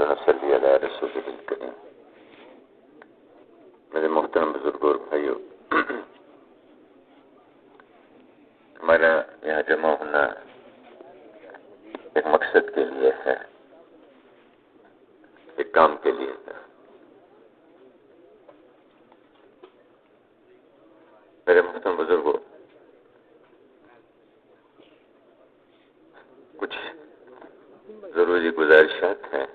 ونصلی علی رسول الکریم۔ میرے محترم بزرگوں اور بھائیوں، ہمارا یہاں جمع ہونا ایک مقصد کے لیے ہے، ایک کام کے لیے ہے۔ میرے محترم بزرگوں، کچھ ضروری گزارشات ہیں،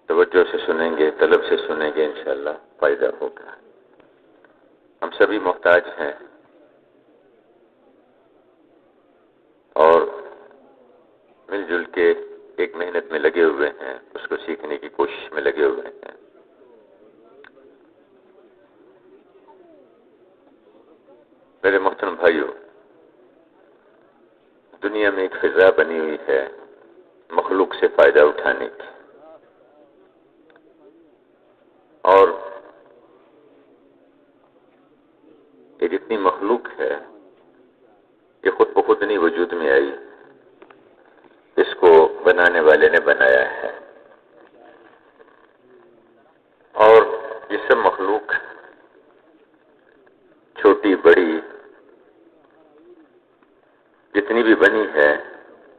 توجہ سے سنیں گے، طلب سے سنیں گے، انشاءاللہ فائدہ ہوگا۔ ہم سبھی محتاج ہیں اور مل جل کے ایک محنت میں لگے ہوئے ہیں، اس کو سیکھنے کی کوشش میں لگے ہوئے ہیں۔ میرے محترم بھائیوں، دنیا میں ایک فضا بنی ہوئی ہے مخلوق سے فائدہ اٹھانے کی، اور یہ جتنی مخلوق ہے یہ خود بخود نہیں وجود میں آئی، اس کو بنانے والے نے بنایا ہے۔ اور یہ سب مخلوق چھوٹی بڑی جتنی بھی بنی ہے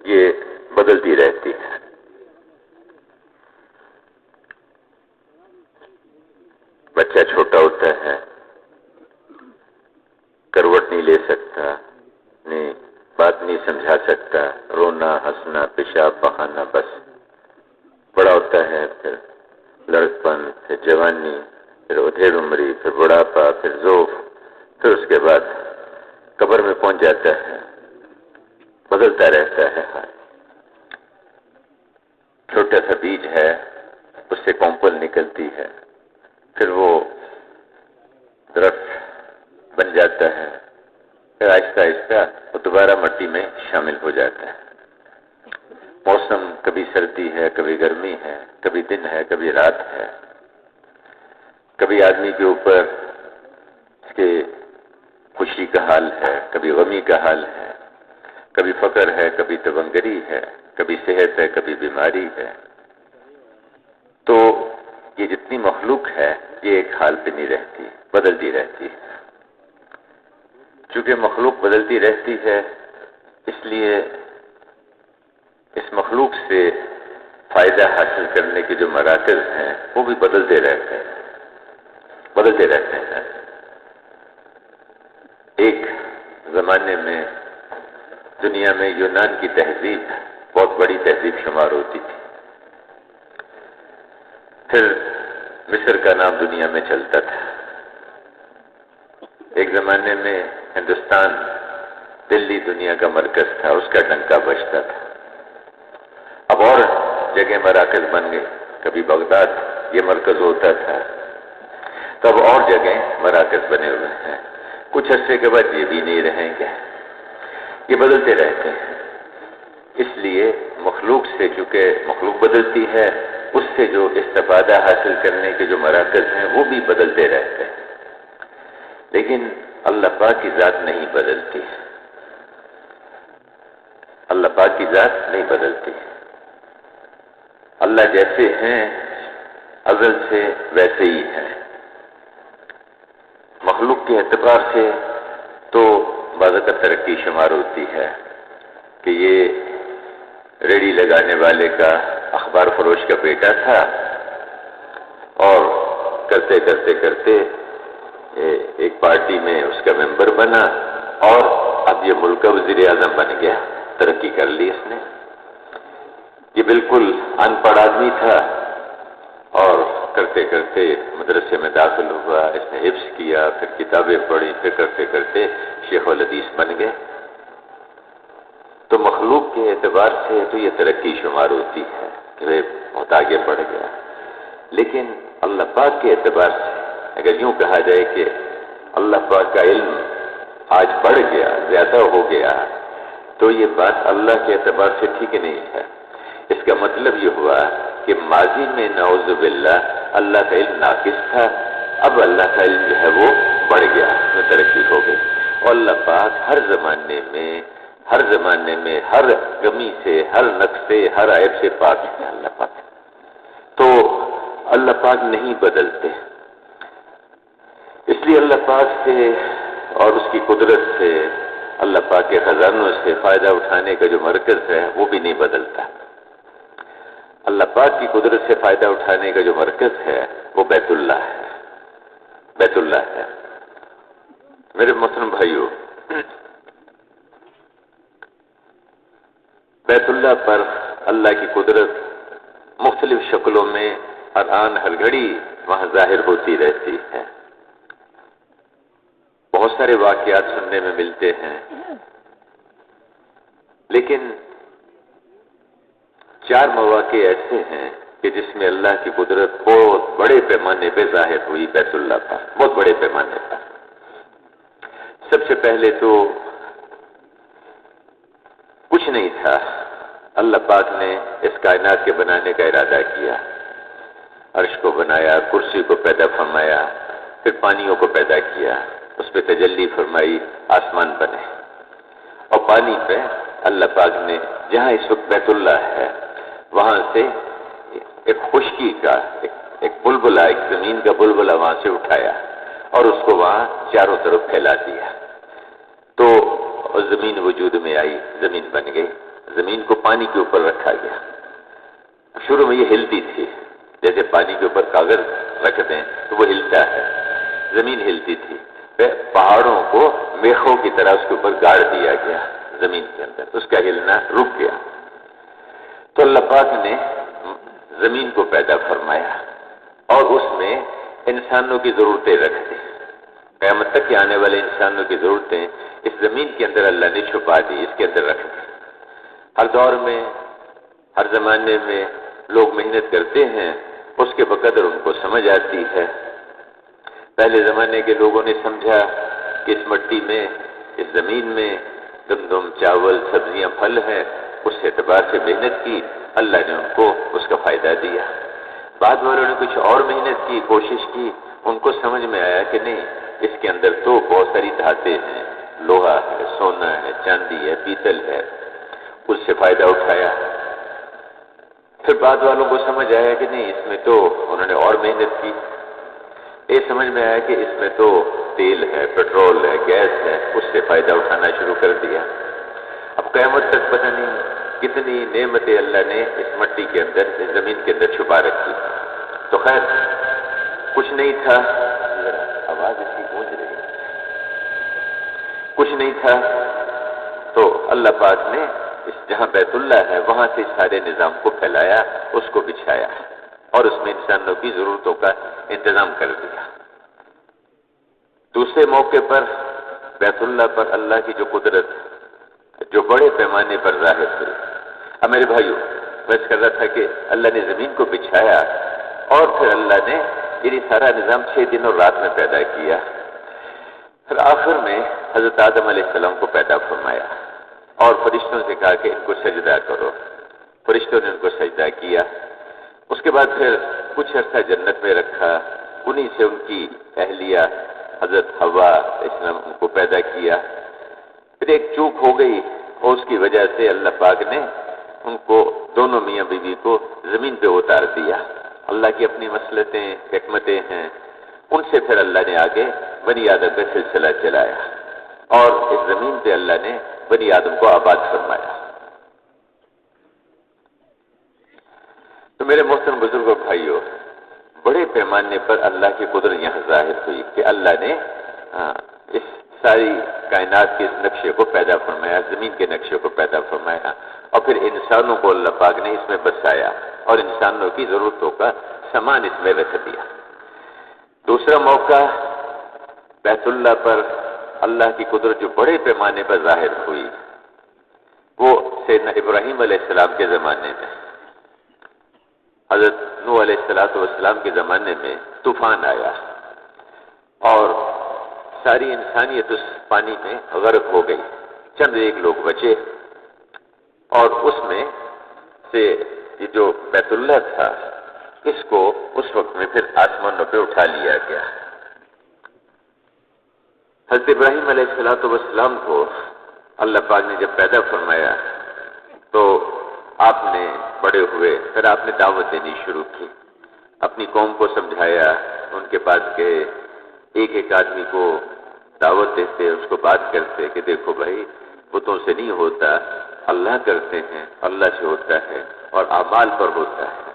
یہ بدلتی رہتی ہے۔ بچہ چھوٹا ہوتا ہے، کروٹ نہیں لے سکتا، نہیں بات نہیں سمجھا سکتا، رونا ہنسنا پیشاب بہانا، بس بڑا ہوتا ہے، پھر لڑکپن، پھر جوانی، پھر ادھیڑ عمری، پھر بڑھاپا، پھر ذوف، پھر اس کے بعد قبر میں پہنچ جاتا ہے، بدلتا رہتا ہے حال۔ چھوٹا سا بیج ہے، اس سے کونپل نکلتی ہے، پھر وہ درخت بن جاتا ہے، پھر آہستہ آہستہ وہ دوبارہ مٹی میں شامل ہو جاتا ہے۔ موسم کبھی سردی ہے، کبھی گرمی ہے، کبھی دن ہے، کبھی رات ہے، کبھی آدمی کے اوپر اس کے خوشی کا حال ہے، کبھی غمی کا حال ہے، کبھی فقر ہے، کبھی تونگری ہے، کبھی صحت ہے، کبھی بیماری ہے۔ تو یہ جتنی مخلوق ہے یہ ایک حال پہ نہیں رہتی، بدلتی رہتی ہے۔ چونکہ مخلوق بدلتی رہتی ہے، اس لیے اس مخلوق سے فائدہ حاصل کرنے کے جو مراکز ہیں وہ بھی بدلتے رہتے ہیں۔ ایک زمانے میں دنیا میں یونان کی تہذیب بہت بڑی تہذیب شمار ہوتی تھی، پھر مصر کا نام دنیا میں چلتا تھا۔ ایک زمانے میں ہندوستان، دلی دنیا کا مرکز تھا، اس کا ڈنکا بجتا تھا۔ اب اور جگہ مراکز بن گئے، کبھی بغداد یہ مرکز ہوتا تھا، تب اور جگہ مراکز بنے ہوئے ہیں۔ کچھ عرصے کے بعد یہ بھی نہیں رہیں گے، یہ بدلتے رہتے ہیں۔ اس لیے مخلوق سے، چونکہ مخلوق بدلتی ہے، اس سے جو استفادہ حاصل کرنے کے جو مراکز ہیں وہ بھی بدلتے رہتے ہیں۔ لیکن اللہ پاک کی ذات نہیں بدلتی، اللہ پاک کی ذات نہیں بدلتی۔ اللہ جیسے ہیں ازل سے ویسے ہی ہیں۔ مخلوق کے اعتبار سے تو بعض کا ترقی شمار ہوتی ہے کہ یہ ریڑھی لگانے والے کا، اخبار فروش کا بیٹا تھا، اور کرتے کرتے کرتے ایک پارٹی میں اس کا ممبر بنا، اور اب یہ ملک کا وزیر اعظم بن گیا، ترقی کر لی اس نے۔ یہ بالکل ان پڑھ آدمی تھا، اور کرتے کرتے مدرسے میں داخل ہوا، اس نے حفظ کیا، پھر کتابیں پڑھی، پھر کرتے کرتے شیخ الحدیث بن گئے۔ تو مخلوق کے اعتبار سے تو یہ ترقی شمار ہوتی ہے کہ وہ بہت آگے بڑھ گیا، لیکن اللہ پاک کے اعتبار سے اگر یوں کہا جائے کہ اللہ پاک کا علم آج بڑھ گیا، زیادہ ہو گیا، تو یہ بات اللہ کے اعتبار سے ٹھیک نہیں ہے۔ اس کا مطلب یہ ہوا کہ ماضی میں نعوذ باللہ اللہ کا علم ناقص تھا، اب اللہ کا علم جو ہے وہ بڑھ گیا، اس میں ترقی ہو گئی۔ اور اللہ پاک ہر زمانے میں ہر زمانے میں ہر کمی سے، ہر نقص سے، ہر عیب سے پاک ہے اللہ پاک۔ تو اللہ پاک نہیں بدلتے، اس لیے اللہ پاک سے اور اس کی قدرت سے، اللہ پاک کے خزانوں سے فائدہ اٹھانے کا جو مرکز ہے وہ بھی نہیں بدلتا۔ اللہ پاک کی قدرت سے فائدہ اٹھانے کا جو مرکز ہے وہ بیت اللہ ہے، بیت اللہ ہے۔ میرے محترم بھائیو، بیت اللہ پر اللہ کی قدرت مختلف شکلوں میں ہر آن ہر گھڑی وہاں ظاہر ہوتی رہتی ہے۔ بہت سارے واقعات سننے میں ملتے ہیں، لیکن 4 مواقع ایسے ہیں کہ جس میں اللہ کی قدرت بہت بڑے پیمانے پہ ظاہر ہوئی بیت اللہ پر، بہت بڑے پیمانے پر۔ سب سے پہلے تو کچھ نہیں تھا، اللہ پاک نے اس کائنات کے بنانے کا ارادہ کیا، عرش کو بنایا، کرسی کو پیدا فرمایا، پھر پانیوں کو پیدا کیا، اس پہ تجلی فرمائی، آسمان بنے، اور پانی پہ اللہ پاک نے جہاں اس وقت بیت اللہ ہے وہاں سے ایک خشکی کا ایک بلبلہ، ایک زمین کا بلبلہ وہاں سے اٹھایا اور اس کو وہاں چاروں طرف پھیلا دیا، تو زمین وجود میں آئی، زمین بن گئی۔ زمین کو پانی کے اوپر رکھا گیا۔ شروع میں یہ ہلتی تھی، جیسے پانی کے اوپر کاغذ رکھ دیں تو وہ ہلتا ہے، زمین ہلتی تھی، پھر پہاڑوں کو میخوں کی طرح اس کے اوپر گاڑ دیا گیا زمین کے اندر، اس کا ہلنا رک گیا۔ تو اللہ پاک نے زمین کو پیدا فرمایا اور اس میں انسانوں کی ضرورتیں رکھ دی، قیامت تک کے آنے والے انسانوں کی ضرورتیں اس زمین کے اندر اللہ نے چھپا دی، اس کے اندر رکھ دی۔ ہر دور میں، ہر زمانے میں لوگ محنت کرتے ہیں، اس کے بقدر ان کو سمجھ آتی ہے۔ پہلے زمانے کے لوگوں نے سمجھا کہ اس مٹی میں، اس زمین میں گندم، چاول، سبزیاں، پھل ہیں، اس اعتبار سے محنت کی، اللہ نے ان کو اس کا فائدہ دیا۔ بعد والوں نے کچھ اور محنت کی، کوشش کی، ان کو سمجھ میں آیا کہ نہیں، اس کے اندر تو بہت ساری دھاتیں ہیں، لوہا ہے، سونا ہے، چاندی ہے، پیتل ہے، اس سے فائدہ اٹھایا۔ پھر بعد والوں کو سمجھ آیا کہ نہیں، اس میں تو انہوں نے اور محنت کی، یہ سمجھ میں آیا کہ اس میں تو تیل ہے، پیٹرول ہے، گیس ہے، اس سے فائدہ اٹھانا شروع کر دیا۔ اب قیامت تک پتہ نہیں کتنی نعمتیں اللہ نے اس مٹی کے اندر، اس زمین کے اندر چھپا رکھی۔ تو خیر کچھ نہیں تھا، آواز اس کی گونج رہی ہے، کچھ نہیں تھا تو اللہ پاک نے اس جہاں بیت اللہ ہے وہاں سے سارے نظام کو پھیلایا، اس کو بچھایا اور اس میں انسانوں کی ضرورتوں کا انتظام کر دیا۔ دوسرے موقع پر بیت اللہ پر اللہ کی جو قدرت جو بڑے پیمانے پر ظاہر ہوئی۔ اب میرے بھائیو، میں کر رہا تھا کہ اللہ نے زمین کو بچھایا اور پھر اللہ نے یہ سارا نظام 6 دن اور رات میں پیدا کیا۔ پھر آخر میں حضرت آدم علیہ السلام کو پیدا فرمایا اور فرشتوں سے کہا کہ ان کو سجدہ کرو، فرشتوں نے ان کو سجدہ کیا۔ اس کے بعد پھر کچھ عرصہ جنت میں رکھا، انہی سے ان کی اہلیہ حضرت حوا اسلام ان کو پیدا کیا۔ پھر ایک چوک ہو گئی اور اس کی وجہ سے اللہ پاک نے ان کو، دونوں میاں بیوی کو زمین پہ اتار دیا۔ اللہ کی اپنی مصلحتیں، حکمتیں ہیں، ان سے پھر اللہ نے آگے بنی آدم کا سلسلہ چلایا اور اس زمین پہ اللہ نے بنی آدم کو آباد فرمایا۔ تو میرے محترم بزرگوں، بھائیوں، بڑے پیمانے پر اللہ کی قدرت یہاں ظاہر ہوئی کہ اللہ نے اس ساری کائنات کے اس نقشے کو پیدا فرمایا، زمین کے نقشے کو پیدا فرمایا، اور پھر انسانوں کو اللہ پاک نے اس میں بسایا اور انسانوں کی ضرورتوں کا سامان اس میں رکھ دیا۔ دوسرا موقع بیت اللہ پر اللہ کی قدرت جو بڑے پیمانے پر ظاہر ہوئی وہ سیدنا ابراہیم علیہ السلام کے زمانے میں۔ حضرت نوح علیہ السلام کے زمانے میں طوفان آیا اور ساری انسانیت اس پانی میں غرق ہو گئی، چند ایک لوگ بچے، اور اس میں سے یہ جو بیت اللہ تھا اس کو اس وقت میں پھر آسمانوں پہ اٹھا لیا گیا۔ حضرت ابراہیم علیہ السلام کو اللہ پاک نے جب پیدا فرمایا تو آپ نے بڑے ہوئے، پھر آپ نے دعوت دینی شروع کی، اپنی قوم کو سمجھایا، ان کے پاس گئے، ایک ایک آدمی کو دعوت دیتے، اس کو بات کرتے کہ دیکھو بھائی بتوں سے نہیں ہوتا، اللہ کرتے ہیں، اللہ سے ہوتا ہے اور اعمال پر ہوتا ہے۔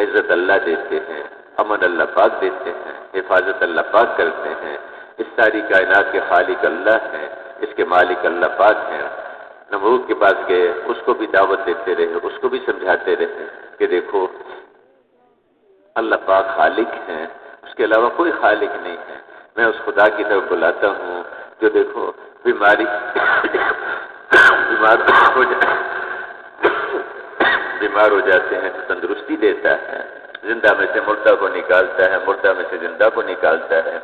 عزت اللہ دیتے ہیں، امن اللہ پاک دیتے ہیں، حفاظت اللہ پاک کرتے ہیں، اس ساری کائنات کے خالق اللہ ہیں، اس کے مالک اللہ پاک ہیں۔ نمرود کے پاس گئے، اس کو بھی دعوت دیتے رہے، اس کو بھی سمجھاتے رہے کہ دیکھو اللہ پاک خالق ہیں، اس کے علاوہ کوئی خالق نہیں ہے، میں اس خدا کی طرف بلاتا ہوں جو دیکھو بیمار ہو جاتے ہیں تو تندرستی دیتا ہے، زندہ میں سے مردہ کو نکالتا ہے، مردہ میں سے زندہ کو نکالتا ہے،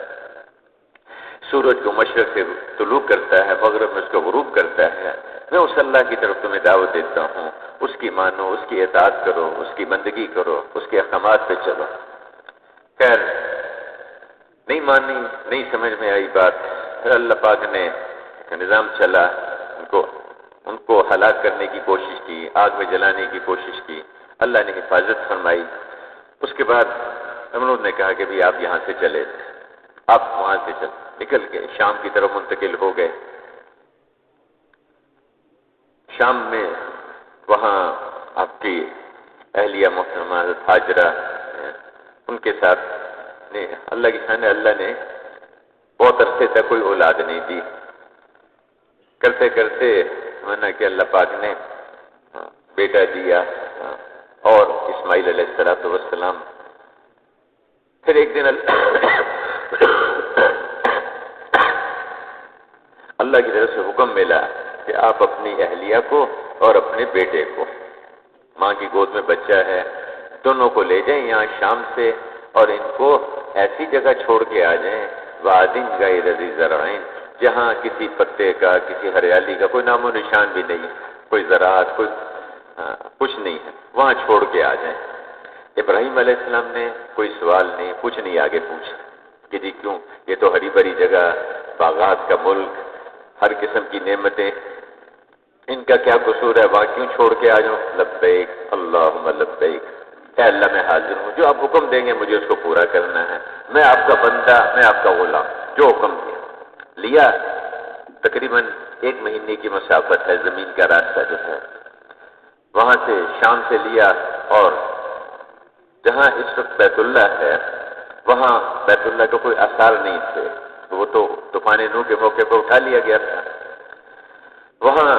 سورج کو مشرق سے طلوع کرتا ہے، مغرب میں اس کو غروب کرتا ہے۔ میں اس اللہ کی طرف تمہیں دعوت دیتا ہوں، اس کی مانو، اس کی اطاعت کرو، اس کی بندگی کرو، اس کے احکامات پہ چلو۔ خیر نہیں مانی، نہیں سمجھ میں آئی بات، پھر اللہ پاک نے نظام چلا، ان کو ہلاک کرنے کی کوشش کی، آگ میں جلانے کی کوشش کی، اللہ نے حفاظت فرمائی۔ اس کے بعد نمرود نے کہا کہ بھی آپ یہاں سے چلے، آپ وہاں سے نکل کے شام کی طرف منتقل ہو گئے۔ شام میں وہاں آپ کی اہلیہ محترمہ ہاجرہ، ان کے ساتھ اللہ کی شان ہے، اللہ نے بہت عرصے تک کوئی اولاد نہیں دی، کرتے کرتے مانا کہ اللہ پاک نے بیٹا دیا اور اسماعیل علیہ السلام۔ پھر ایک دن اللہ کی طرف سے حکم ملا کہ آپ اپنی اہلیہ کو اور اپنے بیٹے کو، ماں کی گود میں بچہ ہے، دونوں کو لے جائیں یہاں شام سے، اور ان کو ایسی جگہ چھوڑ کے آ جائیں وادٍ غیر ذی زرعٍ، جہاں کسی پتے کا، کسی ہریالی کا کوئی نام و نشان بھی نہیں، کوئی زراعت، کوئی کچھ نہیں ہے، وہاں چھوڑ کے آ جائیں۔ ابراہیم علیہ السلام نے کوئی سوال نہیں، کچھ نہیں آگے پوچھا کہ جی کیوں، یہ تو ہری بھری جگہ، باغات کا ملک، ہر قسم کی نعمتیں، ان کا کیا قصور ہے، وہاں کیوں چھوڑ کے آ جاؤں؟ لبیک اللہم لبیک، اے اللہ میں حاضر ہوں، جو آپ حکم دیں گے مجھے اس کو پورا کرنا ہے، میں آپ کا بندہ، میں آپ کا غلام، جو حکم دیا۔ لیا تقریباً 1 مہینے کی مسافت ہے، زمین کا راستہ جو ہے، وہاں سے شام سے لیا، اور جہاں اس وقت بیت اللہ ہے وہاں بیت اللہ کا کوئی آثار نہیں تھے، وہ تو طوفان نوح کے موقع پر اٹھا لیا گیا تھا۔ وہاں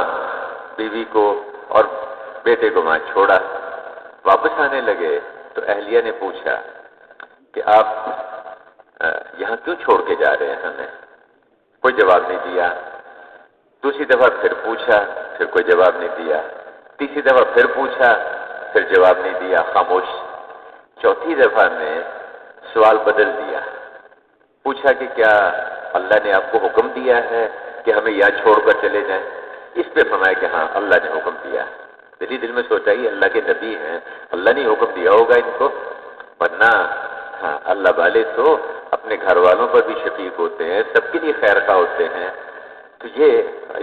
بیوی کو اور بیٹے کو وہاں چھوڑا، واپس آنے لگے تو اہلیہ نے پوچھا کہ آپ یہاں کیوں چھوڑ کے جا رہے ہیں ہمیں؟ کوئی جواب نہیں دیا۔ دوسری دفعہ پھر پوچھا، پھر کوئی جواب نہیں دیا۔ تیسری دفعہ پھر پوچھا، پھر جواب نہیں دیا، خاموش۔ چوتھی دفعہ میں سوال بدل دیا، پوچھا کہ کیا اللہ نے آپ کو حکم دیا ہے کہ ہمیں یہاں چھوڑ کر چلے جائیں؟ اس پہ فرمایا کہ ہاں اللہ نے حکم دیا۔ دل میں سوچا یہ اللہ کے نبی ہیں، اللہ نے حکم دیا ہوگا ان کو، ورنہ ہاں اللہ والے تو اپنے گھر والوں پر بھی شفیق ہوتے ہیں، سب کے لیے خیر خواہ ہوتے ہیں، تو یہ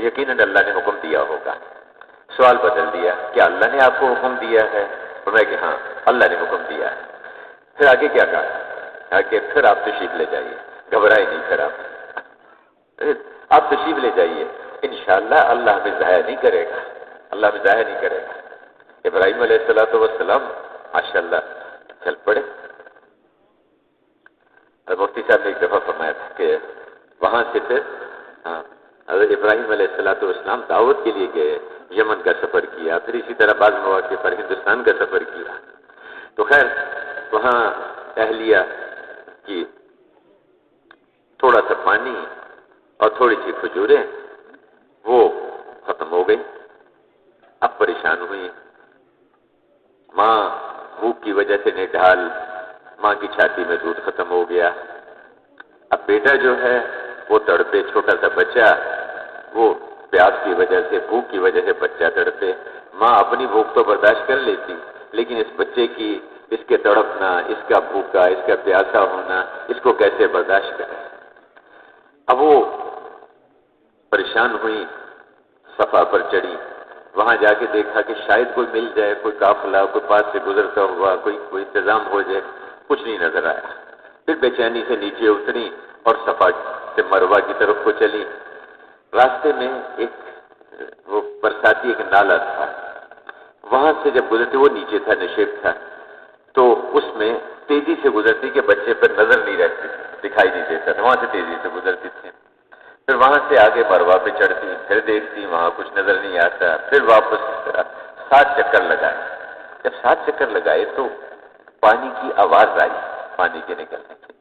یقیناً اللہ نے حکم دیا ہوگا۔ سوال بدل دیا، کیا اللہ نے آپ کو حکم دیا ہے؟ فرمایا کہ ہاں اللہ نے حکم دیا ہے۔ پھر آگے کیا کہا کہ پھر آپ تشریف لے جائیے، گھبرائے نہیں، پھر آپ تشریف لے جائیے، انشاءاللہ اللہ ہمیں ضائع نہیں کرے گا، اللہ ہمیں ضائع نہیں کرے گا۔ ابراہیم علیہ السلام ماشاءاللہ چل پڑے۔ مفتی صاحب نے ایک دفعہ فرمایا تھا کہ وہاں سے پھر حضرت ابراہیم علیہ السلام دعوت کے لیے گئے، یمن کا سفر کیا، پھر اسی طرح بعض مواقع پر ہندوستان کا سفر کیا۔ تو خیر وہاں اہلیہ کی تھوڑا سا پانی اور تھوڑی سی کھجوریں وہ ختم ہو گئی، اب پریشان ہوئی۔ ماں بھوک کی وجہ سے نڈھال، ماں کی چھاتی میں دودھ ختم ہو گیا۔ اب بیٹا جو ہے وہ تڑپے، چھوٹا سا بچہ، وہ پیاس کی وجہ سے، بھوک کی وجہ سے بچہ تڑپے۔ ماں اپنی بھوک تو برداشت کر لیتی، لیکن اس بچے کی، اس کے تڑپنا، اس کا بھوکا، اس کا پیاسا ہونا، اس کو کیسے برداشت کرے؟ اب وہ پریشان ہوئی، صفا پر چڑھی، وہاں جا کے دیکھا کہ شاید کوئی مل جائے، کوئی قافلہ کوئی پاس سے گزرتا ہوا، کوئی انتظام ہو جائے، کچھ نہیں نظر آیا۔ پھر بے چینی سے نیچے اتری اور صفا سے مروہ کی طرف کو چلی۔ راستے میں ایک وہ برساتی ایک نالا تھا، وہاں سے جب گزرتی، وہ نیچے تھا، نشیب تھا، تو اس میں تیزی سے گزرتی کہ بچے پر نظر نہیں رہتی، دکھائی نہیں دیتا تھا، وہاں سے تیزی سے گزرتی تھی۔ پھر وہاں سے آگے مروہ پہ چڑھتی، پھر دیکھتی وہاں کچھ نظر نہیں آتا، پھر واپس 7 چکر لگائے۔ جب 7 چکر لگائے تو پانی کی آواز آئی، پانی کے نکلنے کی۔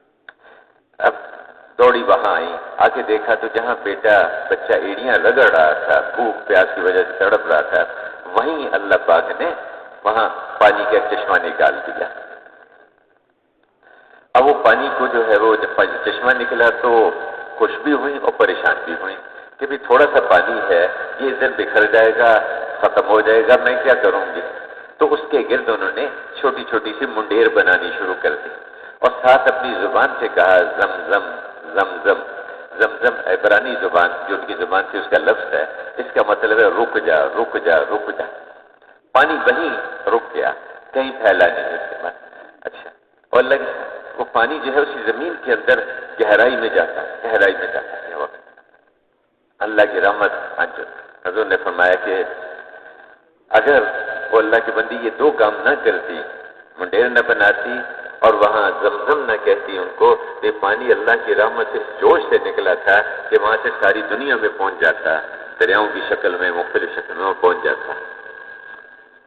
اب دوڑی وہاں آئی، آ کے دیکھا تو جہاں بچہ ایڑیاں رگڑ رہا تھا، بھوک پیاس کی وجہ سے تڑپ رہا تھا، وہیں اللہ پاک نے وہاں پانی کا چشمہ نکال دیا۔ اب وہ پانی کو جو ہے وہ جب چشمہ نکلا تو خوش بھی ہوئی اور پریشان بھی ہوئی کہ بھی تھوڑا سا پانی ہے، یہ ادھر بکھر جائے گا، ختم ہو جائے گا، میں کیا کروں گی؟ تو اس کے گرد انہوں نے چھوٹی چھوٹی سی منڈیر بنانی شروع کر دی اور ساتھ اپنی زبان سے کہا زمزم زمزم زمزم۔ عبرانی زبان جو ان کی زبان سے اس کا لفظ ہے، اس کا مطلب ہے رک جا رک جا رک جا۔ پانی وہیں رک گیا، کہیں پھیلا نہیں اس کے بعد۔ اچھا، اور اللہ وہ پانی جو ہے اسی زمین کے اندر گہرائی میں جاتا ہے، گہرائی میں جاتا ہے وقت اللہ کی رحمت۔ حضور نے فرمایا کہ اگر وہ اللہ کی بندی یہ 2 کام نہ کرتی، منڈیر نہ بناتی اور وہاں زمزم نہ کہتی ان کو، یہ پانی اللہ کی رحمت سے جوش سے نکلا تھا کہ وہاں سے ساری دنیا میں پہنچ جاتا، دریاؤں کی شکل میں، مختلف شکل میں وہ پہنچ جاتا۔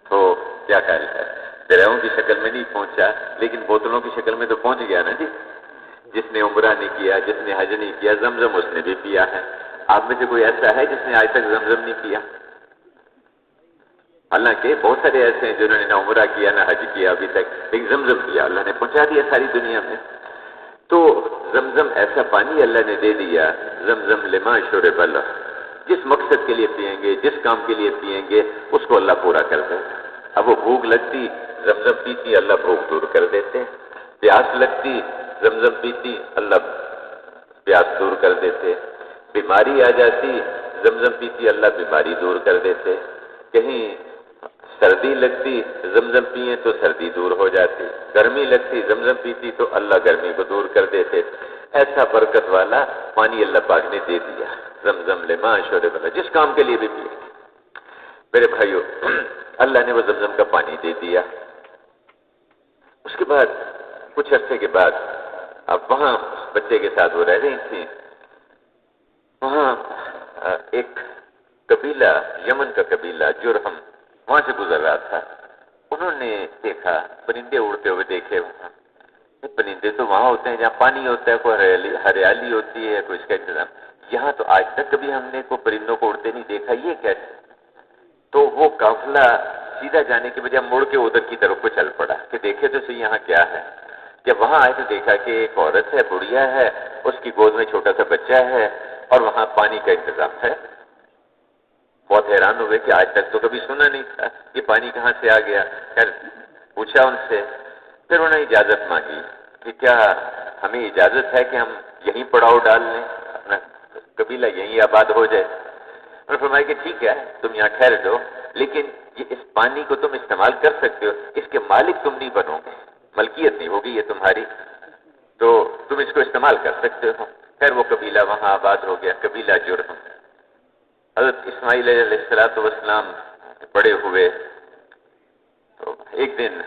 تو کیا خیال ہے؟ دریاؤں کی شکل میں نہیں پہنچا، لیکن بوتلوں کی شکل میں تو پہنچ گیا نا جی۔ جس نے عمرہ نہیں کیا، جس نے حج نہیں کیا، زمزم اس نے بھی پیا ہے۔ آپ میں سے کوئی ایسا ہے جس نے آج تک زمزم نہیں پیا؟ حالانکہ بہت سارے ایسے ہیں جنہوں نے نہ عمرہ کیا نہ حج کیا ابھی تک، لیکن زمزم کیا، اللہ نے پہنچا دیا ساری دنیا میں۔ تو زمزم ایسا پانی اللہ نے دے دیا، زمزم لما شرب لہ، جس مقصد کے لیے پئیں گے، جس کام کے لیے پئیں گے، اس کو اللہ پورا کر دے۔ اب وہ بھوک لگتی، زمزم پیتی، اللہ بھوک دور کر دیتے۔ پیاس لگتی، زمزم پیتی، اللہ پیاس دور کر دیتے۔ بیماری آ جاتی، زمزم پیتی، اللہ بیماری دور کر دیتے۔ کہیں سردی لگتی، زمزم پیئیں تو سردی دور ہو جاتی۔ گرمی لگتی، زمزم پیتی تو اللہ گرمی کو دور کر دیتے۔ ایسا برکت والا پانی اللہ پاک نے دے دیا، زمزم لما شرب لہ، جس کام کے لیے بھی پیے۔ میرے بھائیو، اللہ نے وہ زمزم کا پانی دے دیا۔ اس کے بعد کچھ عرصے کے بعد اب وہاں بچے کے ساتھ وہ رہ رہی تھی، وہاں ایک قبیلہ، یمن کا قبیلہ جرہم، وہاں سے گزر رہا تھا۔ انہوں نے دیکھا پرندے اڑتے ہوئے دیکھے وہاں۔ یہ پرندے تو وہاں ہوتے ہیں جہاں پانی ہوتا ہے، کوئی ہریالی ہوتی ہے، کوئی اس کا انتظام۔ یہاں تو آج تک کبھی ہم نے کوئی پرندوں کو اڑتے نہیں دیکھا، یہ کیسے؟ تو وہ قافلہ سیدھا جانے کے بجائے مڑ کے ادھر کی طرف کو چل پڑا کہ دیکھے تو صحیح یہاں کیا ہے۔ جب وہاں آئے تو دیکھا کہ ایک عورت ہے، بڑھیا ہے، اس کی گود میں چھوٹا سا بچہ ہے اور وہاں پانی کا انتظام ہے۔ بہت حیران ہوئے کہ آج تک تو کبھی سنا نہیں تھا، یہ پانی کہاں سے آ گیا۔ خیر پوچھا ان سے، پھر انہوں نے اجازت مانگی کہ کیا ہمیں اجازت ہے کہ ہم یہیں پڑاؤ ڈال لیں، اپنا قبیلہ یہیں آباد ہو جائے۔ انہوں نے فرمایا کہ ٹھیک ہے، تم یہاں ٹھہر جاؤ، لیکن یہ اس پانی کو تم استعمال کر سکتے ہو، اس کے مالک تم نہیں بنو گے، ملکیت نہیں ہوگی یہ تمہاری، تو تم اس کو استعمال کر سکتے ہو۔ خیر وہ قبیلہ وہاں آباد ہو گیا، قبیلہ جرہم۔ حضرت اسماعیل علیہ السلام بڑے ہوئے تو ایک دن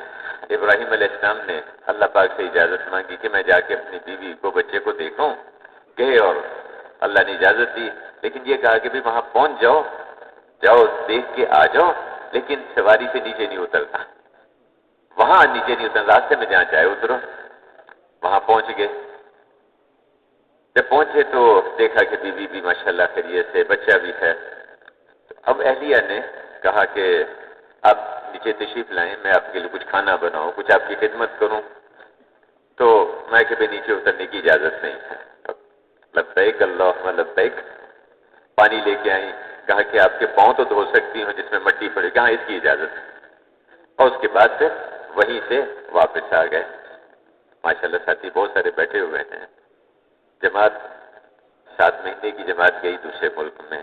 ابراہیم علیہ السلام نے اللہ پاک سے اجازت مانگی کہ میں جا کے اپنی بیوی کو، بچے کو دیکھوں۔ گئے اور اللہ نے اجازت دی، لیکن یہ کہا کہ بھی وہاں پہنچ جاؤ، جاؤ دیکھ کے آ جاؤ، لیکن سواری سے نیچے نہیں اترنا، وہاں نیچے نہیں اترنا، راستے میں جہاں چاہے اترو۔ وہاں پہنچ گئے، جب پہنچے تو دیکھا کہ بیوی بھی ماشاءاللہ خیریت سے، بچہ بھی ہے۔ اب اہلیہ نے کہا کہ آپ نیچے تشریف لائیں، میں آپ کے لیے کچھ کھانا بناؤں، کچھ آپ کی خدمت کروں۔ تو میں کہ نیچے اترنے کی اجازت نہیں ہے۔ لبیک اللہم لبیک، پانی لے کے آئیں، کہا کہ آپ کے پاؤں تو دھو سکتی ہوں جس میں مٹی پڑے، کہاں اس کی اجازت ہے۔ اور اس کے بعد پھر وہیں سے واپس آ گئے۔ ماشاءاللہ ساتھی بہت سارے بیٹھے ہوئے ہیں، جماعت 7 مہینے کی جماعت گئی دوسرے ملک میں،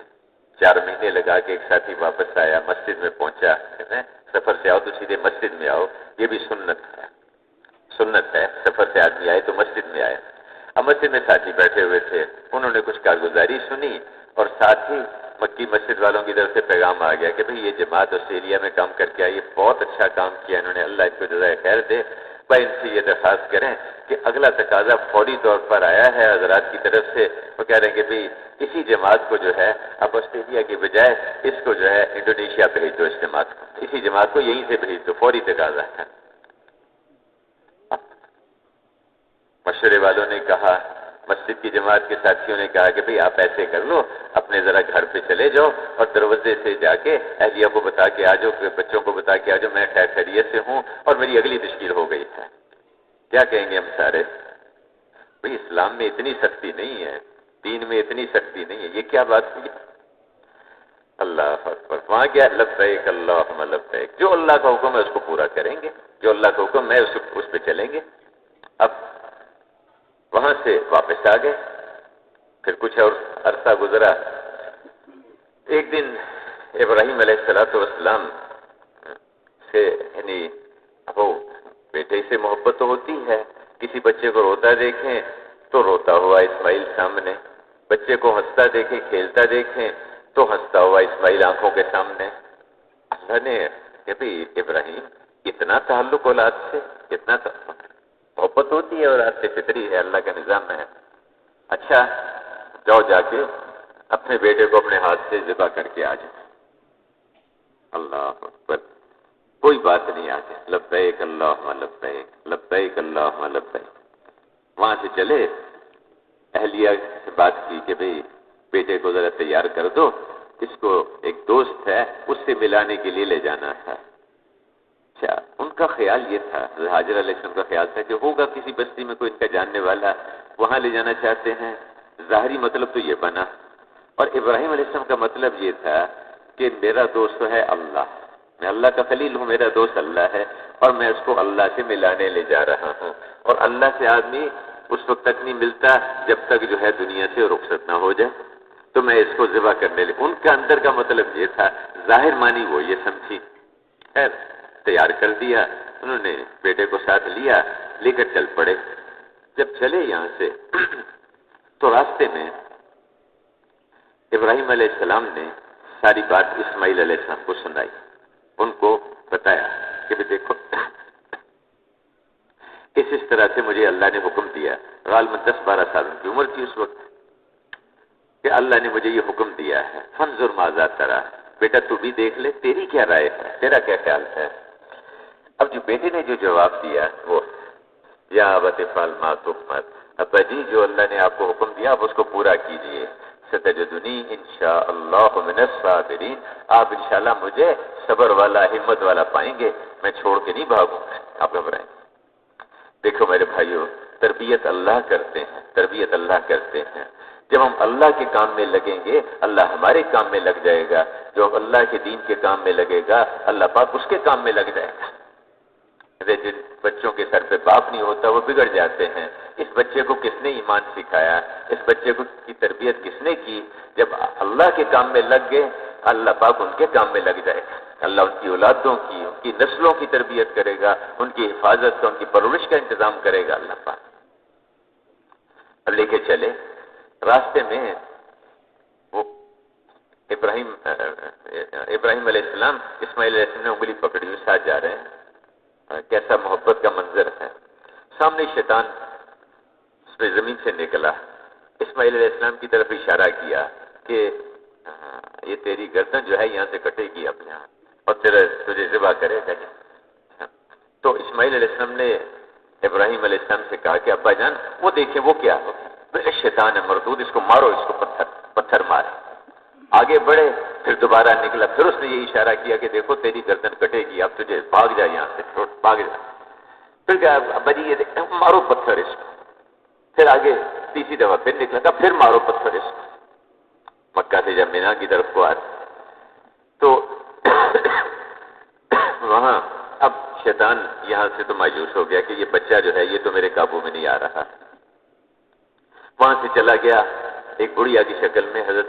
4 مہینے لگا کے ایک ساتھی واپس آیا، مسجد میں پہنچا، سفر سے آؤ تو سیدھے مسجد میں آؤ، یہ بھی سنت ہے، سنت ہے، سفر سے آدمی آئے تو مسجد میں آئے۔ اب مسجد میں ساتھی بیٹھے ہوئے تھے، انہوں نے کچھ کارگزاری سنی اور ساتھ ہی مکی مسجد والوں کی طرف سے پیغام آ گیا کہ بھئی یہ جماعت آسٹریلیا میں کام کر کے آئی، بہت اچھا کام کیا انہوں نے، اللہ ان کو جزائے خیر دے۔ بھائی ان سے یہ درخواست کریں کہ اگلا تقاضا فوری طور پر آیا ہے حضرات کی طرف سے، وہ کہہ رہے ہیں کہ بھئی اسی جماعت کو جو ہے اب آسٹریلیا کی بجائے اس کو جو ہے انڈونیشیا بھیج دو، اس جماعت کو، اسی جماعت کو یہیں سے بھیج دو، فوری تقاضا ہے۔ مشورے والوں نے کہا، مسجد کی جماعت کے ساتھیوں نے کہا کہ بھئی آپ ایسے کر لو، اپنے ذرا گھر پہ چلے جاؤ اور دروازے سے جا کے اہلیہ کو بتا کے آ جاؤ، بچوں کو بتا کے آ جاؤ میں خیر خیریت سے ہوں اور میری اگلی تشکیل ہو گئی ہے۔ کیا کہیں گے ہم سارے؟ بھئی اسلام میں اتنی سختی نہیں ہے، دین میں اتنی سختی نہیں ہے، یہ کیا بات ہوئی؟ اللہ اکبر! وہاں کیا لبیک اللہم لبیک، جو اللہ کا حکم ہے اس کو پورا کریں گے، جو اللہ کا حکم ہے اس پہ چلیں گے۔ اب وہاں سے واپس آ گئے، پھر کچھ اور عرصہ گزرا۔ ایک دن ابراہیم علیہ السلام سے یعنی وہ بیٹے سے محبت تو ہوتی ہے، کسی بچے کو روتا دیکھیں تو روتا ہوا اسماعیل سامنے، بچے کو ہنستا دیکھیں کھیلتا دیکھیں تو ہنستا ہوا اسماعیل آنکھوں کے سامنے۔ اللہ نے کہ بھئی ابراہیم اتنا تعلق اولاد سے، اتنا محبت ہوتی ہے، اولاد سے فطری ہے، اللہ کا نظام ہے۔ اچھا جاؤ جا کے اپنے بیٹے کو اپنے ہاتھ سے ذبح کر کے آ جائے۔ اللہ اکبر! کوئی بات نہیں آگے، لبیک اللہم لبیک، لبیک اللہم لبیک۔ وہاں سے چلے، اہلیہ سے بات کی کہ بھئی بیٹے کو ذرا تیار کر دو، اس کو ایک دوست ہے اس سے ملانے کے لیے لے جانا تھا۔ اچھا ان کا خیال یہ تھا، حاجر علیہ السلام کا خیال تھا کہ ہوگا کسی بستی میں کوئی ان کا جاننے والا، وہاں لے جانا چاہتے ہیں۔ ظاہری مطلب تو یہ بنا، اور ابراہیم علیہ السلام کا مطلب یہ تھا کہ میرا دوست ہے اللہ، میں اللہ کا خلیل ہوں، میرا دوست اللہ ہے اور میں اس کو اللہ سے ملانے لے جا رہا ہوں، اور اللہ سے آدمی اس وقت تک نہیں ملتا جب تک جو ہے دنیا سے رخصت نہ ہو جائے، تو میں اس کو ذبح کرنے لے۔ ان کا اندر کا مطلب یہ تھا، ظاہر مانی وہ یہ سمجھی۔ خیر تیار کر دیا انہوں نے، بیٹے کو ساتھ لیا، لے کر چل پڑے۔ جب چلے یہاں سے تو راستے میں ابراہیم علیہ السلام نے ساری بات اسماعیل علیہ السلام کو سنائی، ان کو بتایا کہ دیکھو اس طرح سے مجھے اللہ نے حکم دیا، غالباً 10-12 سال کی عمر تھی اس وقت، کہ اللہ نے مجھے یہ حکم دیا ہے، فانظر ماذا ترى، بیٹا تو بھی دیکھ لے، تیری کیا رائے ہے، تیرا کیا خیال ہے؟ اب جو بیٹے نے جو جواب دیا وہ یا ابت افعل ما تؤمر، ابا جی جو اللہ نے آپ کو حکم دیا آپ اس کو پورا کیجئے، ستجدنی انشاءاللہ من الصابرین، آپ انشاءاللہ مجھے صبر والا ہمت والا پائیں گے، میں چھوڑ کے نہیں بھاگوں گا، آپ گھبرائیں۔ دیکھو میرے بھائیو، تربیت اللہ کرتے ہیں، تربیت اللہ کرتے ہیں۔ جب ہم اللہ کے کام میں لگیں گے اللہ ہمارے کام میں لگ جائے گا، جو اللہ کے دین کے کام میں لگے گا اللہ پاک اس کے کام میں لگ جائے گا۔ جن بچوں کے سر پہ باپ نہیں ہوتا وہ بگڑ جاتے ہیں۔ اس بچے کو کس نے ایمان سکھایا، اس بچے کو کی تربیت کس نے کی؟ جب اللہ کے کام میں لگ گئے اللہ پاک ان کے کام میں لگ جائے گا، اللہ ان کی اولادوں کی، ان کی نسلوں کی تربیت کرے گا، ان کی حفاظت کا، ان کی پرورش کا انتظام کرے گا اللہ پاک۔ اور لے کے چلے راستے میں وہ ابراہیم علیہ السلام اسماعیل علیہ السلام نے انگلی پکڑی ہوئی ساتھ جا رہے ہیں، کیسا محبت کا منظر ہے۔ سامنے شیطان اس پہ زمین سے نکلا، اسماعیل علیہ السلام کی طرف اشارہ کیا کہ یہ تیری گردن جو ہے یہاں سے کٹے گی اب یہاں، اور تجھے ذبح کرے گا۔ تو اسماعیل علیہ السلام نے ابراہیم علیہ السلام سے کہا کہ ابا جان وہ دیکھیں وہ کیا ہو، شیطان ہے مردود، اس کو مارو، اس کو پتھر مارے۔ آگے بڑھے، پھر دوبارہ نکلا، پھر اس نے یہ اشارہ کیا کہ دیکھو تیری گردن کٹے گی، اب تجھے بھاگ جا یہاں سے، بھاگ جا۔ پھر کہا ابا جی یہ مارو پتھر اس کو۔ پھر آگے تیسری دفعہ پھر نکلا، کہا پھر مارو پتھر اس کو۔ مکہ سے جب مینا کی طرف کو آئے تو وہاں اب شیطان یہاں سے تو مایوس ہو گیا کہ یہ بچہ جو ہے یہ تو میرے قابو میں نہیں آ رہا۔ وہاں سے چلا گیا ایک بڑھیا کی شکل میں، حضرت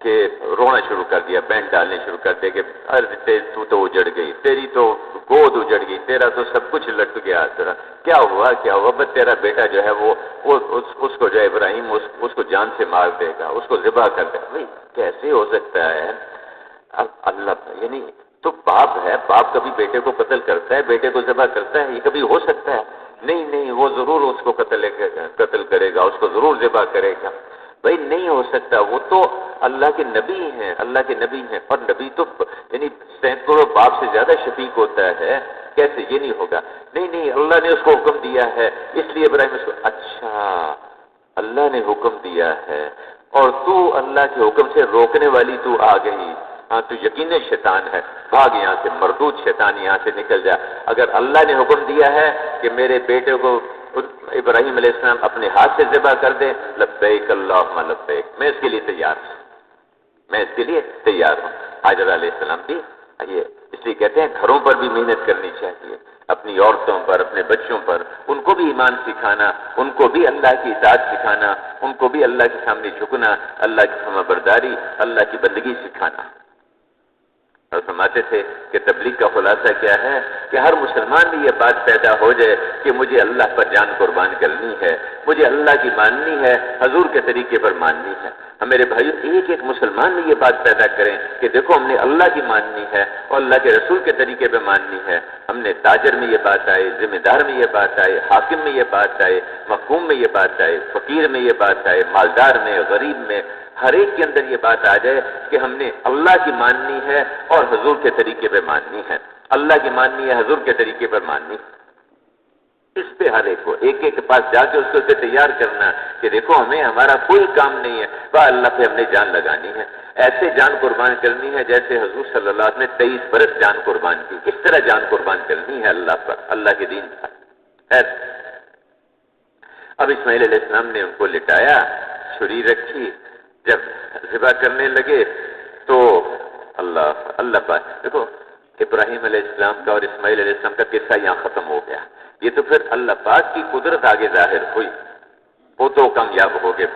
کہ رونا شروع کر دیا، بینڈ ڈالنے شروع کر دیا کہ ارے تو تو اجڑ گئی، تیری تو گود اجڑ گئی، تیرا تو سب کچھ لٹ گیا، تیرا کیا ہوا بس تیرا بیٹا جو ہے وہ اس کو جو ہے ابراہیم اس کو جان سے مار دے گا، اس کو ذبح کر دے گا۔ بھائی کیسے ہو سکتا ہے؟ اللہ یعنی تو باپ ہے، باپ کبھی بیٹے کو قتل کرتا ہے، بیٹے کو ذبح کرتا ہے؟ یہ کبھی ہو سکتا ہے؟ نہیں، وہ ضرور اس کو قتل کرے گا، اس کو ضرور ذبح کرے گا۔ بھائی نہیں ہو سکتا، وہ تو اللہ کے نبی ہیں، اللہ کے نبی ہیں، اور نبی تو یعنی سینکڑوں باپ سے زیادہ شفیق ہوتا ہے، کیسے یہ نہیں ہوگا؟ نہیں، اللہ نے اس کو حکم دیا ہے، اس لیے ابراہیم اس کو، اچھا اللہ نے حکم دیا ہے اور تو اللہ کے حکم سے روکنے والی تو آ گئی، ہاں تو یقیناً شیطان ہے، بھاگ یہاں سے، مردود شیطان یہاں سے نکل جا۔ اگر اللہ نے حکم دیا ہے کہ میرے بیٹے کو ابراہیم علیہ السلام اپنے ہاتھ سے ذبح کر دے، لبیک اللہم لبیک، میں اس کے لیے تیار ہوں، میں اس کے لیے تیار ہوں۔ حاجرہ علیہ السلام بھی یہ اس لیے کہتے ہیں گھروں پر بھی محنت کرنی چاہیے، اپنی عورتوں پر، اپنے بچوں پر، ان کو بھی ایمان سکھانا، ان کو بھی اللہ کی اطاعت سکھانا، ان کو بھی اللہ کے سامنے جھکنا، اللہ کی فرما برداری، اللہ کی بندگی سکھانا۔ اور فرماتے تھے کہ تبلیغ کا خلاصہ کیا ہے کہ ہر مسلمان میں یہ بات پیدا ہو جائے کہ مجھے اللہ پر جان قربان کرنی ہے، مجھے اللہ کی ماننی ہے، حضور کے طریقے پر ماننی ہے۔ ہم میرے بھائیو ایک مسلمان میں یہ بات پیدا کریں کہ دیکھو ہم نے اللہ کی ماننی ہے اور اللہ کے رسول کے طریقے پہ ماننی ہے۔ ہم نے تاجر میں یہ بات آئے، ذمہ دار میں یہ بات آئے، حاکم میں یہ بات آئے، محکوم میں یہ بات آئے، فقیر میں یہ بات آئے، مالدار میں، غریب میں، ہر ایک کے اندر یہ بات آ جائے کہ ہم نے اللہ کی ماننی ہے اور حضور کے طریقے پہ ماننی ہے، اللہ کی ماننی ہے، حضور کے طریقے پر ماننی ہے۔ اس پہ ہر ایک کو ایک کے پاس جا کے اس کو تیار کرنا کہ دیکھو ہمیں ہمارا کوئی کام نہیں ہے، بس اللہ پہ ہم نے جان لگانی ہے، ایسے جان قربان کرنی ہے جیسے حضور صلی اللہ علیہ وسلم نے 23 برس جان قربان کی، کس طرح جان قربان کرنی ہے اللہ پر، اللہ کے دین پر۔ اب اسماعیل علیہ السلام نے ان کو لٹایا، چھری رکھی، جب ذبح کرنے لگے تو اللہ پاک دیکھو ابراہیم علیہ السلام کا اور اسماعیل علیہ السلام کا قصہ یہاں ختم ہو گیا، یہ تو پھر اللہ پاک کی قدرت آگے ظاہر ہوئی، وہ تو کامیاب ہو گئے۔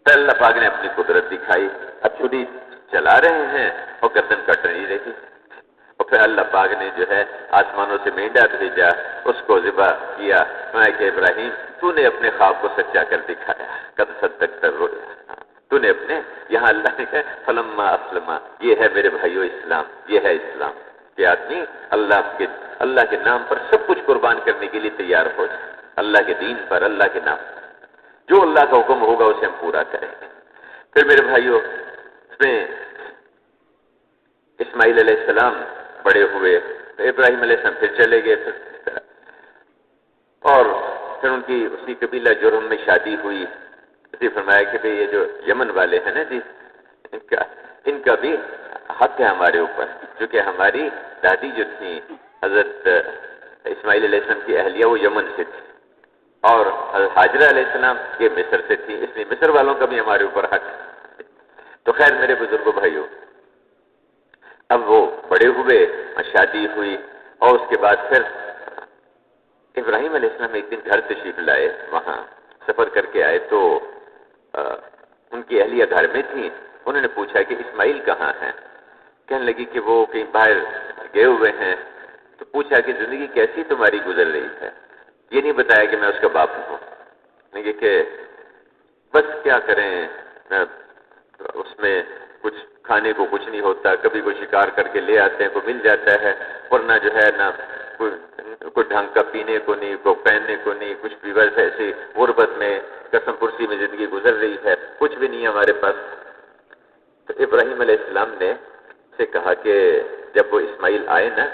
پھر اللہ پاک نے اپنی قدرت دکھائی، اب چھری چلا رہے ہیں اور گردن کٹ نہیں رہی، اور پھر اللہ پاک نے جو ہے آسمانوں سے مینڈا بھیجا، اس کو ذبح کیا، کہ ابراہیم تو نے اپنے خواب کو سچا کر دکھایا، قد صدقت الرؤیا، تو نے اپنے، یہاں اللہ نے کہا فلما اسلم، یہ ہے میرے بھائیو اسلام، یہ ہے اسلام کہ آدمی اللہ کے نام پر سب کچھ قربان کرنے کے لیے تیار ہو جائے، اللہ کے دین پر، اللہ کے نام پر جو اللہ کا حکم ہوگا اسے ہم پورا کریں گے۔ پھر میرے بھائیو اس میں اسماعیل علیہ السلام بڑے ہوئے، ابراہیم علیہ السلام پھر چلے گئے، اور پھر ان کی اسی قبیلہ جرہم میں شادی ہوئی۔ اسی فرمایا کہ بھئی یہ جو یمن والے ہیں نا جی، ان کا بھی حق ہے ہمارے اوپر، کیونکہ ہماری دادی جو تھی حضرت اسماعیل علیہ السلام کی اہلیہ وہ یمن سے تھی، اور حاجرہ علیہ السلام یہ مصر سے تھی، اس لیے مصر والوں کا بھی ہمارے اوپر حق ہے۔ تو خیر میرے بزرگوں بھائیوں، اب وہ بڑے ہوئے، شادی ہوئی، اور اس کے بعد پھر ابراہیم علیہ السلام ایک دن گھر تشریف لائے، وہاں سفر کر کے آئے تو ان کی اہلیہ گھر میں تھی، انہوں نے پوچھا کہ اسماعیل کہاں ہیں؟ کہنے لگی کہ وہ کہیں باہر گئے ہوئے ہیں۔ تو پوچھا کہ زندگی کیسی تمہاری گزر رہی ہے؟ یہ نہیں بتایا کہ میں اس کا باپ ہوں، کہ بس کیا کریں، اس میں کچھ کھانے کو کچھ نہیں ہوتا، کبھی کوئی شکار کر کے لے آتے ہیں، کوئی مل جاتا ہے، ورنہ جو ہے نا کوئی ڈھنگ کا پینے کو نہیں، کوئی پہننے کو نہیں، کچھ بھی، بس ایسی غربت میں قسم پرسی میں زندگی گزر رہی ہے، کچھ بھی نہیں ہے ہمارے پاس۔ تو ابراہیم علیہ السلام نے سے کہا کہ جب وہ اسماعیل آئے نا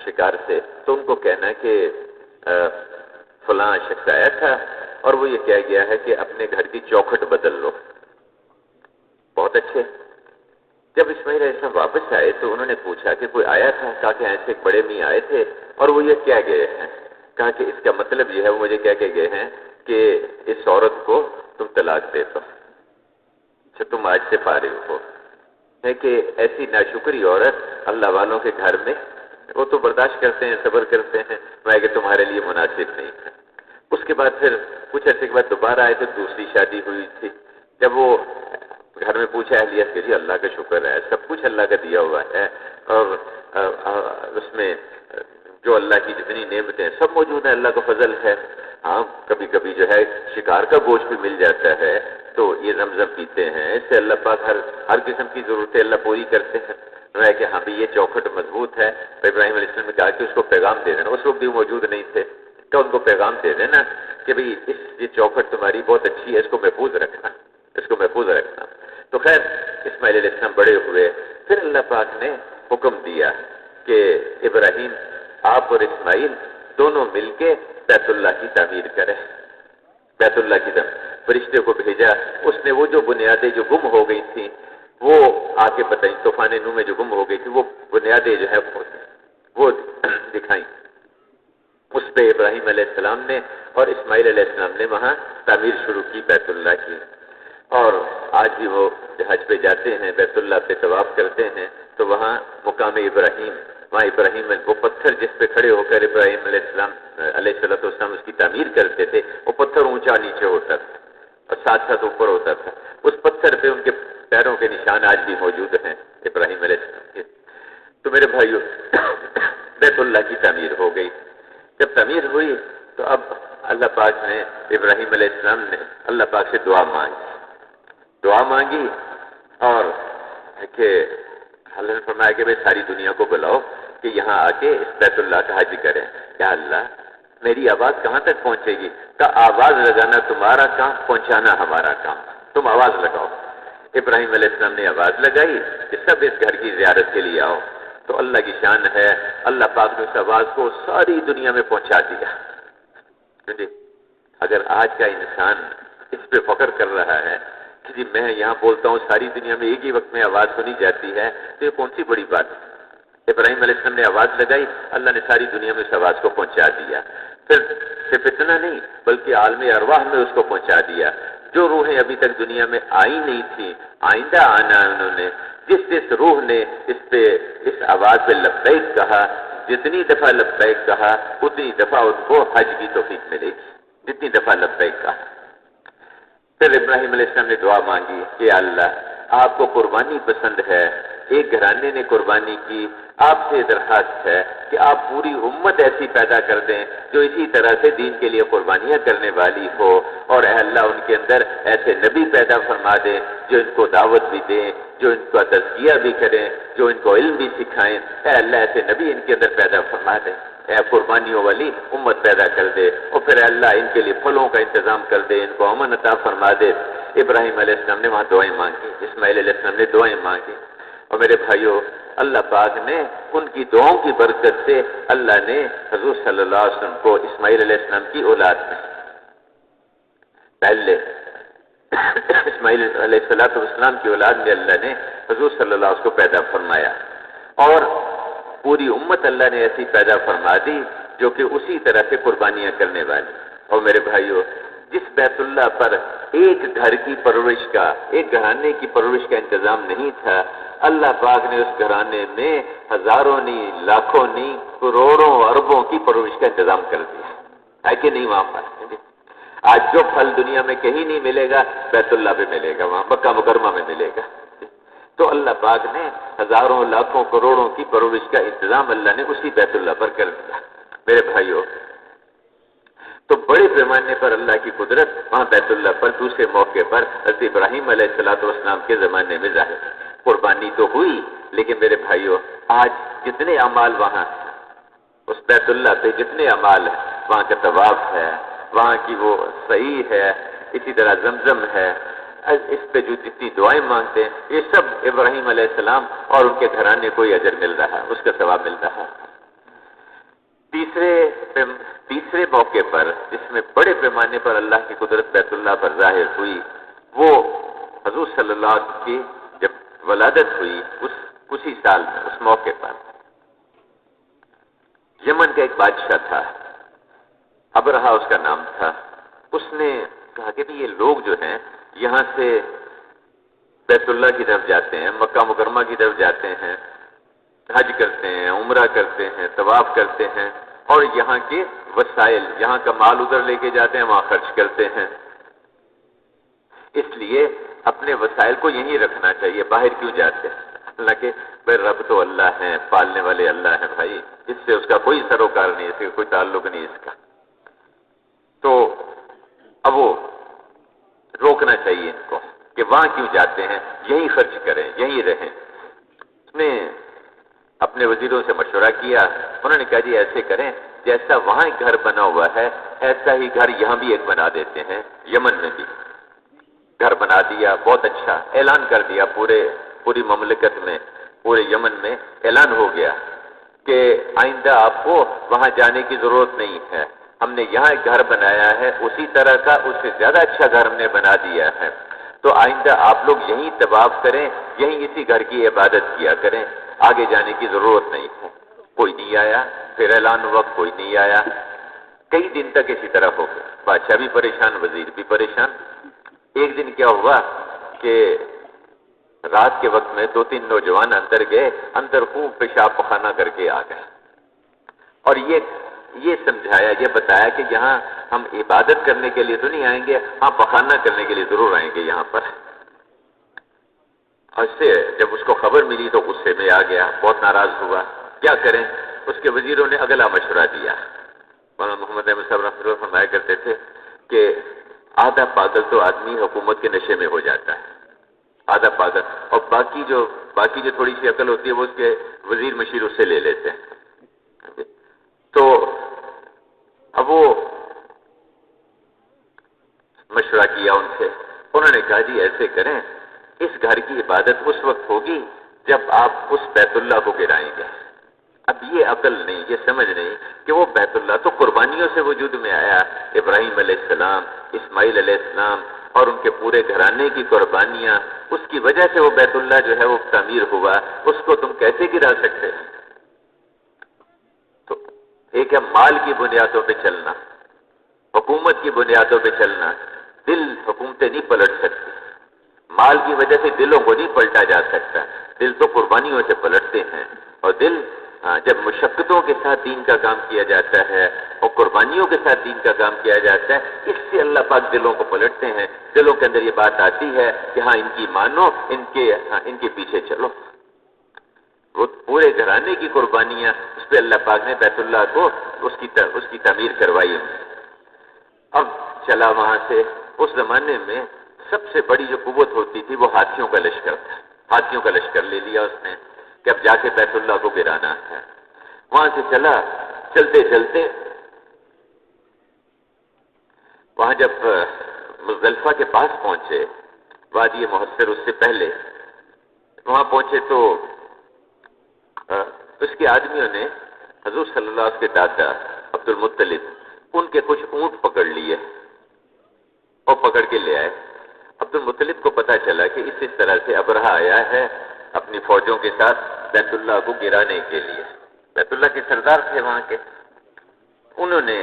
شکار سے تو ان کو کہنا کہ فلاں شخص آیا تھا اور وہ یہ کہہ گیا ہے کہ اپنے گھر کی چوکھٹ بدل لو۔ بہت اچھے۔ جب اسماعیل علیہ السلام واپس آئے تو انہوں نے پوچھا کہ کوئی آیا تھا؟ کہا کہ ایسے ایک بڑے میاں آئے تھے اور وہ یہ کہہ گئے ہیں، کہا کہ اس کا مطلب یہ ہے، وہ مجھے کہہ کے گئے ہیں کہ اس عورت کو تم طلاق دے دو، اچھا تم آج سے فارغ ہو، ہے کہ ایسی ناشکری عورت اللہ والوں کے گھر میں وہ تو برداشت کرتے ہیں، صبر کرتے ہیں، میں کہ تمہارے لیے مناسب نہیں ہے۔ اس کے بعد پھر کچھ عرصے کے بعد دوبارہ آئے تو دوسری شادی ہوئی تھی. جب وہ گھر میں پوچھا اہلیت کہ جی اللہ کا شکر ہے، سب کچھ اللہ کا دیا ہوا ہے، اور اس میں جو اللہ کی جتنی نعمتیں ہیں سب موجود ہیں، اللہ کا فضل ہے. ہاں کبھی کبھی جو ہے شکار کا گوشت بھی مل جاتا ہے تو یہ زمزم پیتے ہیں، اس سے اللہ پاک ہر قسم کی ضرورتیں اللہ پوری کرتے ہیں. کہ ہاں بھی یہ چوکھٹ مضبوط ہے. تو ابراہیم علیہ السلام نے کہا کہ اس کو پیغام دے دینا. اس وقت بھی موجود نہیں تھے. تو ان کو پیغام دے دینا کہ بھئی یہ چوکھٹ تمہاری بہت اچھی ہے، اس کو محفوظ رکھنا، اس کو محفوظ رکھنا. تو خیر اسماعیل علیہ السلام بڑے ہوئے. پھر اللہ پاک نے حکم دیا کہ ابراہیم آپ اور اسماعیل دونوں مل کے بیت اللہ کی تعمیر کریں. بیت اللہ کی تعمیر فرشتے کو بھیجا. اس نے وہ جو بنیادیں جو گم ہو گئی تھیں وہ آ کے بتائیں. طوفان نوح میں جو گم ہو گئی تھی وہ بنیادیں جو ہے وہ دکھائیں. اس پہ ابراہیم علیہ السلام نے اور اسماعیل علیہ السلام نے وہاں تعمیر شروع کی بیت اللہ کی. اور آج بھی وہ حج پہ جاتے ہیں، بیت اللہ پہ طواف کرتے ہیں تو وہاں مقام ابراہیم، وہاں ابراہیم وہ پتھر جس پہ کھڑے ہو کر ابراہیم علیہ السلام علیہ السلام اس کی تعمیر کرتے تھے، وہ پتھر اونچا نیچے ہوتا تھا اور ساتھ ساتھ اوپر ہوتا تھا. اس پتھر پہ ان کے پیروں کے نشان آج بھی موجود ہیں ابراہیم علیہ السلام کے. تو میرے بھائیوں بیت اللہ کی تعمیر ہو گئی. جب تعمیر ہوئی تو اب اللہ پاک نے ابراہیم علیہ السلام نے اللہ پاک سے دعا مانگی اور کہ اللہ نے فرمایا کہ بھائی ساری دنیا کو بلاؤ کہ یہاں آ کے اس بیت اللہ کا حج کریں. یا اللہ میری آواز کہاں تک پہنچے گی؟ کہ آواز لگانا تمہارا کام، پہنچانا ہمارا کام. تم آواز لگاؤ. ابراہیم علیہ السلام نے آواز لگائی کہ سب اس گھر کی زیارت کے لیے آؤ. تو اللہ کی شان ہے، اللہ پاک نے اس آواز کو ساری دنیا میں پہنچا دیا. اگر آج کا انسان اس پہ فخر کر رہا ہے کہ جی میں یہاں بولتا ہوں ساری دنیا میں ایک ہی وقت میں آواز سنی جاتی ہے، تو یہ کون سی بڑی بات ہے؟ ابراہیم علیہ السلام نے آواز لگائی، اللہ نے ساری دنیا میں اس آواز کو پہنچا دیا. پھر صرف اتنا نہیں بلکہ عالم ارواح میں اس کو پہنچا دیا. جو روحیں ابھی تک دنیا میں آئی نہیں تھی، آئندہ آنا انہوں نے، جس روح نے اس آواز پہ لبیک کہا، جتنی دفعہ لبیک کہا اتنی دفعہ ان کو حج کی توفیق ملے گی، جتنی دفعہ لبیک کہا. پھر ابراہیم علیہ السلام نے دعا مانگی کہ اللہ آپ کو قربانی پسند ہے، ایک گھرانے نے قربانی کی، آپ سے درخواست ہے کہ آپ پوری امت ایسی پیدا کر دیں جو اسی طرح سے دین کے لیے قربانیاں کرنے والی ہو، اور اے اللہ ان کے اندر ایسے نبی پیدا فرما دیں جو ان کو دعوت بھی دیں، جو ان کا تزکیہ بھی کریں، جو ان کو علم بھی سکھائیں. اے اللہ ایسے نبی ان کے اندر پیدا فرما دیں، اے قربانیوں والی امت پیدا کر دے، اور پھر اللہ ان کے لیے پھلوں کا انتظام کر دے، ان کو امن عطا فرما دے. ابراہیم علیہ السلام نے وہاں دعائیں مانگی، اسماعیل علیہ السلام نے دعائیں مانگی. اور میرے بھائیوں اللہ پاک نے ان کی دعاؤں کی برکت سے اللہ نے حضور صلی اللہ علیہ وسلم کو اسماعیل علیہ السلام کی اولاد میں پہلے اسماعیل علیہ السلام کی اولاد میں اللہ نے حضور صلی اللہ علیہ وسلم کو پیدا فرمایا، اور پوری امت اللہ نے ایسی پیدا فرما دی جو کہ اسی طرح سے قربانیاں کرنے والی. اور میرے بھائیوں جس بیت اللہ پر ایک گھر کی پرورش کا، ایک گھرانے کی پرورش کا انتظام نہیں تھا، اللہ پاک نے اس گھرانے میں ہزاروں نہیں، لاکھوں نہیں، کروڑوں اربوں کی پرورش کا انتظام کر دیا ہے کہ نہیں. وہاں پر آج جو پھل دنیا میں کہیں نہیں ملے گا بیت اللہ پہ ملے گا، وہاں مکہ مکرمہ میں ملے گا. تو اللہ پاک نے ہزاروں لاکھوں کروڑوں کی پرورش کا انتظام اللہ نے اسی بیت اللہ پر کر دیا. میرے بھائیوں تو بڑے پیمانے پر اللہ کی قدرت وہاں بیت اللہ پر دوسرے موقع پر حضرت ابراہیم علیہ السلام کے زمانے میں ظاہر. قربانی تو ہوئی لیکن میرے بھائیوں آج جتنے اعمال وہاں اس بیت اللہ پہ جتنے اعمال ہیں، وہاں کا طواف ہے، وہاں کی وہ صحیح ہے، اسی طرح زمزم ہے، اس پہ جو جتنی دعائیں مانگتے ہیں یہ سب ابراہیم علیہ السلام اور ان کے گھرانے کو اجر مل رہا ہے، اس کا ثواب مل رہا ہے. تیسرے موقع پر جس میں بڑے پیمانے پر اللہ کی قدرت بیت اللہ پر ظاہر ہوئی، وہ حضور صلی اللہ علیہ وسلم کی جب ولادت ہوئی اسی سال میں، اس موقع پر یمن کا ایک بادشاہ تھا، ابرہا اس کا نام تھا. اس نے کہا کہ یہ لوگ جو ہیں یہاں سے بیت اللہ کی طرف جاتے ہیں، مکہ مکرمہ کی طرف جاتے ہیں، حج کرتے ہیں، عمرہ کرتے ہیں، طواف کرتے ہیں، اور یہاں کے وسائل، یہاں کا مال ادھر لے کے جاتے ہیں، وہاں خرچ کرتے ہیں. اس لیے اپنے وسائل کو یہیں رکھنا چاہیے، باہر کیوں جاتے ہیں؟ حالانکہ بھائی رب تو اللہ ہیں، پالنے والے اللہ ہیں بھائی، اس سے اس کا کوئی سروکار نہیں، اس سے کوئی تعلق نہیں اس کا. تو اب وہ روکنا چاہیے ان کو کہ وہاں کیوں جاتے ہیں، یہیں خرچ کریں، یہیں رہیں. اس نے اپنے وزیروں سے مشورہ کیا، انہوں نے کہا جی ایسے کریں، جیسا وہاں ایک گھر بنا ہوا ہے ایسا ہی گھر یہاں بھی ایک بنا دیتے ہیں. یمن میں بھی گھر بنا دیا، بہت اچھا، اعلان کر دیا پوری مملکت میں، پورے یمن میں اعلان ہو گیا کہ آئندہ آپ کو وہاں جانے کی ضرورت نہیں ہے، ہم نے یہاں ایک گھر بنایا ہے، اسی طرح کا اس سے زیادہ اچھا گھر ہم نے بنا دیا ہے، تو آئندہ آپ لوگ یہیں طواف کریں، یہیں اسی گھر کی عبادت کیا کریں، آگے جانے کی ضرورت نہیں ہے. کوئی نہیں آیا، پھر اعلان ہوا، کوئی نہیں آیا، کئی دن تک اسی طرح ہو گیا. بادشاہ بھی پریشان، وزیر بھی پریشان. ایک دن کیا ہوا کہ رات کے وقت میں 2-3 نوجوان اندر گئے، اندر خوب پیشاب پخانہ کر کے آ گئے، اور یہ سمجھایا، یہ بتایا کہ یہاں ہم عبادت کرنے کے لیے تو نہیں آئیں گے، ہاں پخانہ کرنے کے لیے ضرور آئیں گے یہاں پر. اور اس سے جب اس کو خبر ملی تو غصے میں آ گیا، بہت ناراض ہوا. کیا کریں؟ اس کے وزیروں نے اگلا مشورہ دیا. مولانا محمد احمد صاحب رحمۃ اللہ فرمایا کرتے تھے کہ آدھا پاگل تو آدمی حکومت کے نشے میں ہو جاتا ہے، آدھا پاگل، اور باقی جو تھوڑی سی عقل ہوتی ہے وہ اس کے وزیر مشیر اس سے لے لیتے ہیں. تو اب وہ مشورہ کیا ان سے، انہوں نے کہا جی ایسے کریں، اس گھر کی عبادت اس وقت ہوگی جب آپ اس بیت اللہ کو گرائیں گے. اب یہ عقل نہیں، یہ سمجھ نہیں کہ وہ بیت اللہ تو قربانیوں سے وجود میں آیا، ابراہیم علیہ السلام، اسماعیل علیہ السلام اور ان کے پورے گھرانے کی قربانیاں، اس کی وجہ سے وہ بیت اللہ جو ہے وہ تعمیر ہوا، اس کو تم کیسے گرا سکتے؟ تو ایک ہے مال کی بنیادوں پہ چلنا، حکومت کی بنیادوں پہ چلنا. دل حکومتیں نہیں پلٹ سکتی، مال کی وجہ سے دلوں کو نہیں پلٹا جا سکتا، دل تو قربانیوں سے پلٹتے ہیں. اور دل جب مشقتوں کے ساتھ دین کا کام کیا جاتا ہے اور قربانیوں کے ساتھ دین کا کام کیا جاتا ہے، اس سے اللہ پاک دلوں کو پلٹتے ہیں. دلوں کے اندر یہ بات آتی ہے کہ ہاں ان کی مانو، ان کے پیچھے چلو. وہ پورے گھرانے کی قربانیاں، اس پہ اللہ پاک نے بیت اللہ کو اس کی تعمیر کروائی. اب چلا وہاں سے. اس زمانے میں سب سے بڑی جو قوت ہوتی تھی وہ ہاتھیوں کا لشکر تھا. ہاتھیوں کا لشکر لے لیا اس نے کہ اب جا کے بیت اللہ کو گرانا ہے. وہاں سے چلا، چلتے چلتے وہاں جب مزدلفہ کے پاس پہنچے، وادی محصر اس سے پہلے وہاں پہنچے تو اس کے آدمیوں نے حضور صلی اللہ علیہ وسلم کے دادا عبد المطلب ان کے کچھ اونٹ پکڑ لیے اور پکڑ کے لے آئے. عبد المطلب کو پتا چلا کہ اس طرح سے ابرہہ آیا ہے اپنی فوجوں کے ساتھ بیت اللہ کو گرانے کے لیے. بیت اللہ کے سردار تھے وہاں کے. انہوں نے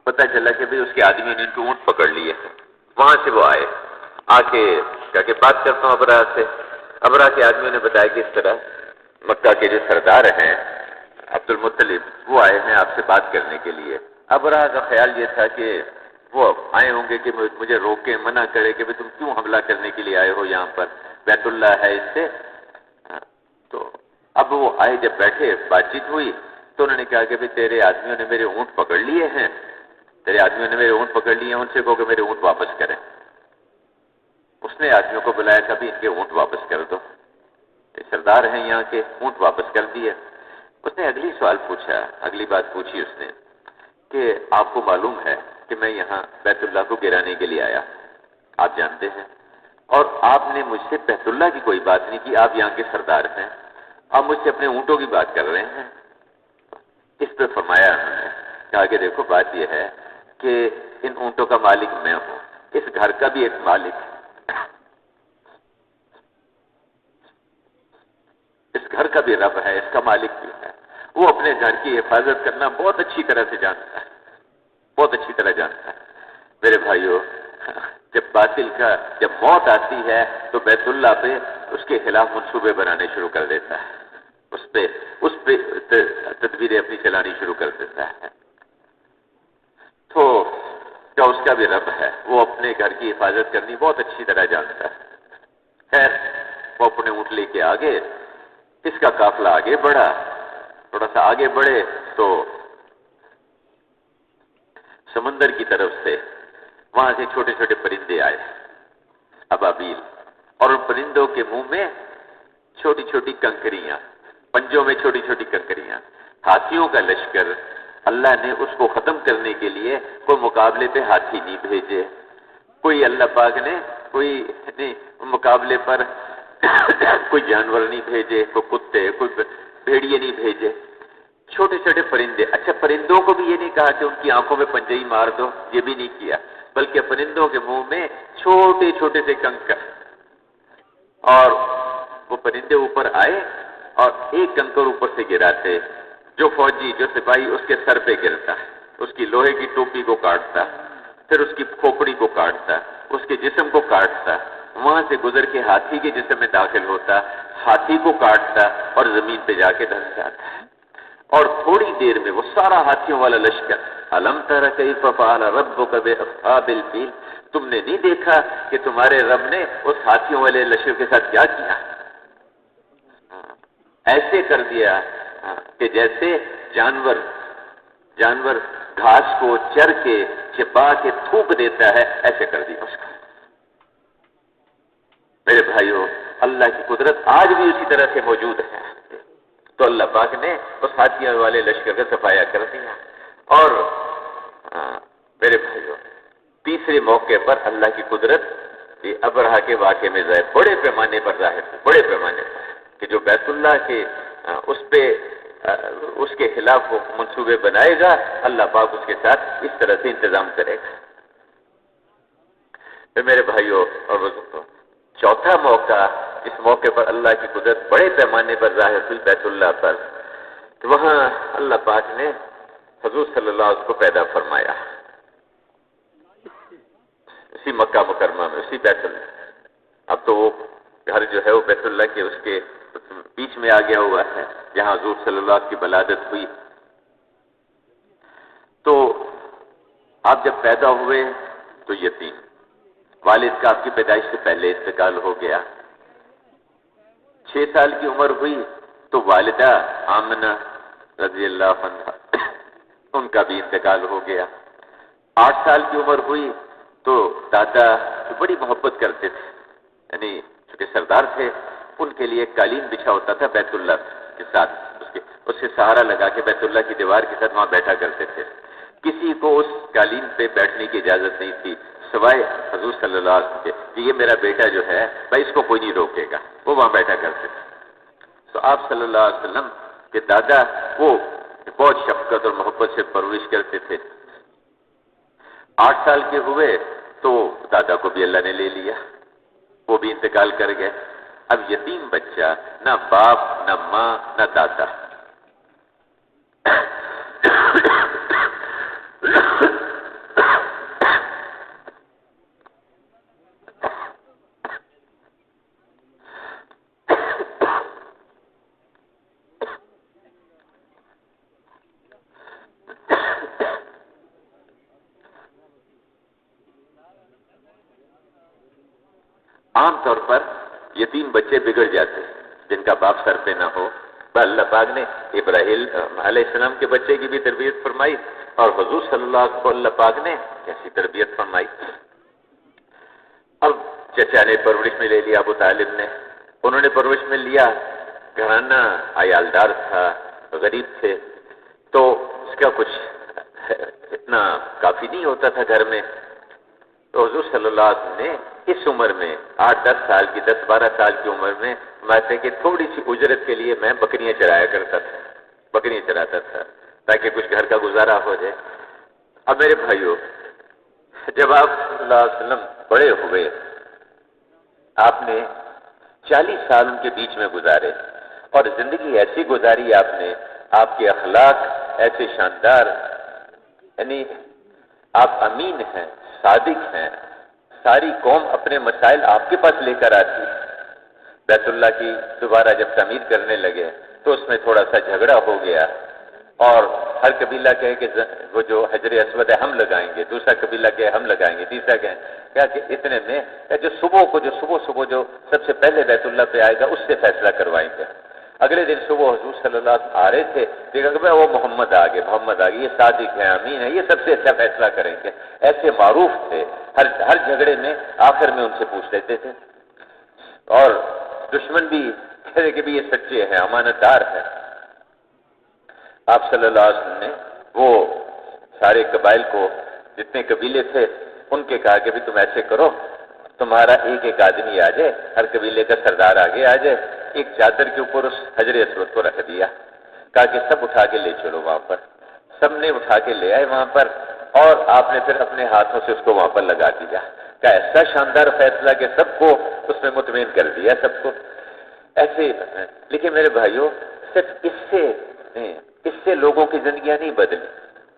پتا چلا کہ بھئی اس کے آدمیوں نے ان کے اونٹ پکڑ لیے. وہاں سے وہ آئے، آ کے کہا کہ بات کرتا ہوں ابرہہ سے. ابرہہ کے آدمیوں نے بتایا کہ اس طرح مکہ کے جو سردار ہیں عبد المطلب وہ آئے ہیں آپ سے بات کرنے کے لیے. ابرہہ کا خیال یہ تھا کہ وہ آئے ہوں گے کہ مجھے روکے، منع کرے کہ تم کیوں حملہ کرنے کے لیے آئے ہو یہاں پر، بیت اللہ ہے اس سے. تو اب وہ آئے، جب بیٹھے بات چیت ہوئی تو انہوں نے کہا کہ تیرے آدمیوں نے میرے اونٹ پکڑ لیے ہیں، ان سے کہو کہ میرے اونٹ واپس کریں. اس نے آدمیوں کو بلایا تھا بھی ان کے اونٹ واپس کر دو. سردار ہیں یہاں کے، اونٹ واپس کر دیے. اس نے اگلی سوال پوچھا، اگلی بات پوچھی اس نے کہ آپ کو معلوم ہے کہ میں یہاں بیت اللہ کو گرانے کے لیے آیا، آپ جانتے ہیں، اور آپ نے مجھ سے بیت اللہ کی کوئی بات نہیں کی، آپ یہاں کے سردار ہیں، آپ مجھ سے اپنے اونٹوں کی بات کر رہے ہیں. اس پہ فرمایا انہوں نے، کہا کہ دیکھو بات یہ ہے کہ ان اونٹوں کا مالک میں ہوں، اس گھر کا بھی ایک مالک ہے، اس گھر کا بھی رب ہے، اس کا مالک بھی ہے. وہ اپنے گھر کی حفاظت کرنا بہت اچھی طرح سے جانتا ہے، بہت اچھی طرح جانتا ہے. میرے بھائیوں، جب موت آتی ہے تو بیت اللہ پہ اس کے خلاف منصوبے بنانے شروع کر دیتا ہے. اس اس پہ تدبیریں اپنی چلانی شروع کر دیتا ہے. تو کیا اس کا بھی رب ہے، وہ اپنے گھر کی حفاظت کرنی بہت اچھی طرح جانتا ہے. خیر وہ اپنے اونٹ لے کے آگے، اس کا قافلہ آگے بڑھا. تھوڑا سا آگے بڑھے تو سمندر کی طرف سے وہاں سے چھوٹے چھوٹے پرندے آئے، ابابیل، اور ان پرندوں کے منہ میں چھوٹی چھوٹی کنکریاں، پنجوں میں چھوٹی چھوٹی کنکریاں. ہاتھیوں کا لشکر، اللہ نے اس کو ختم کرنے کے لیے کوئی مقابلے پہ ہاتھی نہیں بھیجے، کوئی اللہ پاک نے کوئی مقابلے پر کوئی جانور نہیں بھیجے، کوئی کتے، کوئی بھیڑیے نہیں بھیجے، چھوٹے چھوٹے پرندے. اچھا پرندوں کو بھی یہ نہیں کہا کہ ان کی آنکھوں میں پنجے ہی مار دو، یہ بھی نہیں کیا، بلکہ پرندوں کے منہ میں چھوٹے چھوٹے سے کنکر، اور وہ پرندے اوپر آئے اور ایک کنکر اوپر سے گراتے، جو فوجی جو سپاہی اس کے سر پہ گرتا، اس کی لوہے کی ٹوپی کو کاٹتا، پھر اس کی کھوپڑی کو کاٹتا، اس کے جسم کو کاٹتا، وہاں سے گزر کے ہاتھی کے جسم میں داخل ہوتا، ہاتھی کو کاٹتا اور زمین پہ جا کے دھس جاتا ہے. اور تھوڑی دیر میں وہ سارا ہاتھیوں والا لشکر، الم تر کیف فعل ربک باصحاب الفیل، تم نے نہیں دیکھا کہ تمہارے رب نے اس ہاتھیوں والے لشکر کے ساتھ کیا کیا؟ ایسے کر دیا کہ جیسے جانور گھاس کو چر کے چپا کے تھوک دیتا ہے، ایسے کر دیا اس کو. میرے بھائیو، اللہ کی قدرت آج بھی اسی طرح سے موجود ہے. تو اللہ پاک نے اس ہاتھیوں والے لشکر کا صفایا کر دیا. اور میرے بھائیو، تیسرے موقع پر اللہ کی قدرت یہ ابرہہ کے واقعے میں ظاہر، بڑے پیمانے پر ظاہر ہے، بڑے پیمانے پر، کہ جو بیت اللہ کے اس کے خلاف وہ منصوبے بنائے گا، اللہ پاک اس کے ساتھ اس طرح سے انتظام کرے گا. میرے بھائیو اور بزرگوں، چوتھا موقع، اس موقع پر اللہ کی قدرت بڑے پیمانے پر ظاہر ہوئی بیت اللہ پر، کہ وہاں اللہ پاک نے حضور صلی اللہ علیہ وسلم کو پیدا فرمایا، اسی مکہ مکرمہ میں، اسی بیت اللہ. اب تو وہ گھر جو ہے وہ بیت اللہ کے اس کے بیچ میں آ گیا ہوا ہے جہاں حضور صلی اللہ علیہ وسلم کی ولادت ہوئی. تو آپ جب پیدا ہوئے تو یتیم، والد کا آپ کی پیدائش سے پہلے انتقال ہو گیا. 6 سال کی عمر ہوئی تو والدہ آمنہ رضی اللہ عنہا ان کا بھی انتقال ہو گیا. 8 سال کی عمر ہوئی تو دادا جو بڑی محبت کرتے تھے، یعنی چونکہ سردار تھے، ان کے لیے ایک قالین بچھا ہوتا تھا بیت اللہ کے ساتھ، اس سے سہارا لگا کے بیت اللہ کی دیوار کے ساتھ وہاں بیٹھا کرتے تھے. کسی کو اس قالین پہ بیٹھنے کی اجازت نہیں تھی سوائے حضور صلی اللہ علیہ وسلم کے، کہ یہ میرا بیٹا جو ہے بھائی اس کو کوئی نہیں روکے گا، وہ وہاں بیٹھا کرتے تھے. تو آپ صلی اللہ علیہ وسلم کے دادا وہ بہت شفقت اور محبت سے پرورش کرتے تھے. 8 سال کے ہوئے تو دادا کو بھی اللہ نے لے لیا، وہ بھی انتقال کر گئے. اب یتیم بچہ، نہ باپ نہ ماں نہ دادا. عام طور پر یتیم بچے بگڑ جاتے ہیں جن کا باپ سر پہ نہ ہو. اللہ پاک نے ابراہیم علیہ السلام کے بچے کی بھی تربیت فرمائی، اور حضور صلی اللہ علیہ وسلم کو اللہ پاک نے کیسی تربیت فرمائی. اب چچا نے پرورش میں لے لیا، ابو طالب نے، انہوں نے پرورش میں لیا. گھرانہ عیالدار تھا، غریب تھے، تو اس کا کچھ اتنا کافی نہیں ہوتا تھا گھر میں. تو حضور صلی اللہ علیہ وسلم نے اس عمر میں 8-10 سال کی، 10-12 سال کی عمر میں ماتے کہ تھوڑی سی اجرت کے لیے میں بکریاں چرایا کرتا تھا، بکریاں چراتا تھا تاکہ کچھ گھر کا گزارا ہو جائے. اب میرے بھائیو، جب آپ صلی اللہ علیہ وسلم بڑے ہوئے، آپ نے 40 سال ان کے بیچ میں گزارے، اور زندگی ایسی گزاری آپ نے، آپ کے اخلاق ایسے شاندار، یعنی آپ امین ہیں، صادق ہیں، ساری قوم اپنے مسائل آپ کے پاس لے کر آتی ہے. بیت اللہ کی دوبارہ جب تعمیر کرنے لگے تو اس میں تھوڑا سا جھگڑا ہو گیا، اور ہر قبیلہ کہے کہ وہ جو حجر اسود ہے ہم لگائیں گے، دوسرا قبیلہ کہے ہم لگائیں گے، تیسرا کہے کیا کہ اتنے میں جو صبح جو سب سے پہلے بیت اللہ پہ آئے گا اس سے فیصلہ کروائیں گے۔ اگلے دن صبح حضور صلی اللہ علیہ وسلم آ رہے تھے، دیکھا کہ وہ محمد آ گئے، یہ صادق ہے، امین ہے، یہ سب سے اچھا فیصلہ کریں گے۔ ایسے معروف تھے، ہر جھگڑے میں آخر میں ان سے پوچھ لیتے تھے، اور دشمن بھی کہتے کہ بھی یہ سچے ہیں، امانت دار ہیں۔ آپ صلی اللہ علیہ وسلم نے وہ سارے قبائل کو، جتنے قبیلے تھے ان کے کہا کہ بھی تم ایسے کرو، تمہارا ایک آدمی آ جائے، ہر قبیلے کا سردار آگے آ جائے، ایک چادر کے اوپر اس حجر اسود کو رکھ دیا، کہا کہ سب اٹھا کے لے چلو وہاں پر۔ سب نے اٹھا کے لے آئے وہاں پر، اور آپ نے پھر اپنے ہاتھوں سے اس کو وہاں پر لگا دیا۔ کا ایسا شاندار فیصلہ کہ سب کو اس میں مطمئن کر دیا، سب کو ایسے۔ لیکن میرے بھائیوں، صرف اس سے لوگوں کی زندگیاں نہیں بدلی،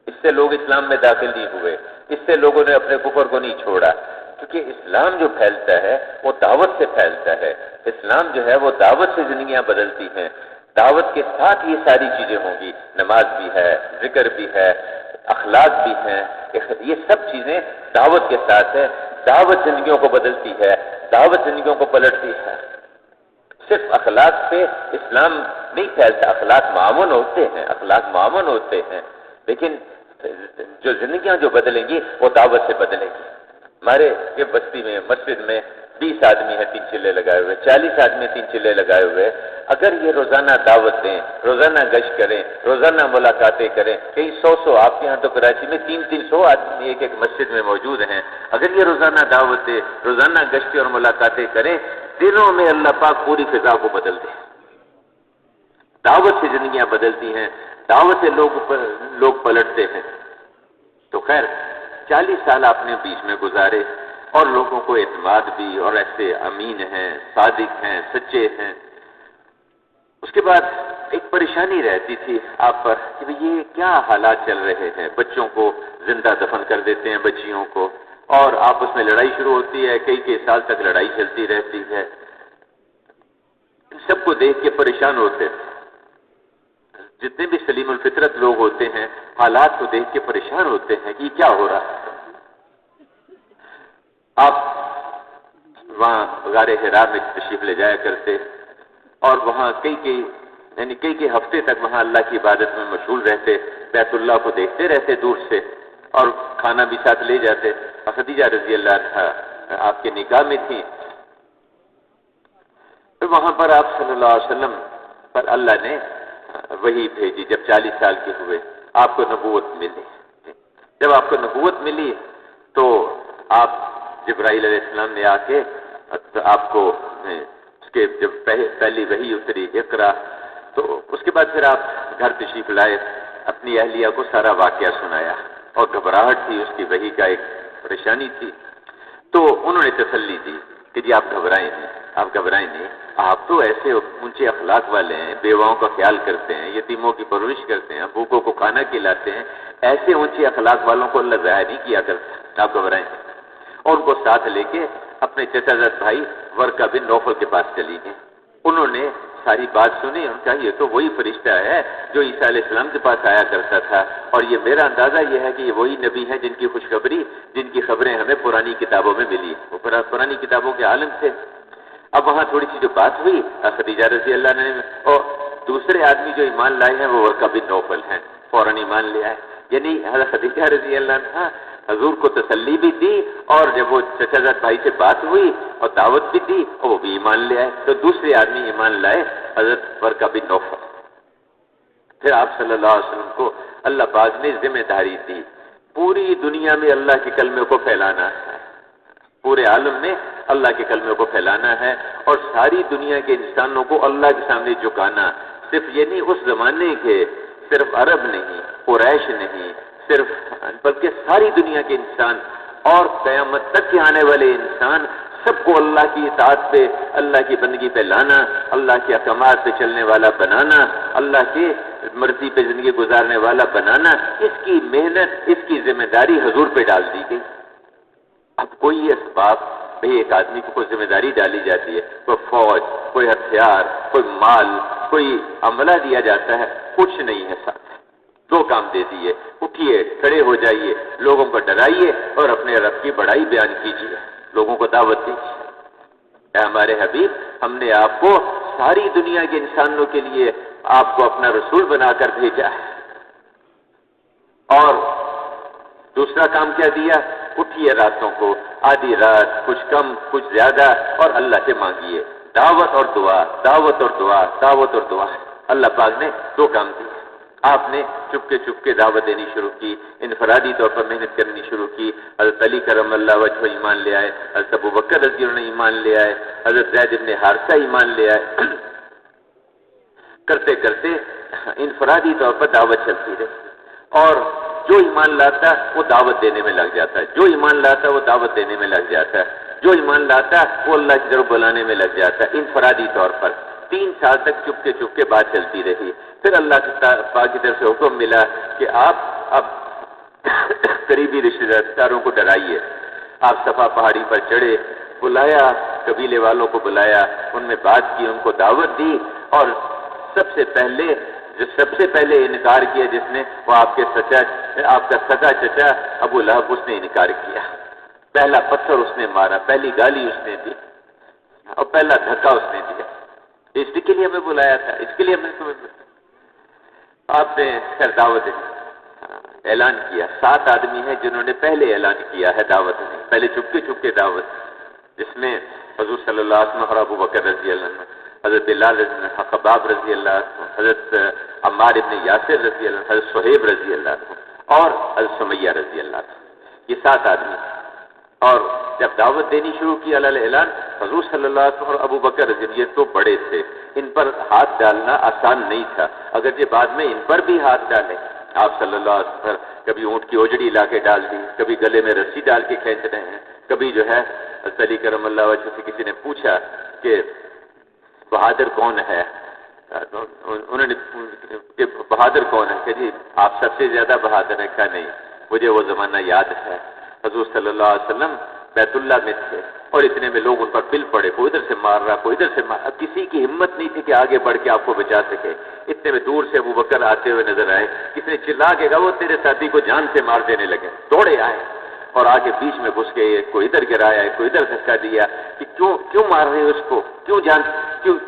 اس سے لوگ اسلام میں داخل نہیں ہوئے، اس سے لوگوں نے اپنے کفر کو نہیں چھوڑا، کیونکہ اسلام جو پھیلتا ہے وہ دعوت سے پھیلتا ہے۔ اسلام جو ہے وہ دعوت سے زندگیاں بدلتی ہیں، دعوت کے ساتھ یہ ساری چیزیں ہوں گی، نماز بھی ہے، ذکر بھی ہے، اخلاق بھی ہیں، یہ سب چیزیں دعوت کے ساتھ ہے۔ دعوت زندگیوں کو بدلتی ہے، دعوت زندگیوں کو پلٹتی ہے۔ صرف اخلاق سے اسلام نہیں پھیلتا، اخلاق معاون ہوتے ہیں، لیکن جو زندگیاں جو بدلیں گی وہ دعوت سے بدلیں گی۔ ہمارے یہ بستی میں مسجد میں 20 آدمی ہیں 3 چلے لگائے ہوئے، 40 آدمی 3 چلے لگائے ہوئے، اگر یہ روزانہ دعوت دیں، روزانہ گشت کریں، روزانہ ملاقاتیں کریں، کئی 100 آپ کے یہاں تو کراچی میں 300 آدمی ایک مسجد میں موجود ہیں، اگر یہ روزانہ دعوت دیں، روزانہ گشتیں اور ملاقاتیں کریں، دنوں میں اللہ پاک پوری فضا کو بدل دے۔ دعوت سے زندگیاں بدلتی ہیں، دعوت سے لوگ پلٹتے ہیں۔ تو خیر 40 سال آپ نے بیچ میں گزارے، اور لوگوں کو اعتماد بھی، اور ایسے امین ہیں، صادق ہیں، سچے ہیں۔ اس کے بعد ایک پریشانی رہتی تھی آپ پر کہ یہ کیا حالات چل رہے ہیں، بچوں کو زندہ دفن کر دیتے ہیں، بچیوں کو، اور آپس میں لڑائی شروع ہوتی ہے، کئی سال تک لڑائی چلتی رہتی ہے۔ سب کو دیکھ کے پریشان ہوتے ہیں، جتنے بھی سلیم الفطرت لوگ ہوتے ہیں حالات کو دیکھ کے پریشان ہوتے ہیں کہ یہ کیا ہو رہا ہے۔ آپ وہاں غار حرا میں تشریف لے جایا کرتے، اور وہاں کئی ہفتے تک وہاں اللہ کی عبادت میں مشغول رہتے، بیت اللہ کو دیکھتے رہتے دور سے، اور کھانا بھی ساتھ لے جاتے۔ خدیجہ رضی اللہ عنہا آپ کے نکاح میں تھی، پھر وہاں پر آپ صلی اللہ علیہ وسلم پر اللہ نے وہی بھیجی۔ جب 40 سال کے ہوئے آپ کو نبوت ملی، جب آپ کو نبوت ملی تو آپ جبرائیل علیہ السلام نے آ کے آپ کو اس کے جب پہلی وحی اتری اقرا، تو اس کے بعد پھر آپ گھر تشریف لائے، اپنی اہلیہ کو سارا واقعہ سنایا، اور گھبراہٹ تھی اس کی، وحی کا ایک پریشانی تھی، تو انہوں نے تسلی دی کہ جی آپ گھبرائیں نہیں، آپ تو ایسے اونچے اخلاق والے ہیں، بیواؤں کا خیال کرتے ہیں، یتیموں کی پرورش کرتے ہیں، بھوکوں کو کھانا کھلاتے ہیں، ایسے اونچے اخلاق والوں کو اللہ ضائع نہیں کیا کرتا، آپ گھبرائیں نہیں۔ اور ان کو ساتھ لے کے اپنے چچا زاد بھائی ورقہ بن نوفل کے پاس چلی گئی۔ انہوں نے ساری بات سنی، ان کا یہ تو وہی فرشتہ ہے جو عیسیٰ علیہ السلام کے پاس آیا کرتا تھا، اور یہ میرا اندازہ یہ ہے کہ یہ وہی نبی ہے جن کی خوشخبری، جن کی خبریں ہمیں پرانی کتابوں میں ملی، وہ پرانی کتابوں کے عالم تھے۔ اب وہاں تھوڑی سی جو بات ہوئی، خدیجہ رضی اللہ عنہا نے، اور دوسرے آدمی جو ایمان لائے ہیں وہ ورقہ بن نوفل ہیں، فوراً ایمان لے آئے۔ یعنی حضرت خدیجہ رضی اللہ عنہا حضور کو تسلی بھی دی، اور جب وہ چچا زاد بھائی سے بات ہوئی اور دعوت بھی دی، اور وہ بھی ایمان لے آئے، تو دوسرے آدمی ایمان لائے حضرت ورقہ بن نوفل۔ پھر آپ صلی اللہ علیہ وسلم کو اللہ پاک نے ذمہ داری دی، پوری دنیا میں اللہ کے کلمے کو پھیلانا ہے، پورے عالم میں اللہ کے کلمے کو پھیلانا ہے، اور ساری دنیا کے انسانوں کو اللہ کے سامنے جھکانا۔ صرف یہ نہیں اس زمانے کے، صرف عرب نہیں، قریش نہیں، صرف، بلکہ ساری دنیا کے انسان اور قیامت تک کے آنے والے انسان، سب کو اللہ کی اطاعت پہ، اللہ کی بندگی پہ لانا، اللہ کے احکامات پہ چلنے والا بنانا، اللہ کی مرضی پہ زندگی گزارنے والا بنانا، اس کی محنت، اس کی ذمہ داری حضور پہ ڈال دی گئی۔ اب کوئی اسباب بھئی ایک آدمی کو کوئی ذمہ داری ڈالی جاتی ہے، کوئی فوج، کوئی ہتھیار، کوئی مال، کوئی عملہ دیا جاتا ہے، کچھ نہیں ہے ساتھ، دو کام دے دیے، اٹھیے، کھڑے ہو جائیے، لوگوں کو ڈرائیے اور اپنے رب کی بڑائی بیان کیجیے، لوگوں کو دعوت دیجیے۔ اے ہمارے حبیب، ہم نے آپ کو ساری دنیا کے انسانوں کے لیے آپ کو اپنا رسول بنا کر بھیجا ہے، اور دوسرا کام کیا دیا؟ اٹھیے راتوں کو، آدھی رات، کچھ کم کچھ زیادہ، اور اللہ سے مانگیے، دعوت اور دعا، دعوت اور دعا، دعوت اور دعا۔ اللہ پاک نے دو کام دیے۔ آپ نے چپ کے دعوت دینی شروع کی، انفرادی طور پر محنت کرنی شروع کی۔ حضرت علی کرم اللہ وجہ ایمان لے آئے، حضرت ابو بکر رضی اللہ عنہ ایمان لے آئے، حضرت زید بن حارثہ ایمان لے آئے۔ کرتے کرتے انفرادی طور پر دعوت چلتی رہی، اور جو ایمان لاتا وہ دعوت دینے میں لگ جاتا ہے، جو ایمان لاتا وہ دعوت دینے میں لگ جاتا ہے، جو ایمان لاتا وہ اللہ کی طرف بلانے میں لگ جاتا ہے، انفرادی طور پر۔ 3 سال تک چپ کے بات چلتی رہی۔ پھر اللہ پاک کی طرف سے حکم ملا کہ آپ اب قریبی رشتہ داروں کو ڈرائیے۔ آپ صفا پہاڑی پر چڑھے، بلایا قبیلے والوں کو، بلایا، ان میں بات کی، ان کو دعوت دی، اور سب سے پہلے انکار کیا جس نے، وہ آپ کا سگا چچا ابو لہب، اس نے انکار کیا۔ پہلا پتھر اس نے مارا، پہلی گالی اس نے دی، اور پہلا دھکا اس نے دیا۔ اس کے لیے ہمیں بلایا تھا، اس کے لیے ہمیں آپ نے خیر دعوت اعلان کیا۔ 7 آدمی ہیں جنہوں نے پہلے اعلان کیا ہے دعوت نے، پہلے چپ کے دعوت، جس میں حضور صلی اللہ علیہ وسلم اور ابو بکر رضی اللہ عنہ، حضرت بلال رضی اللہ عنہ، خباب رضی اللہ عنہ، حضرت عمار ابن یاسر رضی اللہ عنہ، حضرت صہیب رضی اللہ عنہ، اور حضرت سمیہ رضی اللہ عنہ۔ یہ 7 آدمی، اور جب دعوت دینی شروع کی علی اعلان، حضور صلی اللہ علیہ وسلم اور ابو بکر رضی اللہ عنہ، یہ تو بڑے تھے، ان پر ہاتھ ڈالنا آسان نہیں تھا، اگرچہ بعد میں ان پر بھی ہاتھ ڈالے۔ آپ صلی اللہ علیہ وسلم کبھی اونٹ کی اوجڑی لا کے ڈال دی، کبھی گلے میں رسی ڈال کے کھینچ رہے ہیں، کبھی جو ہے علی کرم اللہ وجہ سے کسی نے پوچھا کہ بہادر کون ہے، انہوں نے کہ بہادر کون ہے، کہ جی آپ سب سے زیادہ بہادر ہیں، کہا نہیں، مجھے وہ زمانہ یاد ہے، حضور صلی اللہ علیہ وسلم بیت اللہ میں تھے، اور اتنے میں لوگ ان پر پل پڑے، کوئی ادھر سے مار رہا، کوئی ادھر سے مار رہا، کسی کی ہمت نہیں تھی کہ آگے بڑھ کے آپ کو بچا سکے۔ اتنے میں دور سے ابو بکر آتے ہوئے نظر آئے، کسی نے چلا کے کہا وہ تیرے ساتھی کو جان سے مار دینے لگے، دوڑے آئے اور آگے بیچ میں گھس گئے، کوئی ادھر گرایا، کوئی ادھر دھکا دیا کہ کیوں مار رہے ہو اس کو، کیوں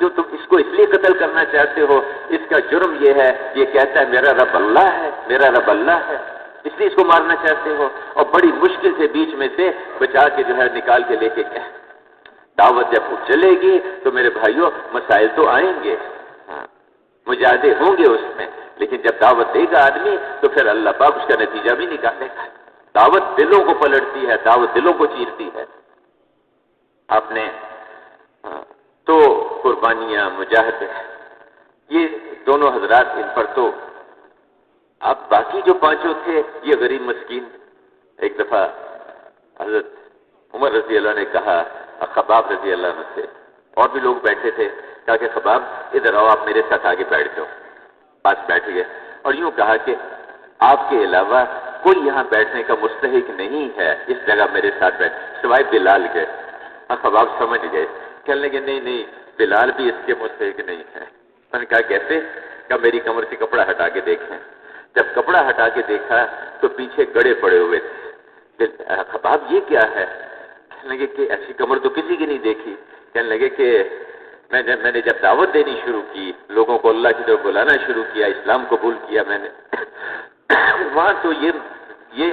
تم اس کو اس لیے قتل کرنا چاہتے ہو، اس کا جرم یہ ہے، یہ کہتا ہے میرا رب اللہ ہے، میرا رب اللہ ہے، اس لیے اس کو مارنا چاہتے ہو، اور بڑی مشکل سے بیچ میں سے بچا کے جو ہے نکال کے لے کے گیا۔ دعوت جب چلے گی تو میرے بھائیوں مسائل تو آئیں گے، مجاہدے ہوں گے اس میں، لیکن جب دعوت دے گا آدمی تو پھر اللہ پاک اس کا نتیجہ بھی نکالے گا۔ دعوت دلوں کو پلٹتی ہے، دعوت دلوں کو چیرتی ہے۔ آپ نے تو قربانیاں، مجاہدے، یہ دونوں حضرات، ان پر تو اب باقی جو 5 تھے یہ غریب مسکین۔ ایک دفعہ حضرت عمر رضی اللہ نے کہا خباب رضی اللہ عنہ سے، اور بھی لوگ بیٹھے تھے، کہا کہ خباب ادھر آؤ، آپ میرے ساتھ آگے بیٹھ جاؤ۔ پاس بیٹھ گئے اور یوں کہا کہ آپ کے علاوہ کوئی یہاں بیٹھنے کا مستحق نہیں ہے اس جگہ میرے ساتھ بیٹھ، سوائے بلال کے۔ خباب سمجھ گئے، کہنے لگے نہیں بلال بھی اس کے مستحق نہیں ہے۔ میں نے کہا کیسے؟ کہا میری کمر سے کپڑا ہٹا کے دیکھیں۔ جب کپڑا ہٹا کے دیکھا تو پیچھے گڑے پڑے ہوئے تھے۔ خباب یہ کیا ہے؟ کہنے لگے کہ ایسی کمر تو کسی کی نہیں دیکھی۔ کہنے لگے کہ میں نے جب دعوت دینی شروع کی، لوگوں کو اللہ کی طرف بلانا شروع کیا، اسلام قبول کیا میں نے، وہاں تو یہ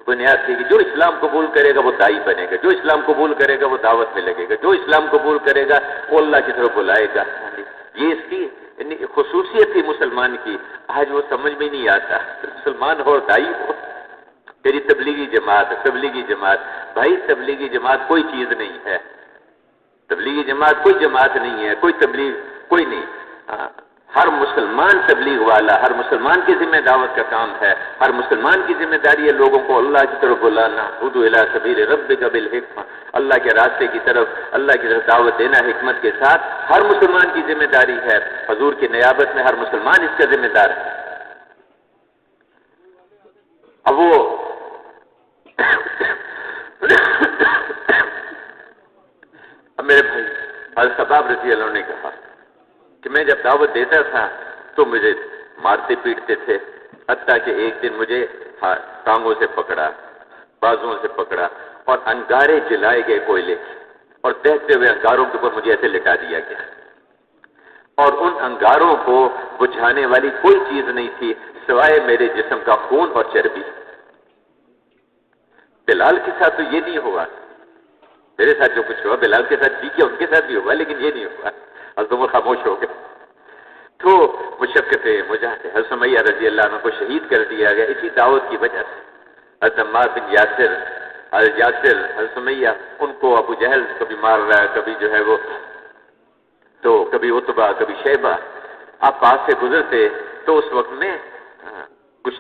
بنیاد تھی کہ جو اسلام قبول کرے گا وہ دائی بنے گا، جو اسلام قبول کرے گا وہ دعوت میں لگے گا، جو اسلام قبول کرے گا وہ اللہ کی طرف بلائے گا۔ یہ اس کی خصوصیت تھی مسلمان کی۔ آج وہ سمجھ میں نہیں آتا، مسلمان ہو دائی ہو، تیری تبلیغی جماعت، بھائی تبلیغی جماعت کوئی چیز نہیں ہے، تبلیغی جماعت کوئی جماعت نہیں ہے، کوئی تبلیغ کوئی نہیں۔ ہر مسلمان تبلیغ والا، ہر مسلمان کی ذمہ دعوت کا کام ہے، ہر مسلمان کی ذمہ داری ہے لوگوں کو اللہ کی طرف بلانا، ادعو الی سبیل ربک بالحکمہ، اللہ کے راستے کی طرف، اللہ کی طرف دعوت دینا حکمت کے ساتھ، ہر مسلمان کی ذمہ داری ہے۔ حضور کی نیابت میں ہر مسلمان اس کا ذمہ دار ہے۔ اب وہ میرے بھائی حضرت خباب رضی اللہ عنہ نے کہا کہ میں جب دعوت دیتا تھا تو مجھے مارتے پیٹتے تھے، حتیٰ کہ ایک دن مجھے ٹانگوں سے پکڑا، بازوؤں سے پکڑا اور انگارے جلائے گئے کوئلے اور دہتے ہوئے انگاروں کے اوپر مجھے ایسے لٹا دیا گیا، اور ان انگاروں کو بجھانے والی کوئی چیز نہیں تھی سوائے میرے جسم کا خون اور چربی۔ بلال کے ساتھ تو یہ نہیں ہوا، میرے ساتھ جو کچھ ہوا بلال کے ساتھ ٹھیک ہے، ان کے ساتھ بھی ہوا، لیکن یہ نہیں ہوا۔ حضرت عمر خاموش ہو گئے۔ تو مشقتیں مجاہدے، حضرت سمیہ رضی اللہ عنہ کو شہید کر دیا گیا اسی دعوت کی وجہ سے۔ حضرت عمار بن یاسر، حضرت سمیہ، ان کو ابو جہل کبھی مار رہا ہے، کبھی جو ہے وہ تو کبھی عتبہ، کبھی شیبہ۔ آپ پاس سے گزرتے تو اس وقت میں کچھ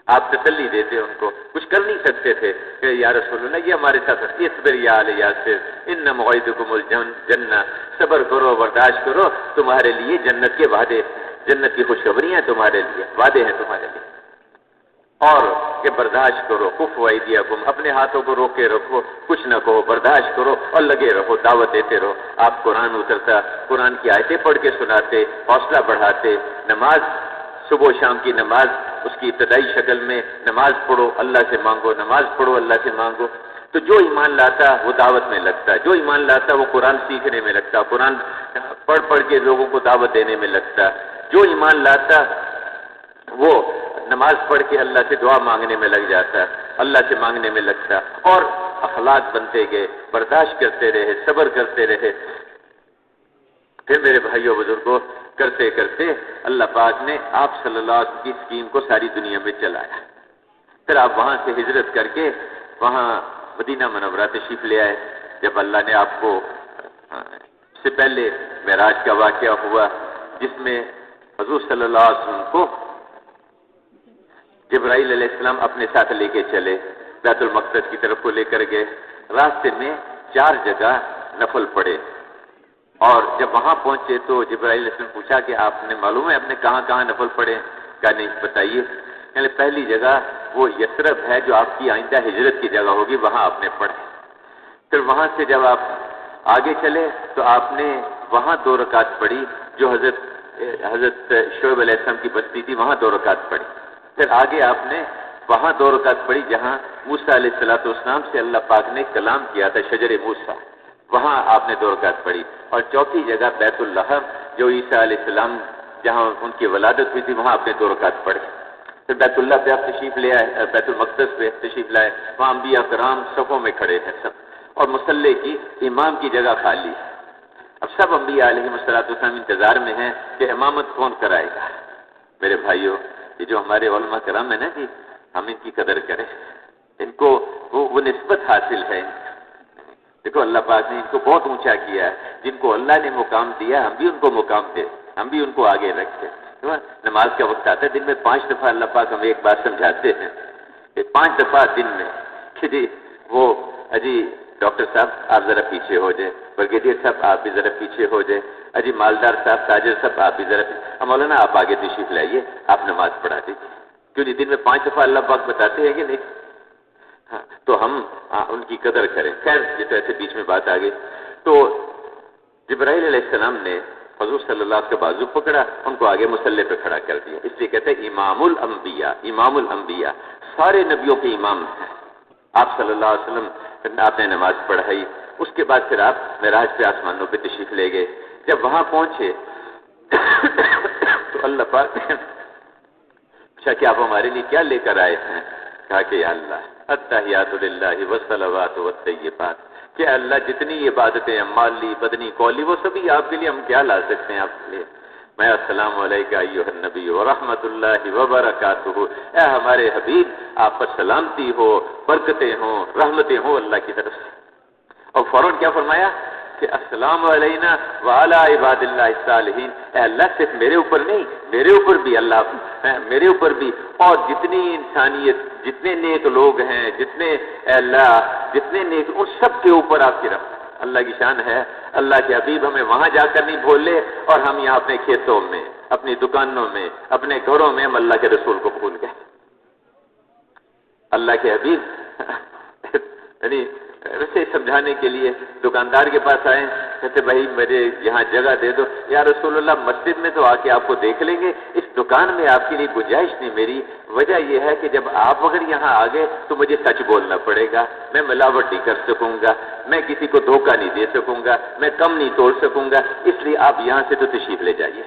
آپ تسلی دیتے ان کو، کچھ کر نہیں سکتے تھے کہ یا رسول اللہ یہ ہمارے ساتھ اصبر یا آل یاسر ان موعدکم الجنہ، صبر کرو، برداشت کرو، تمہارے لیے جنت کے وعدے، جنت کی خوشخبریاں تمہارے لیے، وعدے ہیں تمہارے لیے، اور کہ برداشت کرو، کفوا ایدیکم، اپنے ہاتھوں کو روک کے رکھو، کچھ نہ کہو، برداشت کرو اور لگے رہو، دعوت دیتے رہو۔ آپ قرآن اترتا، قرآن کی آیتیں پڑھ کے سناتے، حوصلہ بڑھاتے، نماز صبح و شام کی نماز اس کی ابتدائی شکل میں نماز پڑھو، اللہ سے مانگو، نماز پڑھو، اللہ سے مانگو۔ تو جو ایمان لاتا وہ دعوت میں لگتا، جو ایمان لاتا وہ قرآن سیکھنے میں لگتا، قرآن پڑھ پڑھ کے لوگوں کو دعوت دینے میں لگتا، جو ایمان لاتا وہ نماز پڑھ کے اللہ سے دعا مانگنے میں لگ جاتا، اللہ سے مانگنے میں لگتا، اور اخلاق بنتے گئے، برداشت کرتے رہے، صبر کرتے رہے۔ پھر میرے بھائیوں بزرگوں، کرتے کرتے اللہ پاک نے آپ صلی اللہ علیہ وسلم کی اسکیم کو ساری دنیا میں چلایا۔ پھر آپ وہاں سے ہجرت کر کے وہاں مدینہ منورہ تشریف لے آئے۔ جب اللہ نے آپ کو سے پہلے معراج کا واقعہ ہوا جس میں حضور صلی اللہ علیہ وسلم کو جبرائیل علیہ السلام اپنے ساتھ لے کے چلے، بیت المقدس کی طرف کو لے کر گئے۔ راستے میں 4 جگہ نفل پڑے، اور جب وہاں پہنچے تو جبرائیل علیہ السلام پوچھا کہ آپ نے معلوم ہے آپ نے کہاں کہاں نفل پڑھے؟ کہا نہیں بتائیے۔ یعنی پہلی جگہ وہ یثرب ہے جو آپ کی آئندہ ہجرت کی جگہ ہوگی، وہاں آپ نے پڑھے۔ پھر وہاں سے جب آپ آگے چلے تو آپ نے وہاں 2 رکعت پڑھی جو حضرت شعیب علیہ السلام کی بستی تھی، وہاں 2 رکعت پڑھی۔ پھر آگے آپ نے وہاں 2 رکعت پڑھی جہاں موسیٰ علیہ السلام سے اللہ پاک نے کلام کیا تھا، شجر موسیٰ، وہاں آپ نے 2 رکعت پڑھی۔ اور چوتھی جگہ بیت اللہ جو عیسیٰ علیہ السلام جہاں ان کی ولادت ہوئی تھی، وہاں آپ نے 2 رکعت پڑھی۔ پھر بیت اللہ پہ آپ تشریف لے آئے، بیت المقدس پہ تشریف لائے، وہاں انبیاء کرام صفوں میں کھڑے ہیں سب، اور مصلی کی امام کی جگہ خالی ہے۔ اب سب انبیاء علیہ السلام انتظار میں ہیں کہ امامت کون کرائے گا۔ میرے بھائیوں، یہ جو ہمارے علماء کرام ہیں نا جی، ہم ان کی قدر کریں، ان کو وہ نسبت حاصل ہے۔ دیکھو اللہ پاک نے ان کو بہت اونچا کیا ہے، جن کو اللہ نے مقام دیا ہم بھی ان کو مقام دیں، ہم بھی ان کو آگے رکھیں۔ نماز کا وقت آتا ہے، دن میں 5 دفعہ اللہ پاک ہمیں ایک بات سمجھاتے ہیں، 5 دفعہ دن میں کہ جی وہ اجی ڈاکٹر صاحب آپ ذرا پیچھے ہو جائیں، برگیڈیئر صاحب آپ بھی ذرا پیچھے ہو جائیں، اجی مالدار صاحب، تاجر صاحب آپ بھی ذرا مولانا آپ آگے تشریف لائیے، آپ نماز پڑھا دیجیے۔ کیوں نہیں، دن میں 5 دفعہ اللہ پاک بتاتے ہیں کہ نہیں؟ ہاں، تو ہم ان کی قدر کریں۔ خیر یہ تو ایسے بیچ میں بات آ گئی۔ تو جبرائیل علیہ السلام نے حضور صلی اللہ علیہ وسلم کا بازو پکڑا، ان کو آگے مصلی پہ کھڑا کر دیا۔ اس لیے کہتے ہیں امام الانبیاء، امام الانبیاء، سارے نبیوں کے امام ہیں۔ آپ صلی اللہ علیہ وسلم آپ نے نماز پڑھائی، اس کے بعد پھر آپ معراج پہ آسمانوں پہ تشریف لے گئے۔ جب وہاں پہنچے تو اللہ پاک نے پوچھا کہ آپ ہمارے لیے کیا لے کر آئے ہیں؟ کہا کہ یا اللہ التحیات للہ والصلوات والطیبات، کہ اللہ جتنی عبادتیں مالی بدنی قولی وہ سبھی آپ کے لیے، ہم کیا لا سکتے ہیں آپ کے لیے؟ میں السلام علیکہ ایھا النبی ورحمۃ اللہ وبرکاتہ، اے ہمارے حبیب آپ پر سلامتی ہو، برکتیں ہوں، رحمتیں ہوں اللہ کی طرف سے۔ اور فوراً کیا فرمایا کہ السلام علینا وعلی عباد اللہ الصالحین، اے اللہ صرف میرے اوپر نہیں، میرے اوپر بھی اللہ، میرے اوپر بھی، اور جتنی انسانیت، جتنے نیک لوگ ہیں، جتنے اے اللہ جتنے نیک، ان سب کے اوپر آپ کی رحمت۔ اللہ کی شان ہے، اللہ کے حبیب ہمیں وہاں جا کر نہیں بھولے، اور ہم یہاں اپنے کھیتوں میں، اپنی دکانوں میں، اپنے گھروں میں ہم اللہ کے رسول کو بھول گئے۔ اللہ کے حبیب یعنی ویسے سمجھانے کے لیے دکاندار کے پاس آئے، کہتے بھائی مجھے یہاں جگہ دے دو۔ یا رسول اللہ مسجد میں تو آ کے آپ کو دیکھ لیں گے، اس دکان میں آپ کے لیے گنجائش نہیں میری۔ وجہ یہ ہے کہ جب آپ اگر یہاں آ گئے تو مجھے سچ بولنا پڑے گا، میں ملاوٹ نہیں کر سکوں گا، میں کسی کو دھوکہ نہیں دے سکوں گا، میں کم نہیں توڑ سکوں گا، اس لیے آپ یہاں سے تو تشریف لے جائیے۔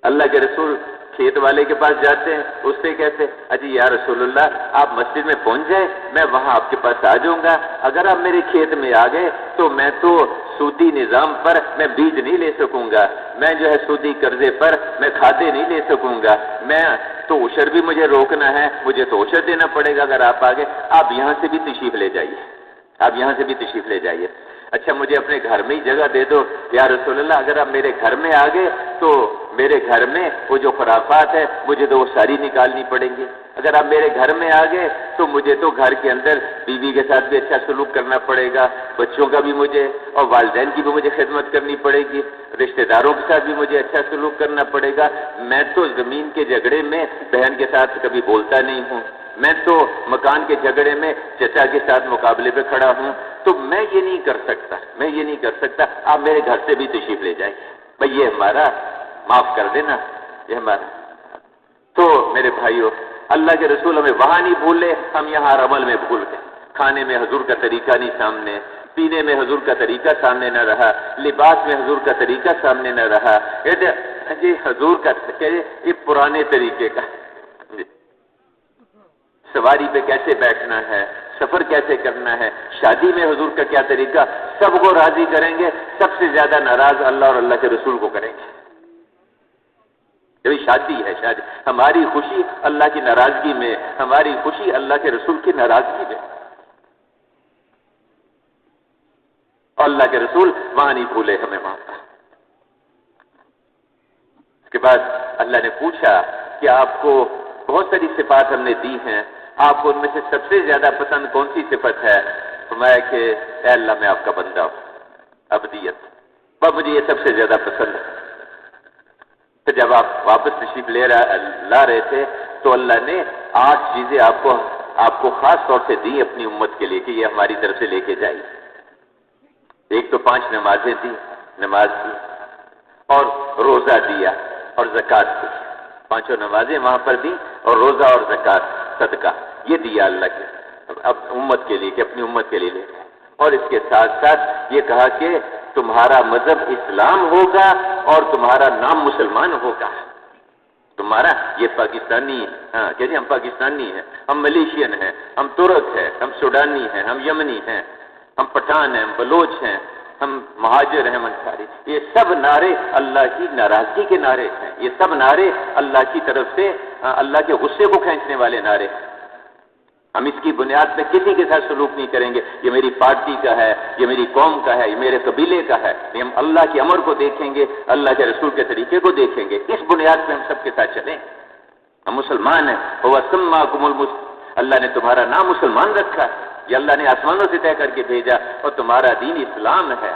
اللہ کے رسول کھیت والے کے پاس جاتے ہیں، اس سے کہتے اجی یا رسول اللہ آپ مسجد میں پہنچ جائے، میں وہاں آپ کے پاس آ جاؤں گا۔ اگر آپ میرے کھیت میں آ گئے تو میں تو سودی نظام پر میں بیج نہیں لے سکوں گا، میں جو ہے سودی قرضے پر میں کھادے نہیں لے سکوں گا، میں تو عشر بھی مجھے روکنا ہے، مجھے تو عشر دینا پڑے گا۔ اگر آپ آ گئے آپ یہاں سے بھی تشریف لے جائیے، آپ یہاں سے بھی تشریف لے جائیے۔ اچھا مجھے اپنے گھر میں ہی جگہ دے دو۔ یا رسول اللہ اگر آپ میرے گھر میں آ گئے تو میرے گھر میں وہ جو خرافات ہے مجھے تو وہ ساری نکالنی پڑیں گی۔ اگر آپ میرے گھر میں آ گئے تو مجھے تو گھر کے اندر بیوی کے ساتھ بھی اچھا سلوک کرنا پڑے گا، بچوں کا بھی مجھے اور والدین کی بھی مجھے خدمت کرنی پڑے گی، رشتہ داروں کے ساتھ بھی مجھے اچھا سلوک کرنا پڑے گا۔ میں تو زمین کے جھگڑے میں بہن کے ساتھ کبھی بولتا نہیں ہوں، میں تو مکان کے جھگڑے میں چچا کے ساتھ مقابلے پہ کھڑا ہوں، تو میں یہ نہیں کر سکتا، میں یہ نہیں کر سکتا۔ آپ میرے گھر سے بھی تشریف لے جائیں بھائی، یہ ہمارا معاف کر دینا، یہ ہمارا۔ تو میرے بھائیو اللہ کے رسول ہمیں وہاں نہیں بھولے، ہم یہاں عمل میں بھول گئے۔ کھانے میں حضور کا طریقہ نہیں سامنے، پینے میں حضور کا طریقہ سامنے نہ رہا، لباس میں حضور کا طریقہ سامنے نہ رہا۔ یہ حضور کا یہ پرانے طریقے کا، سواری پہ کیسے بیٹھنا ہے، سفر کیسے کرنا ہے، شادی میں حضور کا کیا طریقہ، سب کو راضی کریں گے۔ سب سے زیادہ ناراض اللہ اور اللہ کے رسول کو کریں گے۔ یہ شادی ہے، شادی ہماری خوشی اللہ کی ناراضگی میں، ہماری خوشی اللہ کے رسول کی ناراضگی میں، اور اللہ کے رسول وہاں نہیں بھولے ہمیں وہاں پر۔ اس کے بعد اللہ نے پوچھا کہ آپ کو بہت ساری صفات ہم نے دی ہیں، آپ کو ان میں سے سب سے زیادہ پسند کون سی صفت ہے؟ فرمایا کہ اے اللہ میں آپ کا بندہ ہوں، عبدیت، مجھے یہ سب سے زیادہ پسند ہے۔ تو جب آپ واپس تشریف لا رہے تھے تو اللہ نے 8 چیزیں آپ کو خاص طور سے دی اپنی امت کے لیے کہ یہ ہماری طرف سے لے کے جائیے۔ ایک تو 5 نمازیں دی، نماز دی، اور روزہ دیا اور زکوٰۃ دی۔ 5 نمازیں وہاں پر دی اور روزہ اور زکوٰۃ، صدقہ، یہ دیا اللہ کے اب امت کے لیے کہ اپنی امت کے لیے لے۔ اور اس کے ساتھ ساتھ یہ کہا کہ تمہارا مذہب اسلام ہوگا اور تمہارا نام مسلمان ہوگا۔ تمہارا یہ پاکستانی، ہاں کہ ہم پاکستانی ہیں، ہم ملیشین ہیں، ہم ترک ہیں، ہم سوڈانی ہیں، ہم یمنی ہیں، ہم پٹھان ہیں، ہم بلوچ ہیں، ہم مہاجر ہیں، ہم انصاری، یہ سب نعرے اللہ کی ناراضگی کے نعرے ہیں، یہ سب نعرے اللہ کی طرف سے اللہ کے غصے کو کھینچنے والے نعرے ہیں۔ ہم اس کی بنیاد پہ کسی کے ساتھ سلوک نہیں کریں گے، یہ میری پارٹی کا ہے، یہ میری قوم کا ہے، یہ میرے قبیلے کا ہے، ہم اللہ کے امر کو دیکھیں گے، اللہ کے رسول کے طریقے کو دیکھیں گے، اس بنیاد پہ ہم سب کے ساتھ چلیں۔ ہم مسلمان ہیں، وَسَمَّاكُمُ الْمُسْلِمِينَ، اللہ نے تمہارا نام مسلمان رکھا ہے، یہ اللہ نے آسمانوں سے طے کر کے بھیجا، اور تمہارا دین اسلام ہے۔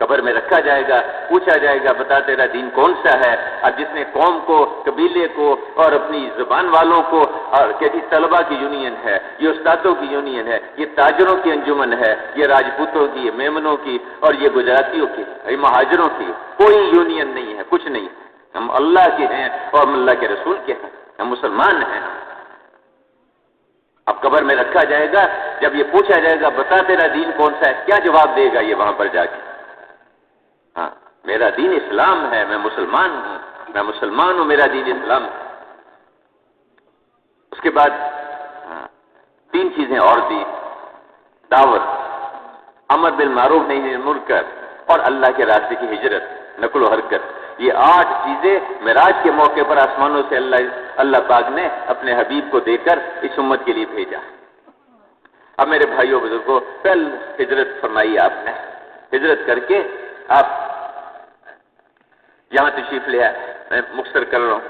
قبر میں رکھا جائے گا، پوچھا جائے گا بتا تیرا دین کون سا ہے؟ اب جس نے قوم کو، قبیلے کو اور اپنی زبان والوں کو، اور کہتی طلبہ کی یونین ہے، یہ استادوں کی یونین ہے، یہ تاجروں کی انجمن ہے، یہ راجپوتوں کی، یہ میمنوں کی، اور یہ گجراتیوں کی، یہ مہاجروں کی، کوئی یونین نہیں ہے، کچھ نہیں، ہم اللہ کے ہیں اور ہم اللہ کے رسول کے ہیں، ہم مسلمان ہیں۔ اب قبر میں رکھا جائے گا، جب یہ پوچھا جائے گا بتا تیرا دین کون سا ہے، کیا جواب دے گا یہ وہاں پر جا کے؟ ہاں میرا دین اسلام ہے، میں مسلمان ہوں، میں مسلمان ہوں، میرا دین اسلام ہے۔ اس کے بعد 3 چیزیں اور دی، دعوت، امر بالمعروف نہی عن المنکر، اور اللہ کے راستے کی ہجرت، نقل و حرکت۔ یہ 8 چیزیں معراج کے موقع پر آسمانوں سے اللہ پاک نے اپنے حبیب کو دے کر اس امت کے لیے بھیجا۔ اب میرے بھائیوں بزرگوں، پہل ہجرت فرمائی آپ نے، ہجرت کر کے آپ یہاں تشریف لے آئے، میں مختصر کر رہا ہوں،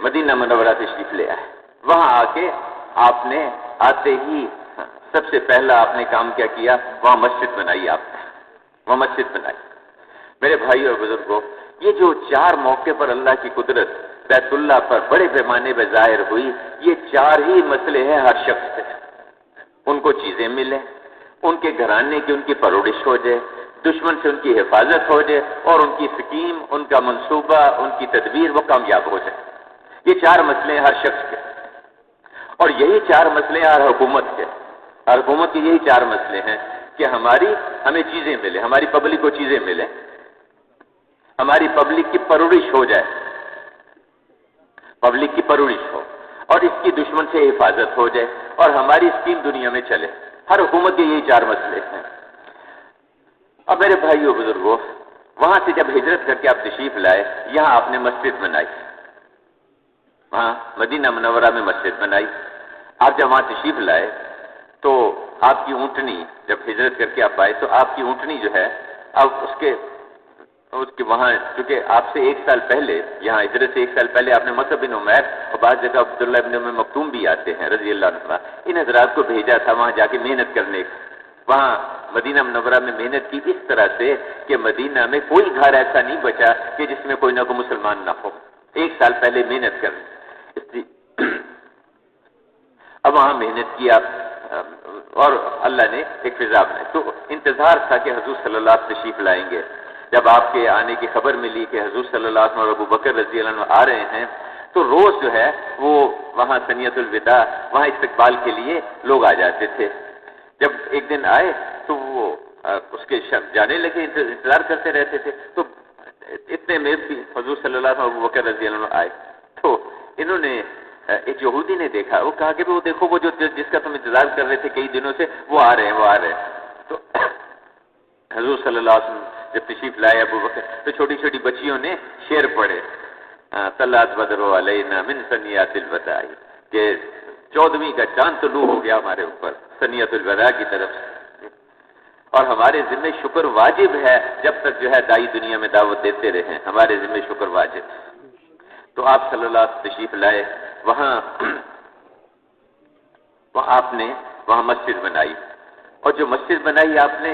مدینہ منورہ تشریف لے آئے۔ وہاں آ کے آپ نے آتے ہی سب سے پہلا آپ نے کام کیا کیا؟ وہاں مسجد بنائی آپ نے، وہاں مسجد بنائی۔ میرے بھائی اور بزرگوں، یہ جو 4 موقع پر اللہ کی قدرت بیت اللہ پر بڑے پیمانے پہ ظاہر ہوئی، یہ 4 ہی مسئلے ہیں ہر شخص سے، ان کو چیزیں ملیں، ان کے گھرانے کی ان کی پرورش ہو جائے، دشمن سے ان کی حفاظت ہو جائے، اور ان کی سکیم، ان کا منصوبہ، ان کی تدبیر وہ کامیاب ہو جائے۔ یہ 4 مسئلے ہیں ہر شخص کے، اور یہی 4 مسئلے ہیں ہر حکومت کے۔ ہر حکومت کے یہی 4 مسئلے ہیں کہ ہمیں چیزیں ملیں، ہماری پبلک کو چیزیں ملیں، ہماری پبلک کی پرورش ہو جائے، پبلک کی پرورش ہو، اور اس کی دشمن سے حفاظت ہو جائے، اور ہماری اسکیم دنیا میں چلے۔ ہر حکومت کے یہی 4 مسئلے ہیں۔ اب میرے بھائیو بزرگوں، وہاں سے جب ہجرت کر کے آپ تشریف لائے، یہاں آپ نے مسجد بنائی، وہاں مدینہ منورہ میں مسجد بنائی۔ آپ جب وہاں تشریف لائے تو آپ کی اونٹنی، جب ہجرت کر کے آپ آئے تو آپ کی اونٹنی جو ہے، اب اس کے وہاں، چونکہ آپ سے 1 سال پہلے، یہاں ہجرت سے 1 سال پہلے آپ نے مصعب بن عمیر اور بعض جگہ عبداللہ بن ام مکتوم بھی آتے ہیں رضی اللہ عنہ، ان حضرات کو بھیجا تھا وہاں جا کے محنت کرنے۔ وہاں مدینہ منورہ میں محنت کی اس طرح سے کہ مدینہ میں کوئی گھر ایسا نہیں بچا کہ جس میں کوئی نہ کوئی مسلمان نہ ہو۔ 1 سال پہلے محنت کر، اب وہاں محنت کی آپ، اور اللہ نے ایک فضا بنائی۔ تو انتظار تھا کہ حضور صلی اللہ علیہ وسلم تشریف لائیں گے۔ جب آپ کے آنے کی خبر ملی کہ حضور صلی اللہ علیہ وسلم اور ابو بکر رضی اللہ عنہ آ رہے ہیں، تو روز جو ہے وہ وہاں ثنیۃ الوداع، وہاں استقبال کے لیے لوگ آ جاتے تھے۔ جب ایک دن آئے تو وہ اس کے جانے لگے، انتظار کرتے رہتے تھے۔ تو اتنے میں بھی حضور صلی اللہ علیہ وسلم اور ابو بکر رضی اللہ عنہ آئے، تو انہوں نے، ایک یہودی نے دیکھا، وہ کہا کہ وہ دیکھو، وہ جس کا تم انتظار کر رہے تھے کئی دنوں سے، وہ آ رہے ہیں۔ تو حضور صلی اللہ علیہ وسلم جب تشریف لائے ابو بکر، تو چھوٹی چھوٹی بچیوں نے شعر پڑھے، طلعت بدر علینا من ثنیات الوداع، کہ 14ویں کا چاند طلوع ہو گیا ہمارے اوپر ثنیۃ الوداع کی طرف سے، اور ہمارے ذمہ شکر واجب ہے جب تک جو ہے دائی دنیا میں دعوت دیتے رہے، ہمارے ذمہ شکر واجب۔ تو آپ صلی اللہ علیہ وسلم تشریف لائے، وہاں آپ نے وہاں مسجد بنائی، اور جو مسجد بنائی آپ نے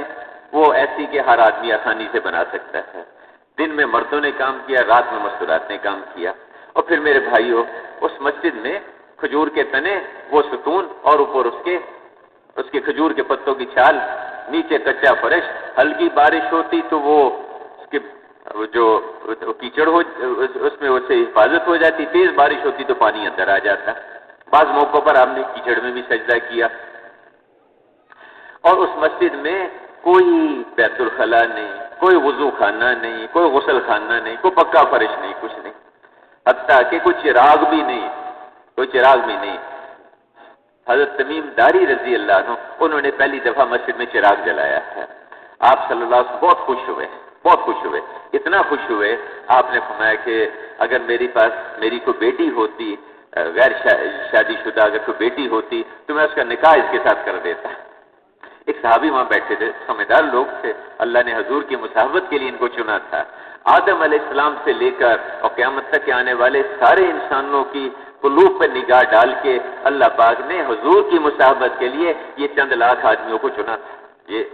وہ ایسی کہ ہر آدمی آسانی سے بنا سکتا ہے۔ دن میں مردوں نے کام کیا، رات میں مستورات نے کام کیا۔ اور پھر میرے بھائیوں، اس مسجد میں کھجور کے تنے، وہ ستون، اور اوپر اس کے کھجور کے پتوں کی چھال، نیچے کچا فرش، ہلکی بارش ہوتی تو وہ اس کے جو کیچڑ ہو، اس میں اس سے حفاظت ہو جاتی، تیز بارش ہوتی تو پانی اندر آ جاتا۔ بعض موقعوں پر آپ نے کیچڑ میں بھی سجدہ کیا۔ اور اس مسجد میں کوئی بیت الخلا نہیں، کوئی وضو خانہ نہیں، کوئی غسل خانہ نہیں، کوئی پکا فرش نہیں، کچھ نہیں، حتیٰ کہ کوئی چراغ بھی نہیں، حضرت تمیم داری رضی اللہ عنہ، انہوں نے پہلی دفعہ مسجد میں چراغ جلایا ہے۔ آپ صلی اللہ علیہ وسلم بہت خوش ہوئے، اتنا خوش ہوئے، آپ نے فرمایا کہ اگر میری کوئی بیٹی ہوتی، غیر شادی شدہ اگر کوئی بیٹی ہوتی تو میں اس کا نکاح اس کے ساتھ کر دیتا۔ ایک صحابی وہاں بیٹھے تھے، سمجھدار لوگ تھے، اللہ نے حضور کی مصاحبت کے لیے ان کو چنا تھا۔ آدم علیہ السلام سے لے کر اور قیامت تک کے آنے والے سارے انسانوں کی قلوب پر نگاہ ڈال کے اللہ پاک نے حضور کی مصاحبت کے لیے یہ چند لاکھ آدمیوں کو چنا تھا۔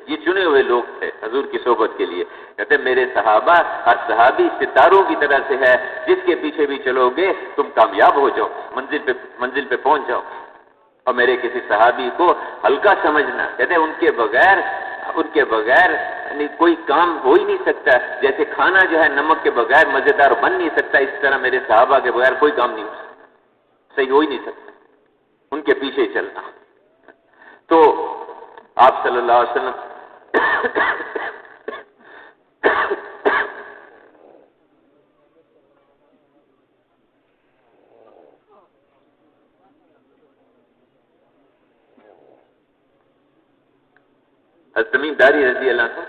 یہ چنے ہوئے لوگ تھے حضور کی صحبت کے لیے۔ کہتے میرے صحابہ، ہر صحابی ستاروں کی طرح سے ہے، جس کے پیچھے بھی چلو گے تم کامیاب ہو جاؤ، منزل پہ پہنچ جاؤ۔ اور میرے کسی صحابی کو ہلکا سمجھنا، کہتے ان کے بغیر یعنی کوئی کام ہو ہی نہیں سکتا، جیسے کھانا جو ہے نمک کے بغیر مزیدار بن نہیں سکتا، اس طرح میرے صحابہ کے بغیر کوئی کام نہیں ہو سکتا، صحیح ہو ہی نہیں سکتا، ان کے پیچھے چلنا۔ تو آپ صلی اللہ علیہ وسلم تمیم داری رضی اللہ عنہ،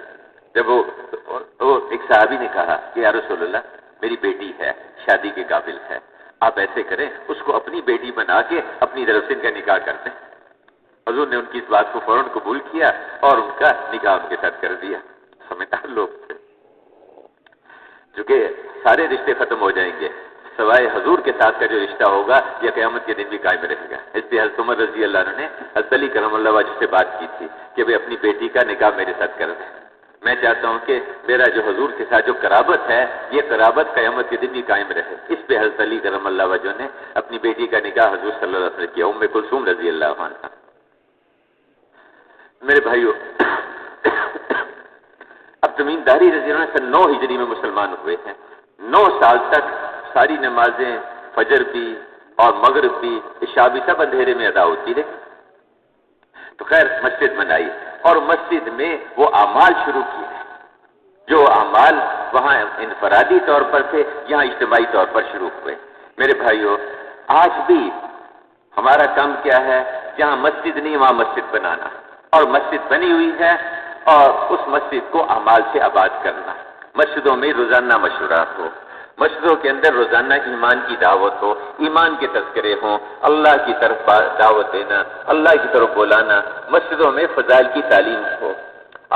جب وہ ایک صحابی نے کہا کہ یا رسول اللہ میری بیٹی ہے، شادی کے قابل ہے، آپ ایسے کریں اس کو اپنی بیٹی بنا کے اپنی طرف سے ان کا نکاح کر دیں۔ حضور نے ان کی اس بات کو فوراً قبول کیا اور ان کا نکاح ان کے ساتھ کر دیا۔ سمجھدار لوگ تھے، چونکہ سارے رشتے ختم ہو جائیں گے سوائے حضور کے ساتھ کا جو رشتہ ہوگا یہ قیامت کے دن بھی قائم رہے گا۔ اس لیے حضرت عمر رضی اللہ عنہ نے حضرت علی کرم اللہ وجہ سے بات کی تھی کہ وہ اپنی بیٹی کا نکاح میرے ساتھ کر دیں۔ میں چاہتا ہوں کہ میرا جو حضور کے ساتھ جو قرابت ہے یہ قرابت قیامت کے دن بھی قائم رہے۔ اس پہ حضرت علی کرم اللہ وجہ نے اپنی بیٹی کا نکاح حضور صلی اللہ علیہ وسلم کیا، ام کلثوم رضی اللہ عنہ۔ میرے بھائیوں، اب تمیم داری رضی اللہ عنہ سن 9 ہجری میں مسلمان ہوئے ہیں. 9 سال تک ساری نمازیں، فجر بھی اور مغرب بھی، عشاء بھی، سب اندھیرے میں ادا ہوتی رہی. تو خیر مسجد بنائی اور مسجد میں وہ اعمال شروع کیے جو اعمال وہاں انفرادی طور پر تھے، یہاں اجتماعی طور پر شروع ہوئے. میرے بھائیوں، آج بھی ہمارا کام کیا ہے؟ جہاں مسجد نہیں وہاں مسجد بنانا، اور مسجد بنی ہوئی ہے اور اس مسجد کو اعمال سے آباد کرنا. مسجدوں میں روزانہ مشورات ہو، مسجدوں کے اندر روزانہ ایمان کی دعوت ہو، ایمان کے تذکرے ہوں، اللہ کی طرف دعوت دینا، اللہ کی طرف بلانا. مسجدوں میں فضائل کی تعلیم ہو.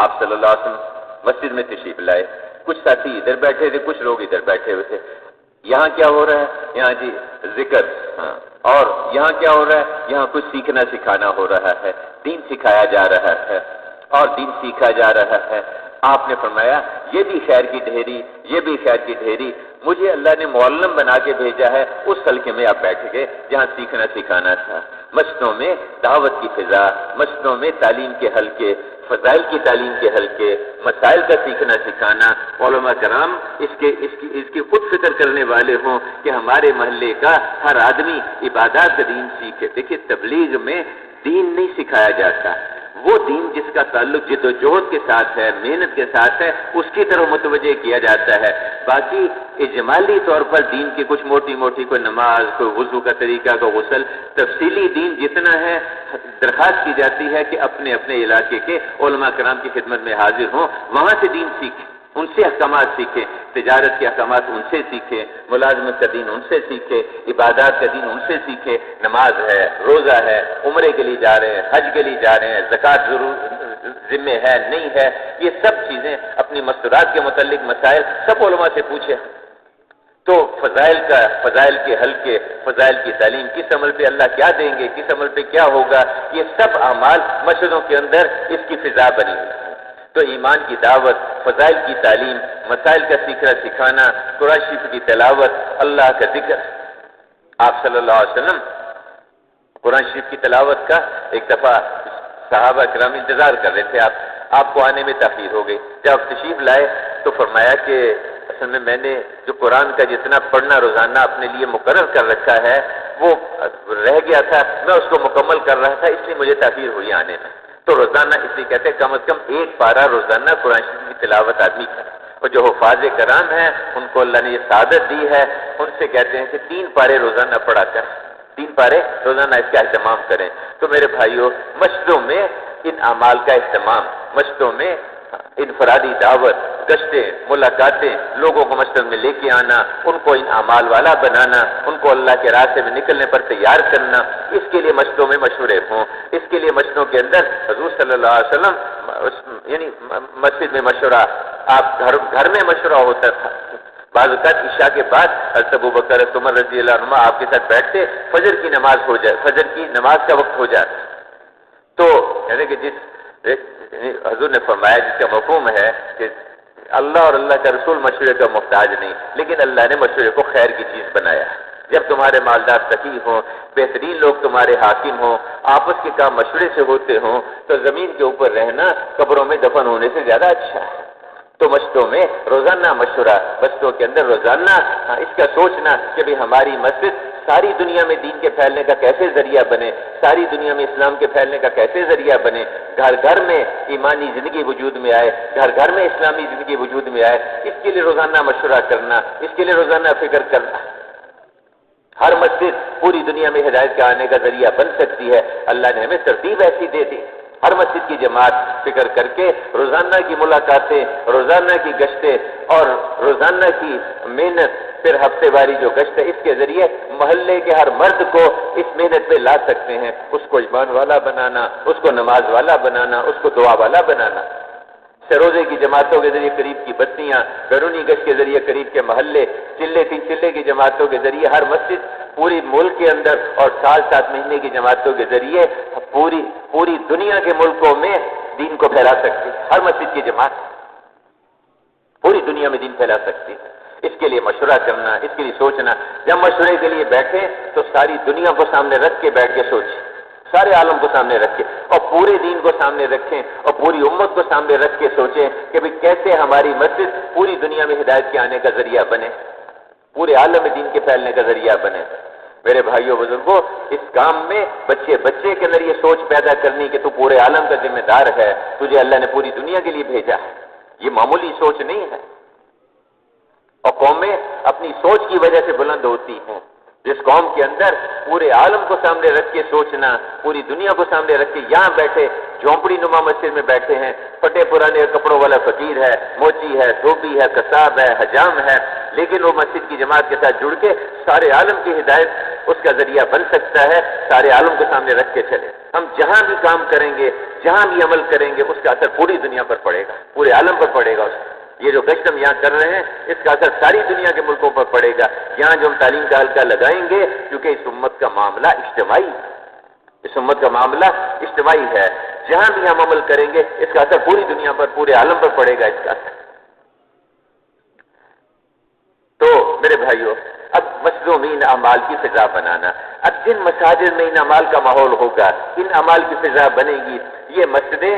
آپ صلی اللہ علیہ وسلم مسجد میں تشریف لائے، کچھ ساتھی ادھر بیٹھے تھے، کچھ لوگ ادھر بیٹھے ہوئے تھے. یہاں کیا ہو رہا ہے؟ یہاں جی ذکر. ہاں. اور یہاں کیا ہو رہا ہے؟ یہاں کچھ سیکھنا سکھانا ہو رہا ہے، دین سکھایا جا رہا ہے اور دین سیکھا جا رہا ہے. آپ نے فرمایا یہ بھی خیر کی ڈھیری، یہ بھی خیر کی ڈھیری. مجھے اللہ نے معلم بنا کے بھیجا ہے اس حلقے میں آپ بیٹھ گئے جہاں سیکھنا سکھانا تھا. مسجدوں میں دعوت کی فضا، مسجدوں میں تعلیم کے حلقے، فضائل کی تعلیم کے حلقے، مسائل کا سیکھنا سکھانا. علماء کرام اس کی خود فکر کرنے والے ہوں کہ ہمارے محلے کا ہر آدمی عبادات کا دین سیکھے. دیکھیے تبلیغ میں دین نہیں سکھایا جاتا، وہ دین جس کا تعلق جد و جہد کے ساتھ ہے، محنت کے ساتھ ہے، اس کی طرف متوجہ کیا جاتا ہے. باقی اجمالی طور پر دین کی کچھ موٹی موٹی کوئی نماز، کوئی وضو کا طریقہ، کوئی غسل، تفصیلی دین جتنا ہے درخواست کی جاتی ہے کہ اپنے اپنے علاقے کے علماء کرام کی خدمت میں حاضر ہوں، وہاں سے دین سیکھیں، ان سے احکامات سیکھیں، تجارت کے احکامات ان سے سیکھیں، ملازمت کا دین ان سے سیکھیں، عبادات کا دین ان سے سیکھیں. نماز ہے، روزہ ہے، عمرے کے لیے جا رہے ہیں، حج کے لیے جا رہے ہیں، زکوٰۃ ضرور ذمہ ہے نہیں ہے، یہ سب چیزیں اپنی مستورات کے متعلق مسائل سب علماء سے پوچھیں. تو فضائل کے حلقے، فضائل کی تعلیم، کس عمل پہ اللہ کیا دیں گے، کس عمل پہ کیا ہوگا، یہ سب اعمال مسجدوں کے اندر اس کی فضا بنی ہوئی ہے. تو ایمان کی دعوت، فضائل کی تعلیم، مسائل کا سیکھنا سکھانا، قرآن شریف کی تلاوت، اللہ کا ذکر. آپ صلی اللہ علیہ وسلم قرآن شریف کی تلاوت کا ایک دفعہ صحابہ کرام انتظار کر رہے تھے، آپ کو آنے میں تاخیر ہو گئی. جب تشریف لائے تو فرمایا کہ اصل میں نے جو قرآن کا جتنا پڑھنا روزانہ اپنے لیے مقرر کر رکھا ہے وہ رہ گیا تھا، میں اس کو مکمل کر رہا تھا، اس لیے مجھے تاخیر ہوئی آنے میں. تو روزانہ اس لیے کہتے ہیں کم از کم 1 پارہ روزانہ قرآن شریف کی تلاوت آدمی کرے. اور جو حفاظ کرام ہیں ان کو اللہ نے یہ سعادت دی ہے، ان سے کہتے ہیں کہ 3 پارے روزانہ پڑھا کر، 3 پارے روزانہ اس کا اہتمام کریں. تو میرے بھائیوں، مسجدوں میں ان اعمال کا اہتمام، مسجدوں میں انفرادی دعوت، گشتیں، ملاقاتیں، لوگوں کو مسجد میں لے کے آنا، ان کو ان اعمال والا بنانا، ان کو اللہ کے راستے میں نکلنے پر تیار کرنا، اس کے لیے مسجدوں میں مشورے ہوں. اس کے لیے مسجدوں کے اندر حضور صلی اللہ علیہ وسلم یعنی مسجد میں مشورہ، آپ گھر میں مشورہ ہوتا تھا. بعض اوقات عشاء کے بعد حضرت ابوبکر عمر رضی اللہ عنہ آپ کے ساتھ بیٹھتے، فجر کی نماز ہو جائے، فجر کی نماز کا وقت ہو جاتا. تو یعنی کہ حضور نے فرمایا جس کا مفہوم ہے کہ اللہ اور اللہ کا رسول مشورے کا محتاج نہیں، لیکن اللہ نے مشورے کو خیر کی چیز بنایا. جب تمہارے مالدار سخی ہوں، بہترین لوگ تمہارے حاکم ہوں، آپس کے کام مشورے سے ہوتے ہوں، تو زمین کے اوپر رہنا قبروں میں دفن ہونے سے زیادہ اچھا ہے. تو مسجدوں میں روزانہ مشورہ، مسجدوں کے اندر روزانہ اس کا سوچنا کہ بھی ہماری مسجد ساری دنیا میں دین کے پھیلنے کا کیسے ذریعہ بنے، ساری دنیا میں اسلام کے پھیلنے کا کیسے ذریعہ بنے، گھر گھر میں ایمانی زندگی وجود میں آئے، گھر گھر میں اسلامی زندگی وجود میں آئے. اس کے لیے روزانہ مشورہ کرنا، اس کے لیے روزانہ فکر کرنا. ہر مسجد پوری دنیا میں ہدایت کے آنے کا ذریعہ بن سکتی ہے. اللہ نے ہمیں ترتیب ایسی دے دی. ہر مسجد کی جماعت فکر کر کے روزانہ کی ملاقاتیں، روزانہ کی گشتیں اور روزانہ کی محنت، پھر ہفتے واری جو گشت ہے، اس کے ذریعے محلے کے ہر مرد کو اس محنت پہ لا سکتے ہیں. اس کو ایمان والا بنانا، اس کو نماز والا بنانا، اس کو دعا والا بنانا. روزے کی جماعتوں کے ذریعے قریب کی بستیاں، بیرونی گشت کے ذریعے قریب کے محلے، چلے 3 چلے کی جماعتوں کے ذریعے ہر مسجد پوری ملک کے اندر اور 7 مہینے کی جماعتوں کے ذریعے پوری دنیا کے ملکوں میں دین کو پھیلا سکتی ہے. ہر مسجد کی جماعت پوری دنیا میں دین پھیلا سکتی ہے. اس کے لیے مشورہ کرنا، اس کے لیے سوچنا. جب مشورے کے لیے بیٹھے تو ساری دنیا کو سامنے رکھ کے بیٹھ کے سوچیں. سارے عالم کو سامنے رکھ کے اور پورے دین کو سامنے رکھیں اور پوری امت کو سامنے رکھ کے سوچیں کہ بھی کیسے ہماری مسجد پوری دنیا میں ہدایت کے آنے کا ذریعہ بنے، پورے عالم دین کے پھیلنے کا ذریعہ بنے۔ میرے بھائیوں بزرگوں، اس کام میں بچے کے اندر یہ سوچ پیدا کرنی کہ تو پورے عالم کا ذمہ دار ہے، تجھے اللہ نے پوری دنیا کے لیے بھیجا ہے، یہ معمولی سوچ نہیں ہے۔ اور قومیں اپنی سوچ کی وجہ سے بلند ہوتی ہیں۔ جس قوم کے اندر پورے عالم کو سامنے رکھ کے سوچنا، پوری دنیا کو سامنے رکھ کے یہاں بیٹھے جھونپڑی نما مسجد میں بیٹھے ہیں، پھٹے پرانے کپڑوں والا فقیر ہے، موچی ہے، دھوبی ہے، قصاب ہے، حجام ہے، لیکن وہ مسجد کی جماعت کے ساتھ جڑ کے سارے عالم کی ہدایت اس کا ذریعہ بن سکتا ہے۔ سارے عالم کو سامنے رکھ کے چلے، ہم جہاں بھی کام کریں گے، جہاں بھی عمل کریں گے، اس کا اثر پوری دنیا پر پڑے گا، پورے عالم پر پڑے گا۔ یہ جو گشت ہم یہاں کر رہے ہیں، اس کا اثر ساری دنیا کے ملکوں پر پڑے گا۔ یہاں جو ہم تعلیم کا حلقہ لگائیں گے، کیونکہ اس امت کا معاملہ اجتماعی ہے، اس امت کا معاملہ اجتماعی ہے، جہاں بھی ہم عمل کریں گے اس کا اثر پوری دنیا پر، پورے عالم پر پڑے گا اس کا اثر۔ تو میرے بھائیوں، اب مسجدوں میں ان اعمال کی فضا بنانا، اب جن مساجد میں ان اعمال کا ماحول ہوگا، ان اعمال کی فضا بنے گی، یہ مسجدیں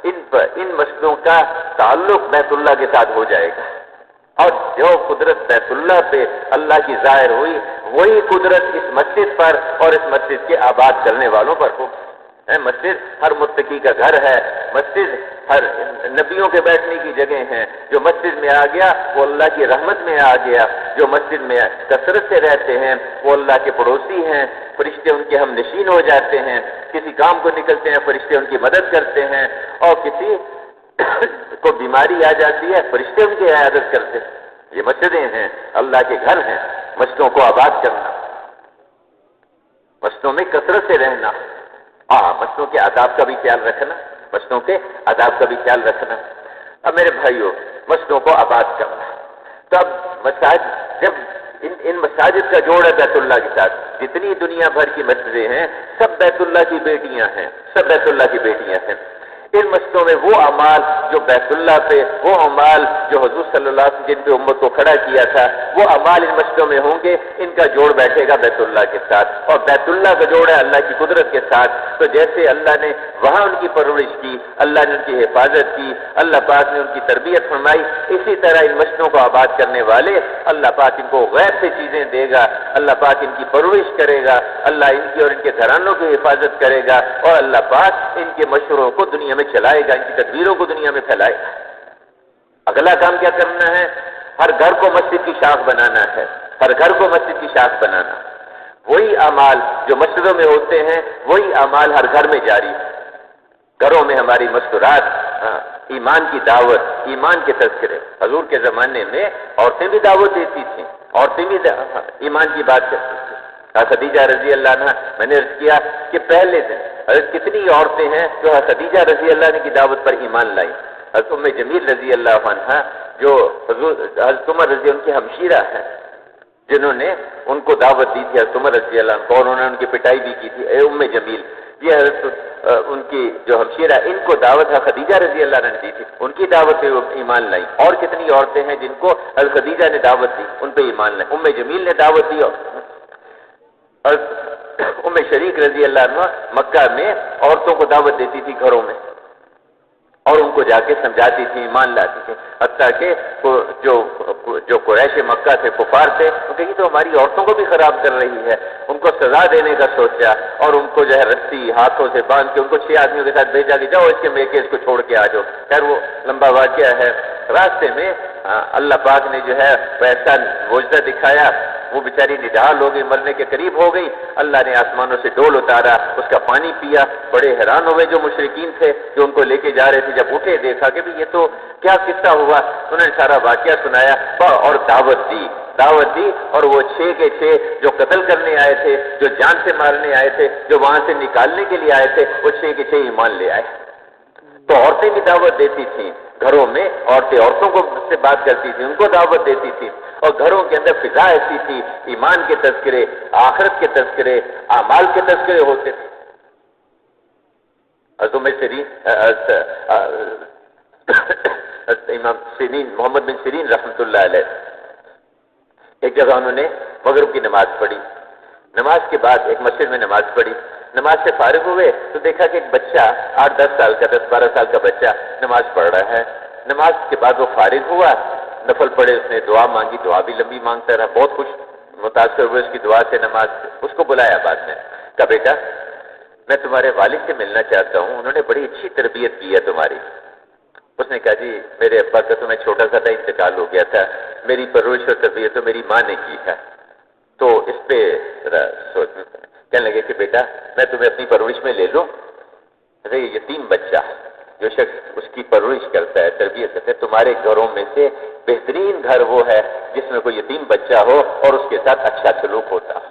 ان مسجدوں کا تعلق بیت اللہ کے ساتھ ہو جائے گا، اور جو قدرت بیت اللہ پہ اللہ کی ظاہر ہوئی، وہی قدرت اس مسجد پر اور اس مسجد کے آباد کرنے والوں پر ہو۔ مسجد ہر متقی کا گھر ہے، مسجد ہر نبیوں کے بیٹھنے کی جگہ ہیں۔ جو مسجد میں آ گیا وہ اللہ کی رحمت میں آ گیا، جو مسجد میں کثرت سے رہتے ہیں وہ اللہ کے پڑوسی ہیں، فرشتے ان کے ہم نشین ہو جاتے ہیں، کسی کام کو نکلتے ہیں فرشتے ان کی مدد کرتے ہیں، اور کسی کو بیماری آ جاتی ہے فرشتے ان کی عیادت کرتے ہیں۔ یہ مسجدیں ہیں، اللہ کے گھر ہیں۔ مسجدوں کو آباد کرنا، مسجدوں میں کثرت سے رہنا، مسجدوں کے آداب کا بھی خیال رکھنا، مسجدوں کے آداب کا بھی خیال رکھنا۔ اب میرے بھائیوں، مسجدوں کو آباد کرنا، تو اب مساجد، جب ان مساجد کا جوڑ ہے بیت اللہ کے ساتھ، جتنی دنیا بھر کی مسجدیں ہیں سب بیت اللہ کی بیٹیاں ہیں، سب بیت اللہ کی بیٹیاں ہیں۔ ان مسجدوں میں وہ اعمال جو بیت اللہ پہ، وہ اعمال جو حضور صلی اللہ علیہ وسلم جن پہ امت کو کھڑا کیا تھا، وہ اعمال ان مسجدوں میں ہوں گے، ان کا جوڑ بیٹھے گا بیت اللہ کے ساتھ، اور بیت اللہ کا جوڑ ہے اللہ کی قدرت کے ساتھ۔ تو جیسے اللہ نے وہاں ان کی پرورش کی، اللہ نے ان کی حفاظت کی، اللہ پاک نے ان کی تربیت فرمائی، اسی طرح ان مسجدوں کو آباد کرنے والے اللہ پاک ان کو غیب سے چیزیں دے گا، اللہ پاک ان کی پرورش کرے گا، اللہ ان کی اور ان کے گھرانوں کی حفاظت کرے گا، اور اللہ پاک ان کے مشوروں کو دنیا میں چلائے گا، ان کی تدبیروں کو دنیا میں پھیلائے گا۔ اگلا کام کیا کرنا ہے؟ ہر گھر کو مسجد کی شاخ بنانا ہے، ہر گھر کو مسجد کی شاخ بنانا۔ وہی اعمال جو مسجدوں میں ہوتے ہیں وہی اعمال ہر گھر میں جاری ہے۔ گھروں میں ہماری مستورات، ایمان کی دعوت، ایمان کے تذکرے۔ حضور کے زمانے میں عورتیں بھی دعوت دیتی تھیں، عورتیں بھی ایمان کی بات کرتی تھیں۔ خدیجہ رضی اللہ عنہ، میں نے عرض کیا کہ پہلے دن کتنی عورتیں ہیں جو خدیجہ رضی اللہ عنہ کی دعوت پر ایمان لائیں۔ حضرت ام جمیل رضی اللہ عنہ جو حضرت عمر رضی ان کی ہمشیرہ ہیں، جنہوں نے ان کو دعوت دی تھی حضرت عمر رضی اللہ عنہ کو، اور انہوں نے ان کی پٹائی بھی کی تھی۔ اے ام جمیل، یہ حضرت ان کی جو ہمشیرہ، ان کو دعوت خدیجہ رضی اللہ عنہ نے دی تھی، ان کی دعوت پہ ایمان لائیں۔ اور کتنی عورتیں ہیں جن کو حضرت خدیجہ نے دعوت دی، ان پہ ایمان لائیں۔ ام جمیل نے دعوت دی، اور ام شریک رضی اللہ عنہ مکہ میں عورتوں کو دعوت دیتی تھی گھروں میں، اور ان کو جا کے سمجھاتی تھی، ایمان لاتی تھی، حتیٰ کہ جو قریش مکہ تھے، کفار تھے، ان کہ یہ تو ہماری عورتوں کو بھی خراب کر رہی ہے، ان کو سزا دینے کا سوچا، اور ان کو جو ہے رسی ہاتھوں سے باندھ کے ان کو 6 آدمیوں کے ساتھ بھیجا کہ جاؤ اس کے میکے اس کو چھوڑ کے آ جاؤ۔ خیر وہ لمبا واقعہ ہے۔ راستے میں اللہ پاک نے جو ہے ایسا معجزہ دکھایا، وہ بیچاری نڈال ہو گئی، مرنے کے قریب ہو گئی۔ اللہ نے آسمانوں سے ڈول اتارا، اس کا پانی پیا، بڑے حیران ہوئے جو مشرکین تھے جو ان کو لے کے جا رہے تھے۔ جب اٹھے دیکھا کہ یہ تو کیا قصہ ہوا، انہوں نے سارا واقعہ سنایا اور دعوت دی، اور وہ 6 کے 6 جو قتل کرنے آئے تھے، جو جان سے مارنے آئے تھے، جو وہاں سے نکالنے کے لیے آئے تھے، وہ 6 کے 6 ایمان لے آئے۔ تو عورتیں بھی دعوت دیتی تھیں گھروں میں، عورتوں کو سے بات کرتی تھی، ان کو دعوت دیتی تھی، اور گھروں کے اندر فضا ایسی تھی، ایمان کے تذکرے، آخرت کے تذکرے، اعمال کے تذکرے ہوتے تھے۔ امام سیرین، محمد بن سیرین رحمۃ اللہ علیہ، ایک جگہ انہوں نے مغرب کی نماز پڑھی، نماز کے بعد ایک مسجد میں نماز پڑھی، نماز سے فارغ ہوئے تو دیکھا کہ ایک بچہ 8-10 سال کا 10-12 سال کا بچہ نماز پڑھ رہا ہے. نماز کے بعد وہ فارغ ہوا، نفل پڑھے، اس نے دعا مانگی، دعا بھی لمبی مانگتا رہا، بہت خوش متاثر ہوئے اس کی دعا سے، نماز سے. اس کو بلایا بعد میں، کہا بیٹا میں تمہارے والد سے ملنا چاہتا ہوں، انہوں نے بڑی اچھی تربیت کی ہے تمہاری. اس نے کہا جی میرے ابا کا تو میں چھوٹا سا تھا انتقال ہو گیا تھا، میری پرورش اور تربیت تو میری ماں نے کی ہے. تو اس پہ ذرا سوچ کہنے لگے کہ بیٹا میں تمہیں اپنی پرورش میں لے لوں. ارے یہ یتیم بچہ جو شخص اس کی پرورش کرتا ہے، تربیت کرتا ہے، تمہارے گھروں میں سے بہترین گھر وہ ہے جس میں کوئی یتیم بچہ ہو اور اس کے ساتھ اچھا سلوک ہوتا ہو.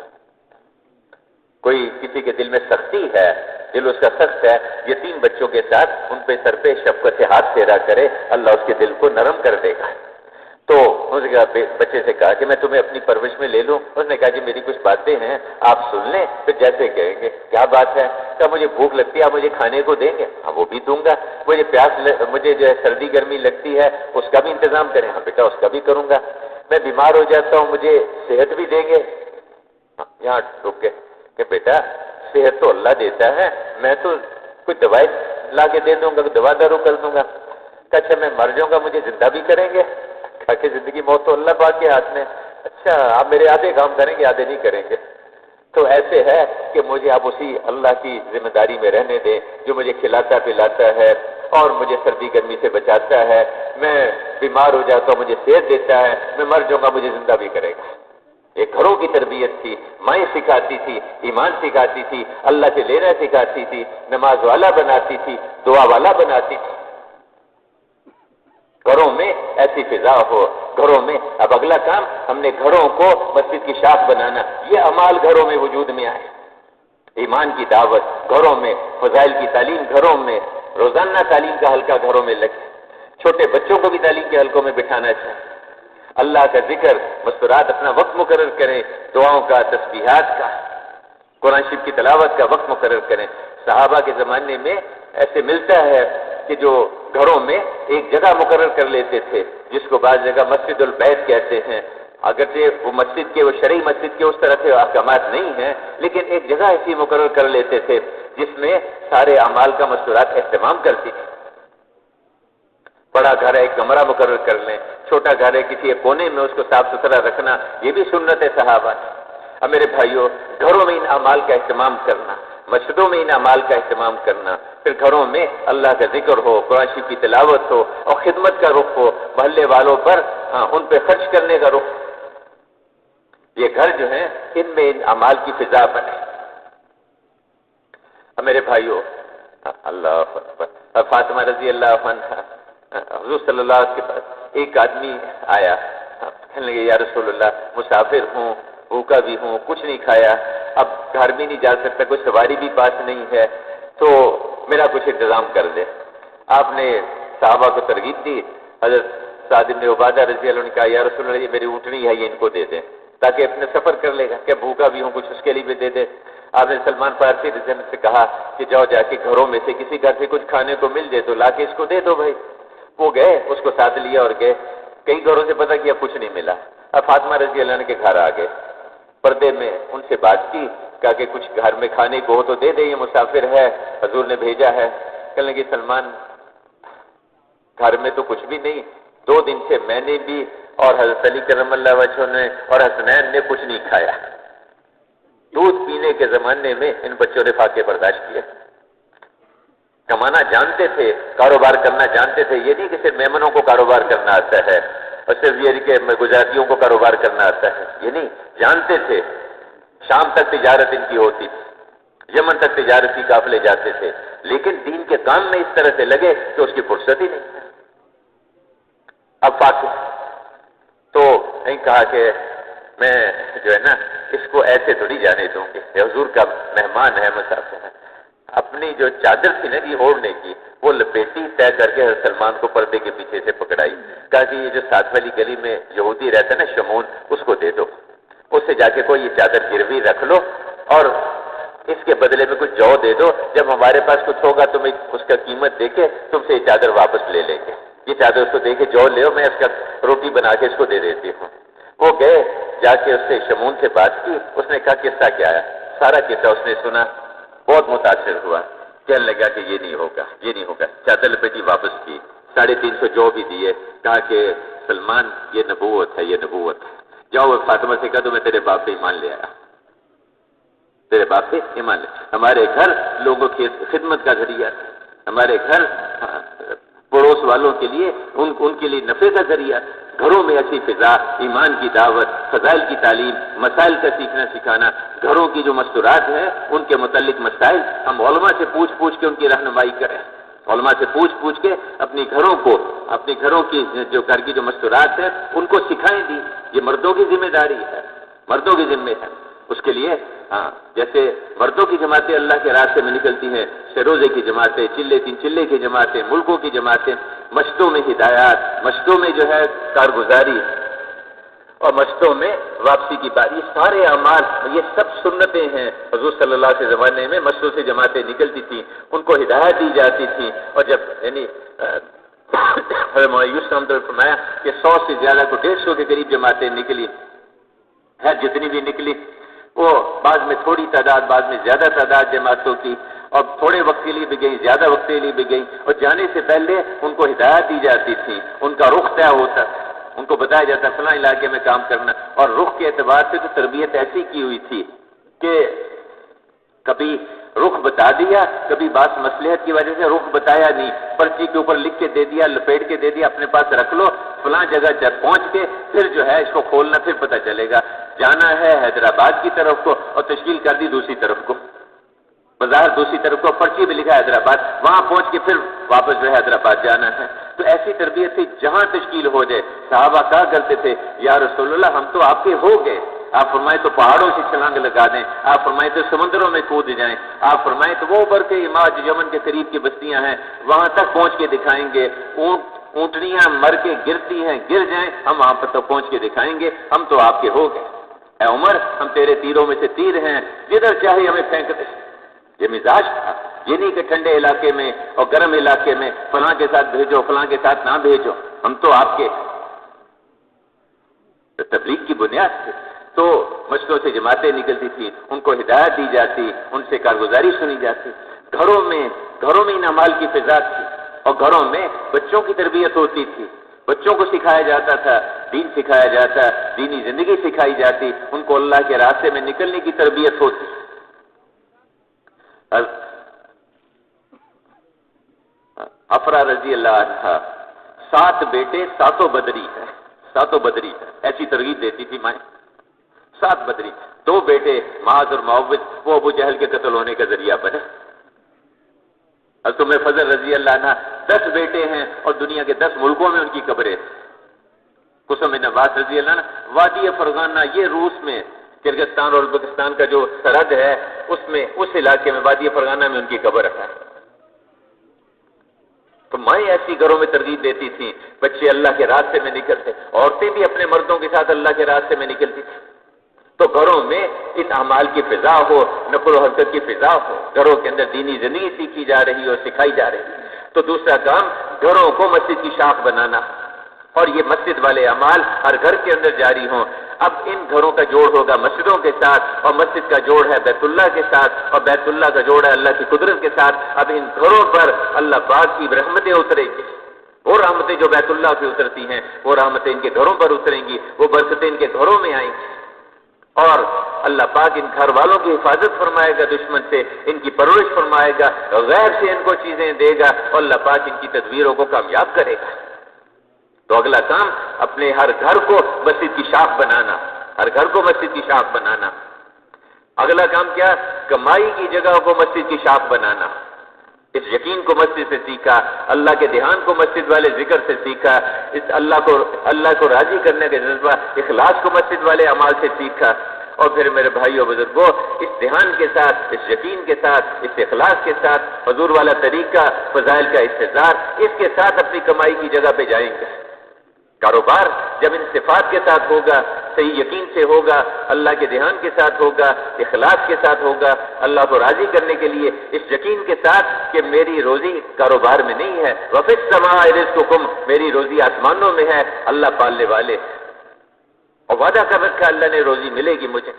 کوئی کسی کے دل میں سختی ہے، دل اس کا سخت ہے، یتیم بچوں کے ساتھ ان پہ سر پہ شفقت سے ہاتھ پھیرا کرے، اللہ اس کے دل کو نرم کر دے گا. تو اس نے بچے سے کہا کہ میں تمہیں اپنی پرورش میں لے لوں. اس نے کہا جی میری کچھ باتیں ہیں آپ سن لیں پھر جیسے کہیں گے. کیا بات ہے؟ کہا مجھے بھوک لگتی ہے، آپ مجھے کھانے کو دیں گے؟ ہاں وہ بھی دوں گا. مجھے جو ہے سردی گرمی لگتی ہے اس کا بھی انتظام کریں؟ ہاں بیٹا اس کا بھی کروں گا. میں بیمار ہو جاتا ہوں مجھے صحت بھی دیں گے؟ ہاں یہاں رک کے کہ بیٹا صحت تو اللہ دیتا ہے، میں تو کوئی دوائی لا کے دے دوں گا، دوا دارو کر دوں گا. کہ اچھا میں مر جاؤں گا مجھے زندہ بھی کریں گے؟ کہا کہ زندگی موت تو اللہ پاک کے ہاتھ میں. اچھا آپ میرے آدھے کام کریں گے آدھے نہیں کریں گے. تو ایسے ہے کہ مجھے آپ اسی اللہ کی ذمہ داری میں رہنے دیں جو مجھے کھلاتا پلاتا ہے اور مجھے سردی گرمی سے بچاتا ہے. میں بیمار ہو جاتا ہوں مجھے صحت دیتا ہے، میں مر جاؤں گا مجھے زندہ بھی کرے گا. یہ گھروں کی تربیت تھی، مائیں سکھاتی تھی، ایمان سکھاتی تھی، اللہ سے لینا سکھاتی تھی، نماز والا بناتی تھی، دعا والا بناتی تھی. گھروں میں ایسی فضا ہو. گھروں میں اب اگلا کام ہم نے گھروں کو مسجد کی شاخ بنانا، یہ اعمال گھروں میں وجود میں آئے. ایمان کی دعوت گھروں میں، فضائل کی تعلیم گھروں میں، روزانہ تعلیم کا حلقہ گھروں میں لگے. چھوٹے بچوں کو بھی تعلیم کے حلقوں میں بٹھانا چاہیے. اللہ کا ذکر، مستورات اپنا وقت مقرر کریں، دعاؤں کا، تسبیحات کا، قرآن شریف کی تلاوت کا وقت مقرر کریں. صحابہ کے زمانے میں ایسے ملتا ہے کہ جو گھروں میں ایک جگہ مقرر کر لیتے تھے جس کو بعض جگہ مسجد البیت کہتے ہیں. اگرچہ وہ مسجد کے، وہ شرعی مسجد کے اس طرح کے احکامات نہیں ہیں، لیکن ایک جگہ ایسی مقرر کر لیتے تھے جس میں سارے اعمال کا مستورات اہتمام کرتی تھی. بڑا گھر ہے ایک کمرہ مقرر کر لیں، چھوٹا گھر ہے کسی ایک کونے میں اس کو صاف ستھرا رکھنا، یہ بھی سنت ہے صحابہ. اب میرے بھائیوں گھروں میں ان اعمال کا اہتمام کرنا، مسجدوں میں ان اعمال کا اہتمام کرنا، پھر گھروں میں اللہ کا ذکر ہو، قرآن شریف کی تلاوت ہو اور خدمت کا رخ ہو، محلے والوں پر ان پہ خرچ کرنے کا رخ. یہ گھر جو ہیں ان میں ان اعمال کی فضا بنے. اب میرے بھائیوں اللہ اکبر، فاطمہ رضی اللہ عنہا حضور صلی اللہ علیہ وسلم کے پاس ایک آدمی آیا، کہنے لگے یا رسول اللہ مسافر ہوں، بھوکا بھی ہوں، کچھ نہیں کھایا، اب گھر بھی نہیں جا سکتا، کوئی سواری بھی پاس نہیں ہے، تو میرا کچھ انتظام کر دے. آپ نے صحابہ کو ترغیب دی. حضرت سعد بن عبادہ رضی اللہ عنہ نے کہا یا رسول اللہ یہ میری اونٹنی ہے، یہ ان کو دے دیں تاکہ اپنے سفر کر لے گا، کہ بھوکا بھی ہوں کچھ اس کے لیے بھی دے دے. آپ نے سلمان فارسی رضی اللہ عنہ سے کہا کہ جاؤ جا کے گھروں میں سے کسی گھر سے کچھ کھانے کو مل جائے تو لا کے اس کو دے دو بھائی. وہ گئے، اس کو ساتھ لیا اور گئے. کئی گھروں سے پتہ کیا کچھ نہیں ملا. اب فاطمہ رضی اللہ عنہ کے گھر آ گئے، پردے میں ان سے بات کی، کہا کہ کچھ گھر میں کھانے کو ہو تو دے دے، یہ مسافر ہے حضور نے بھیجا ہے. کہنے لگے سلمان گھر میں تو کچھ بھی نہیں، 2 دن سے میں نے بھی اور حضرت علی کرم اللہ وجہہ نے اور حسنین نے کچھ نہیں کھایا. دودھ پینے کے زمانے میں ان بچوں نے فاقے برداشت کیے. کمانا جانتے تھے، کاروبار کرنا جانتے تھے. یہ نہیں کہ صرف میمنوں کو کاروبار کرنا آتا ہے اور صرف یہ کہ گجراتیوں کو کاروبار کرنا آتا ہے، یہ نہیں، جانتے تھے. شام تک تجارت ان کی ہوتی تھی، یمن تک تجارتی قافلے جاتے تھے، لیکن دین کے کام میں اس طرح سے لگے کہ اس کی فرصت ہی نہیں. اب فاقے تو نہیں کہا کہ میں جو ہے نا اس کو ایسے تھوڑی جانے دوں گی، یہ حضور کا مہمان ہے، مسافر ہے. اپنی جو چادر تھی نا جی اوڑھنے کی وہ لپیٹی، طے کر کے حضرت سلمان کو پردے کے پیچھے سے پکڑائی. کہا کہ یہ جو ساتھ والی گلی میں یہودی رہتا ہے نا شمون، اس کو دے دو، اس سے جا کے کوئی یہ چادر گروی رکھ لو اور اس کے بدلے میں کچھ جو دے دو، جب ہمارے پاس کچھ ہوگا تو میں اس کا قیمت دے کے تم سے یہ چادر واپس لے لیں گے. یہ چادر اس کو دے کے جو لے میں اس کا روٹی بنا کے اس کو دے دیتی ہوں. وہ گئے، جا کے اس سے شمون سے بات کی. اس نے کہا قصہ کیا ہے؟ سارا قصہ اس نے سنا. بہت متاثر ہوا، کہنے لگا کہ یہ نہیں ہوگا، یہ نہیں ہوگا، چادر لپیٹی واپس کی، 350 جو بھی دیے، کہا کہ سلمان یہ نبوت ہے، یہ نبوت ہے، جاؤ فاطمہ سے کہہ دو میں تیرے باپ پہ ایمان لے آیا، تیرے باپ پہ ایمان لے۔ ہمارے گھر لوگوں کی خدمت کا ذریعہ تھا، ہمارے گھر پڑوس والوں کے لیے ان کے لیے نفع کا ذریعہ، گھروں میں ایسی فضا، ایمان کی دعوت، فضائل کی تعلیم، مسائل کا سیکھنا سکھانا، گھروں کی جو مستورات ہیں ان کے متعلق مسائل ہم علماء سے پوچھ پوچھ کے ان کی رہنمائی کریں، علماء سے پوچھ پوچھ کے اپنی گھروں کی جو گھر کی جو مستورات ہیں ان کو سکھائیں دی۔ یہ مردوں کی ذمہ داری ہے، مردوں کی ذمہ ہے۔ اس کے لیے جیسے مردوں کی جماعتیں اللہ کے راستے میں نکلتی ہیں، شروزے کی جماعتیں، چلے تین چلے کی جماعتیں، ملکوں کی جماعتیں، مشتوں میں ہدایات، مشتوں میں جو ہے کارگزاری اور مشتوں میں واپسی کی بات، یہ سارے اعمال، یہ سب سنتیں ہیں۔ حضور صلی اللہ علیہ زمانے میں مشتوں سے جماعتیں نکلتی تھیں، ان کو ہدایت دی جاتی تھی، اور جب یعنی فرمایا کہ 100 سے زیادہ کو 150 کے قریب جماعتیں نکلی ہے، جتنی بھی نکلی وہ بعد میں تھوڑی تعداد، بعد میں زیادہ تعداد جماعتوں کی، اور تھوڑے وقت کے لیے بھی گئی، زیادہ وقت کے لیے بھی گئی، اور جانے سے پہلے ان کو ہدایت دی جاتی تھی، ان کا رخ طے ہوتا، ان کو بتایا جاتا فلاں علاقے میں کام کرنا، اور رخ کے اعتبار سے تو تربیت ایسی کی ہوئی تھی کہ کبھی رخ بتا دیا، کبھی بعض مصلحت کی وجہ سے رخ بتایا نہیں، پرچی کے اوپر لکھ کے دے دیا، لپیٹ کے دے دیا، اپنے پاس رکھ لو، فلاں جگہ جب پہنچ کے پھر جو ہے اس کو کھولنا، پھر پتہ چلے گا، جانا ہے حیدرآباد کی طرف کو اور تشکیل کر دی دوسری طرف کو، بظاہر دوسری طرف کو، پرچی میں لکھا حیدرآباد، وہاں پہنچ کے پھر واپس جو ہے حیدرآباد جانا ہے۔ تو ایسی تربیت تھی جہاں تشکیل ہو جائے۔ صحابہ کہا کرتے تھے یا رسول اللہ ہم تو آپ کے ہو گئے، آپ فرمائے تو پہاڑوں سے چھلانگ لگا دیں، آپ فرمائے تو سمندروں میں کود جائیں، آپ فرمائے تو وہ بر کے عماد یمن کے قریب کی بستیاں ہیں وہاں تک پہنچ کے دکھائیں گے، اونٹنیاں مر کے گرتی ہیں، گر جائیں، ہم وہاں پر تک پہنچ کے دکھائیں گے، ہم تو آپ کے ہو گئے۔ اے عمر ہم تیرے تیروں میں سے تیر ہیں، جدھر چاہے ہمیں پھینک دے۔ یہ مزاج تھا، یہ نہیں کہ ٹھنڈے علاقے میں اور گرم علاقے میں فلاں کے ساتھ بھیجو، فلاں کے ساتھ نہ بھیجو، ہم تو آپ کے۔ تبلیغ کی بنیاد تھی۔ تو مشتوں سے جماعتیں نکلتی تھی، ان کو ہدایت دی جاتی، ان سے کارگزاری سنی جاتی، گھروں میں ان اعمال کی فضا تھی، اور گھروں میں بچوں کی تربیت ہوتی تھی، بچوں کو سکھایا جاتا تھا، دین سکھایا جاتا، دینی زندگی سکھائی جاتی، ان کو اللہ کے راستے میں نکلنے کی تربیت ہوتی۔ افرا رضی اللہ عنہ 7 بیٹے، 7 بدری ہے، 7 بدری ہے، ایسی ترغیب دیتی تھی مائیں، 7 بدری، 2 بیٹے معاذ اور معوذ وہ ابو جہل کے قتل ہونے کا ذریعہ بنے۔ حضرت فضل رضی اللہ عنہ 10 بیٹے ہیں اور دنیا کے 10 ملکوں میں ان کی قبریں۔ قسم بن عباس رضی اللہ عنہ وادی فرغانہ، یہ روس میں کرغزستان اور ازبکستان کا جو سرحد ہے اس علاقے میں وادی فرغانہ میں ان کی قبر ہے۔ تو مائیں ایسی گھروں میں ترغیب دیتی تھیں، بچے اللہ کے راستے میں نکلتے، عورتیں بھی اپنے مردوں کے ساتھ اللہ کے راستے میں نکلتی تھیں۔ تو گھروں میں ان اعمال کی فضا ہو، نقل و حرکت کی فضا ہو، گھروں کے اندر دینی زندگی سیکھی جا رہی اور سکھائی جا رہی۔ تو دوسرا کام گھروں کو مسجد کی شاخ بنانا، اور یہ مسجد والے اعمال ہر گھر کے اندر جاری ہوں۔ اب ان گھروں کا جوڑ ہوگا مسجدوں کے ساتھ، اور مسجد کا جوڑ ہے بیت اللہ کے ساتھ، اور بیت اللہ کا جوڑ ہے اللہ کی قدرت کے ساتھ۔ اب ان گھروں پر اللہ پاک کی رحمتیں اتریں گی، وہ رحمتیں جو بیت اللہ پہ اترتی ہیں وہ رحمتیں ان کے گھروں پر اتریں گی، وہ برکتیں ان کے گھروں میں آئیں گی، اور اللہ پاک ان گھر والوں کی حفاظت فرمائے گا دشمن سے، ان کی پرورش فرمائے گا، غیب سے ان کو چیزیں دے گا، اور اللہ پاک ان کی تدبیروں کو کامیاب کرے گا۔ تو اگلا کام اپنے ہر گھر کو مسجد کی شاخ بنانا، ہر گھر کو مسجد کی شاخ بنانا۔ اگلا کام کیا؟ کمائی کی جگہ کو مسجد کی شاخ بنانا۔ اس یقین کو مسجد سے سیکھا، اللہ کے دھیان کو مسجد والے ذکر سے سیکھا، اس اللہ کو راضی کرنے کا جذبہ، اخلاص کو مسجد والے اعمال سے سیکھا، اور پھر میرے بھائیوں بزرگوں اس دھیان کے ساتھ، اس یقین کے ساتھ، اس اخلاص کے ساتھ حضور والا طریقہ، فضائل کا استحضار، اس کے ساتھ اپنی کمائی کی جگہ پہ جائیں گے۔ کاروبار جب ان صفات کے ساتھ ہوگا، صحیح یقین سے ہوگا، اللہ کے دھیان کے ساتھ ہوگا، اخلاص کے ساتھ ہوگا، اللہ کو راضی کرنے کے لیے اس یقین کے ساتھ کہ میری روزی کاروبار میں نہیں ہے، وَفِي السَّمَاءِ رِزْقُكُمْ، میری روزی آسمانوں میں ہے، اللہ پالنے والے، اور وعدہ کر رکھا اللہ نے روزی ملے گی مجھے۔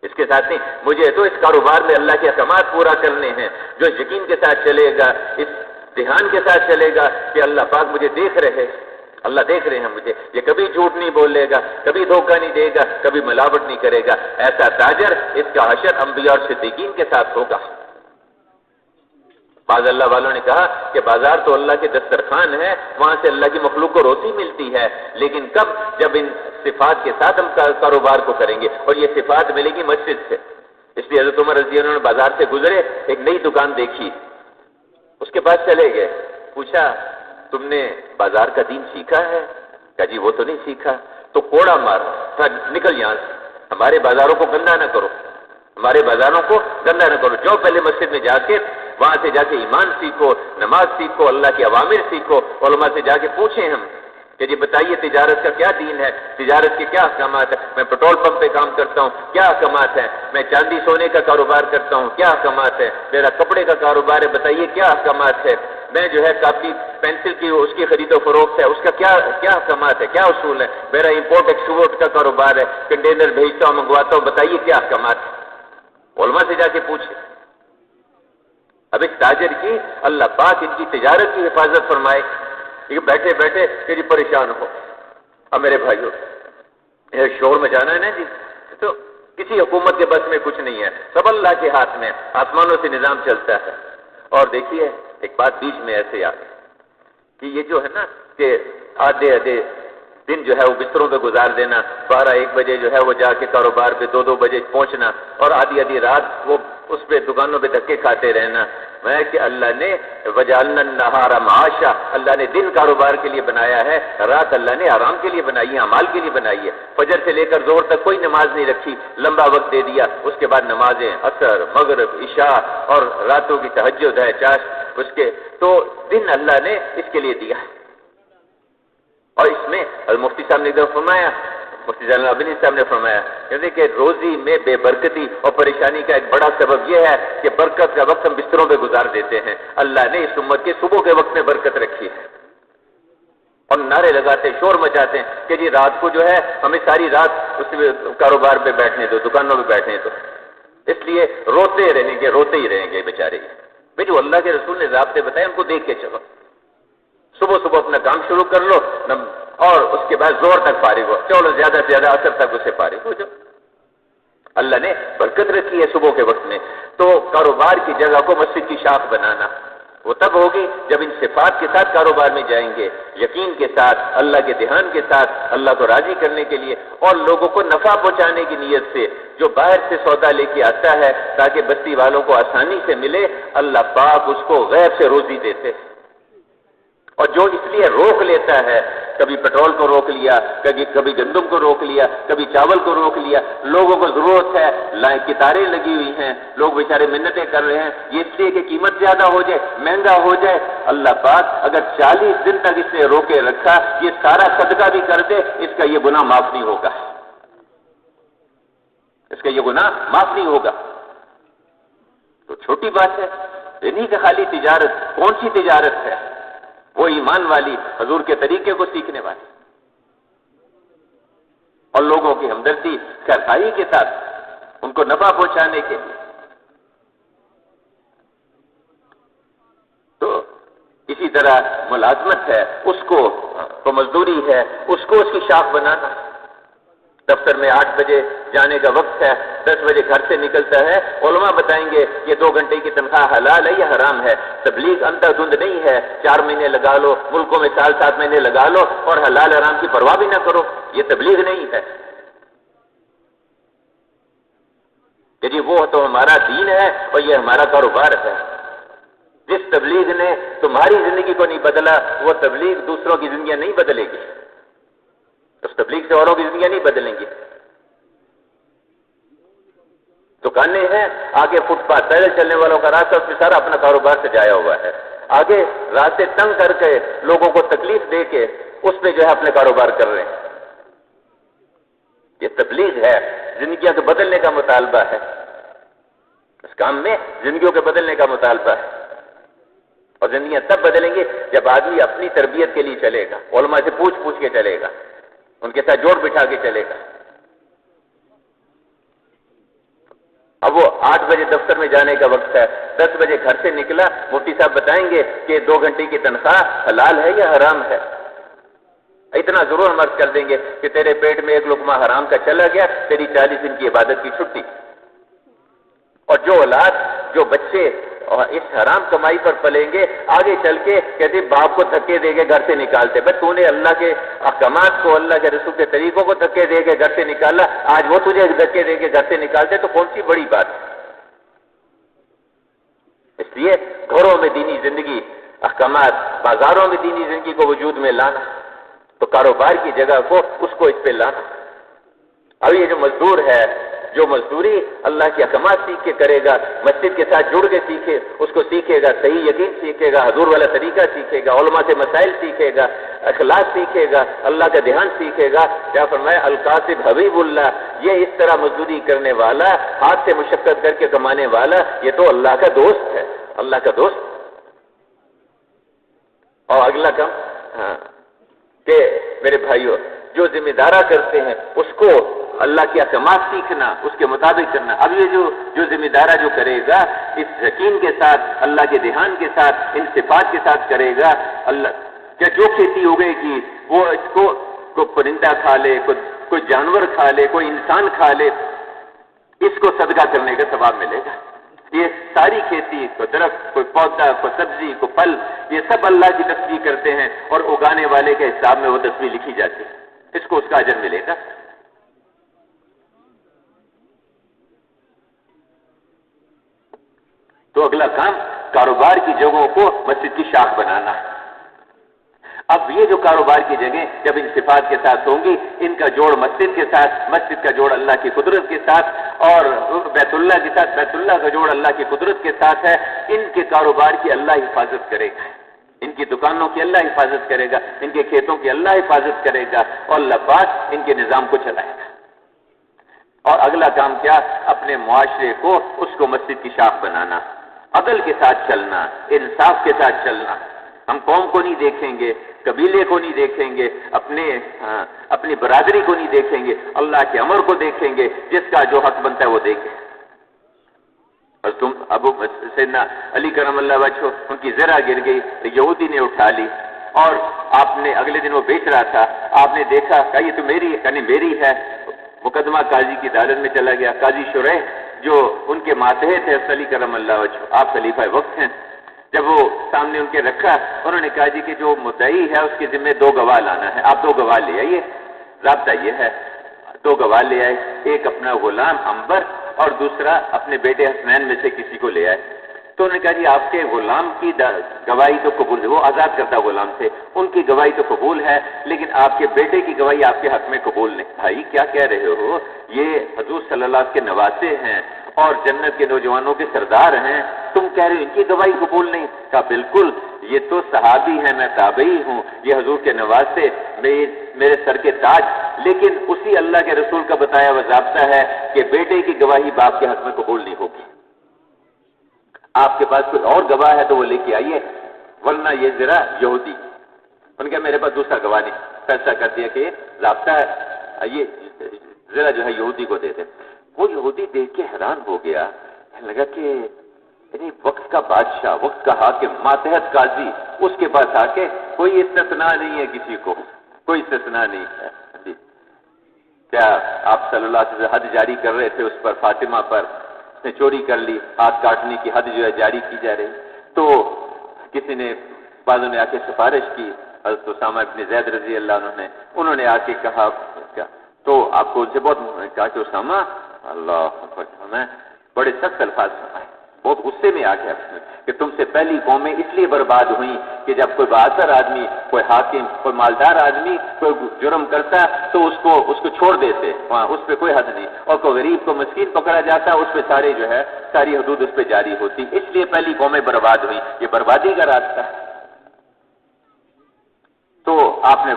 اس کے ساتھ نہیں، مجھے تو اس کاروبار میں اللہ کے احکامات پورا کرنے ہیں، جو یقین کے ساتھ چلے گا، اس دھیان کے ساتھ چلے گا کہ اللہ پاک مجھے دیکھ رہے، اللہ دیکھ رہے ہیں مجھے، یہ کبھی جھوٹ نہیں بولے گا، کبھی دھوکہ نہیں دے گا، کبھی ملاوٹ نہیں کرے گا، ایسا تاجر اس کا حشر انبیاء اور صدیقین کے ساتھ ہوگا۔ بعض اللہ والوں نے کہا کہ بازار تو اللہ کے دسترخوان ہے، وہاں سے اللہ کی مخلوق کو روٹی ملتی ہے، لیکن کب؟ جب ان صفات کے ساتھ ہم کاروبار کو کریں گے، اور یہ صفات ملے گی مسجد سے۔ اس لیے حضرت عمر رضی اللہ عنہ بازار سے گزرے، ایک نئی دکان دیکھی، اس کے پاس چلے گئے، پوچھا تم نے بازار کا دین سیکھا ہے؟ کہا جی وہ تو نہیں سیکھا۔ تو کوڑا مار، نکل یہاں سے، ہمارے بازاروں کو گندا نہ کرو، ہمارے بازاروں کو گندا نہ کرو، جو پہلے مسجد میں جا کے وہاں سے جا کے ایمان سیکھو، نماز سیکھو، اللہ کے اوامر سیکھو، علماء سے جا کے پوچھیں ہم کہ جی بتائیے تجارت کا کیا دین ہے، تجارت کے کیا احکامات ہیں، میں پیٹرول پمپ پہ کام کرتا ہوں کیا احکامات ہیں، میں چاندی سونے کا کاروبار کرتا ہوں کیا احکامات ہے، میرا کپڑے کا کاروبار ہے بتائیے کیا احکامات ہے، میں جو ہے کاپی پینسل کی اس کی خرید و فروخت ہے اس کا کیا احکامات ہے، کیا اصول ہے، میرا امپورٹ ایکسپورٹ کا کاروبار ہے، کنٹینر بھیجتا ہوں منگواتا ہوں بتائیے کیا احکامات ہے، علماء سے جا کے پوچھیں۔ اب اس تاجر کی اللہ پاک ان کی تجارت کی حفاظت فرمائے کہ بیٹھے بیٹھے کہ جی پریشان ہو۔ اب میرے بھائیو شور مچانا ہے نا جی، تو کسی حکومت کے بس میں کچھ نہیں ہے، سب اللہ کے ہاتھ میں، آسمانوں سے نظام چلتا ہے۔ اور دیکھیے ایک بات بیچ میں ایسے آ کہ یہ جو ہے نا کہ آدھے دن جو ہے وہ بستروں پہ گزار دینا، 12-1 بجے جو ہے وہ جا کے کاروبار پہ 2-2 بجے پہنچنا، اور آدھی رات وہ اس پہ دکانوں پہ دھکے کھاتے رہنا۔ میں کہ اللہ نے وجعلنا النہار معاشا، اللہ نے دن کاروبار کے لیے بنایا ہے، رات اللہ نے آرام کے لیے بنائی ہے، اعمال کے لیے بنائی ہے۔ فجر سے لے کر ظہر تک کوئی نماز نہیں رکھی، لمبا وقت دے دیا، اس کے بعد نمازیں عصر، مغرب، عشاء اور راتوں کی تہجد ہے اس کے، تو دن اللہ نے اس کے لیے دیا۔ اور اس میں مفتی صاحب نے فرمایا، مفتی جلال ابنی صاحب نے فرمایا کہ روزی میں بے برکتی اور پریشانی کا ایک بڑا سبب یہ ہے کہ برکت کا وقت ہم بستروں پہ گزار دیتے ہیں۔ اللہ نے اس امت کے صبح کے وقت میں برکت رکھی ہے، اور نعرے لگاتے شور مچاتے ہیں کہ جی رات کو جو ہے ہمیں ساری رات اس کاروبار پہ بیٹھنے دو، دکانوں پہ بیٹھنے دو، اس لیے روتے ہی رہیں گے بیچارے۔ بھائی جو اللہ کے رسول نے ضابطے بتائے ان کو دیکھ کے چلو، صبح اپنا کام شروع کر لو اور اس کے بعد زور تک فارغ ہو، چلو زیادہ سے زیادہ اثر تک اسے فارغ ہو جاؤ۔ اللہ نے برکت رکھی ہے صبح کے وقت میں، تو کاروبار کی جگہ کو مسجد کی شاخ بنانا وہ تب ہوگی جب ان صفات کے ساتھ کاروبار میں جائیں گے، یقین کے ساتھ، اللہ کے دھیان کے ساتھ، اللہ کو راضی کرنے کے لیے اور لوگوں کو نفع پہنچانے کی نیت سے۔ جو باہر سے سودا لے کے آتا ہے تاکہ بستی والوں کو آسانی سے ملے، اللہ پاک اس کو غیب سے روزی دیتے ہیں۔ اور جو اس لیے روک لیتا ہے، کبھی پیٹرول کو روک لیا، کبھی گندم کو روک لیا، کبھی چاول کو روک لیا، لوگوں کو ضرورت ہے، کتاریں لگی ہوئی ہیں، لوگ بیچارے منتیں کر رہے ہیں، یہ اس لیے کہ قیمت زیادہ ہو جائے، مہنگا ہو جائے۔ اللہ پاک اگر 40 دن تک اس نے روکے رکھا، یہ سارا صدقہ بھی کر دے، اس کا یہ گناہ معاف نہیں ہوگا، اس کا یہ گناہ معاف نہیں ہوگا۔ تو چھوٹی بات ہے، انہی کا خالی تجارت، کون سی تجارت ہے؟ وہ ایمان والی، حضور کے طریقے کو سیکھنے والی، اور لوگوں کی ہمدردی خیرخواہی کے ساتھ ان کو نفع پہنچانے کے لیے۔ تو اسی طرح ملازمت ہے، اس کو تو مزدوری ہے، اس کو اس کی شاخ بنانا۔ دفتر میں 8 بجے جانے کا وقت ہے، 10 بجے گھر سے نکلتا ہے، علماء بتائیں گے یہ 2 گھنٹے کی تنخواہ حلال ہے یا حرام ہے۔ تبلیغ اندھا دھند نہیں ہے، 4 مہینے لگا لو، ملکوں میں 7 مہینے لگا لو اور حلال حرام کی پرواہ بھی نہ کرو، یہ تبلیغ نہیں ہے کہ جی وہ تو ہمارا دین ہے اور یہ ہمارا کاروبار ہے۔ جس تبلیغ نے تمہاری زندگی کو نہیں بدلا، وہ تبلیغ دوسروں کی زندگیاں نہیں بدلے گی، اس تبلیغ سے اوروں کی زندگیاں نہیں بدلیں گی۔ دکانیں ہیں، آگے فٹ پاتھ پیدل چلنے والوں کا راستہ، اس میں سارا اپنا کاروبار سجایا ہوا ہے، آگے راستے تنگ کر کے لوگوں کو تکلیف دے کے اس پہ جو ہے اپنے کاروبار کر رہے ہیں۔ یہ تبلیغ ہے، زندگیوں کے بدلنے کا مطالبہ ہے، اس کام میں زندگیوں کے بدلنے کا مطالبہ ہے۔ اور زندگیاں تب بدلیں گی جب آدمی اپنی تربیت کے لیے چلے گا، علماء سے پوچھ کے چلے گا، ان کے ساتھ جوڑ بٹھا کے چلے گا۔ بجے دفتر میں جانے کا وقت ہے، 10 بجے گھر سے نکلا، مفتی صاحب بتائیں گے کہ 2 گھنٹے کی تنخواہ حلال ہے یا حرام ہے؟ اتنا ضرور ہم عرض کر دیں گے کہ تیرے پیٹ میں ایک لقمہ حرام کا چلا گیا، تیری 40 دن کی عبادت کی چھٹی۔ اور جو اولاد، جو بچے اس حرام کمائی پر پلیں گے، آگے چل کے کہتے باپ کو دھکے دے کے گھر سے نکالتے، بس تو نے اللہ کے احکامات کو، اللہ کے رسول کے طریقوں کو دھکے دے کے گھر سے نکالا، آج وہ تجھے دھکے دے کے گھر سے نکالتے تو کون سی بڑی بات ہے؟ اس لیے گھروں میں دینی زندگی، احکامات، بازاروں میں دینی زندگی کو وجود میں لانا، تو کاروبار کی جگہ کو اس کو اس پہ لانا۔ اب یہ جو مزدور ہے، جو مزدوری اللہ کے احکامات سیکھ کے کرے گا، مسجد کے ساتھ جڑ کے سیکھے، اس کو سیکھے گا، صحیح یقین سیکھے گا، حضور والا طریقہ سیکھے گا، علماء سے مسائل سیکھے گا، اخلاص سیکھے گا، اللہ کا دھیان سیکھے گا۔ کیا فرمایا؟ القاسب حبیب اللہ، یہ اس طرح مزدوری کرنے والا، ہاتھ سے مشقت کر کے کمانے والا، یہ تو اللہ کا دوست ہے، اللہ کا دوست۔ اور اگلا کام کہ میرے بھائیوں، جو ذمہ دارہ کرتے ہیں اس کو اللہ کے احکامات سیکھنا، اس کے مطابق کرنا۔ اب یہ جو ذمہ دارہ جو کرے گا، اس یقین کے ساتھ، اللہ کے دھیان کے ساتھ، ان صفات کے ساتھ کرے گا، اللہ کیا جو کھیتی اگے گی وہ اس کو کوئی پرندہ کھا لے، کوئی جانور کھا لے، کوئی انسان کھا لے، اس کو صدقہ کرنے کا ثواب ملے گا۔ یہ ساری کھیتی، کوئی درخت، کوئی پودا، کوئی سبزی، کوئی پھل، یہ سب اللہ کی تسبیح کرتے ہیں اور اگانے والے کے حساب میں وہ تسبیح لکھی جاتی ہے، اس کو اس کا اجر ملے گا۔ تو اگلا کام کاروبار کی جگہوں کو مسجد کی شاخ بنانا ہے۔ اب یہ جو کاروبار کی جگہیں جب ان صفات کے ساتھ ہوں گی، ان کا جوڑ مسجد کے ساتھ، مسجد کا جوڑ اللہ کی قدرت کے ساتھ، اور بیت اللہ کے ساتھ، بیت اللہ کا جوڑ اللہ کی قدرت کے ساتھ ہے، ان کے کاروبار کی اللہ حفاظت کرے گا، ان کی دکانوں کی اللہ حفاظت کرے گا، ان کے کھیتوں کی اللہ حفاظت کرے گا، اور اللہ پاک ان کے نظام کو چلائے گا۔ اور اگلا کام کیا؟ اپنے معاشرے کو، اس کو مسجد کی شاخ بنانا، عدل کے ساتھ چلنا، انصاف کے ساتھ چلنا۔ ہم قوم کو نہیں دیکھیں گے، قبیلے کو نہیں دیکھیں گے، اپنی برادری کو نہیں دیکھیں گے، اللہ کے امر کو دیکھیں گے، جس کا جو حق بنتا ہے وہ دیکھیں۔ اور تم ابو سیدنا علی کرم اللہ وجہہ، ان کی ذرا گر گئی تو یہودی نے اٹھا لی، اور آپ نے اگلے دن وہ بیچ رہا تھا، آپ نے دیکھا کہ یہ تو میری ہے، یعنی میری ہے، مقدمہ قاضی کی عدالت میں چلا گیا۔ قاضی شریح جو ان کے ماتحت ہے علی کرم اللہ وجہہ، آپ خلیفہ وقت ہیں، جب وہ سامنے ان کے رکھا، انہوں نے کہا جی کہ جو مدعی ہے اس کے ذمہ 2 گواہ لانا ہے، آپ 2 گواہ لے آئیے، رابطہ یہ ہے۔ 2 گواہ لے آئے، ایک اپنا غلام عنبر اور دوسرا اپنے بیٹے حسنین میں سے کسی کو لے آئے۔ تو انہوں نے کہا جی آپ کے غلام کی گواہی تو قبول ہے، وہ آزاد کردہ غلام تھے، ان کی گواہی تو قبول ہے، لیکن آپ کے بیٹے کی گواہی آپ کے حق میں قبول نہیں۔ بھائی کیا کہہ رہے ہو؟ یہ حضور صلی اللہ علیہ وسلم کے نواسے ہیں اور جنت کے نوجوانوں کے سردار ہیں، تم کہہ رہے ہو ان کی گواہی قبول نہیں؟ کہا بالکل، یہ تو صحابی ہیں، میں تابعی ہوں، یہ حضور کے نواسے، میرے سر کے تاج، لیکن اسی اللہ کے رسول کا بتایا ہوا ضابطہ ہے کہ بیٹے کی گواہی باپ کے حق میں قبول نہیں ہوگی۔ آپ کے پاس کوئی اور گواہ ہے تو وہ لے کے آئیے، ورنہ یہ ذرا یہودی۔ ان کا میرے پاس دوسرا گواہ نہیں، فیصلہ کر دیا کہ یہ ضابطہ ہے، یہ ذرا جو ہے یہودی کو دے دے۔ وہ یہودی دیکھ کے حیران ہو گیا، لگا کہ یعنی وقت کا بادشاہ، وقت کا حاکم، ماتحت قاضی، اس کے پاس آ کے کوئی استثناء نہیں ہے، کسی کو کوئی استثناء نہیں ہے۔ کیا آپ صلی اللہ علیہ وسلم حد جاری کر رہے تھے اس پر، فاطمہ پر، اس نے چوری کر لی، ہاتھ کاٹنے کی حد جو ہے جاری کی جا رہی، تو کسی نے، بعضوں نے آ کے سفارش کی، حضرت اسامہ ابن زید رضی اللہ عنہ نے، انہوں نے آ کے کہا کیا، تو آپ کو ان سے بہت کہا کہ اسامہ، اللہ میں بڑے سخت الفاظ سنائے، بہت غصے میں آ گیا کہ تم سے پہلی قومیں اس لیے برباد ہوئیں کہ جب کوئی بہادر آدمی، کوئی حاکم، کوئی مالدار آدمی کوئی جرم کرتا تو اس کو چھوڑ دیتے، وہاں اس پہ کوئی حد نہیں، اور کوئی غریب کو مسکین پکڑا جاتا اس پہ ساری حدود اس پہ جاری ہوتی، اس لیے پہلی قومیں برباد ہوئیں، یہ بربادی کا راستہ ہے۔ تو آپ نے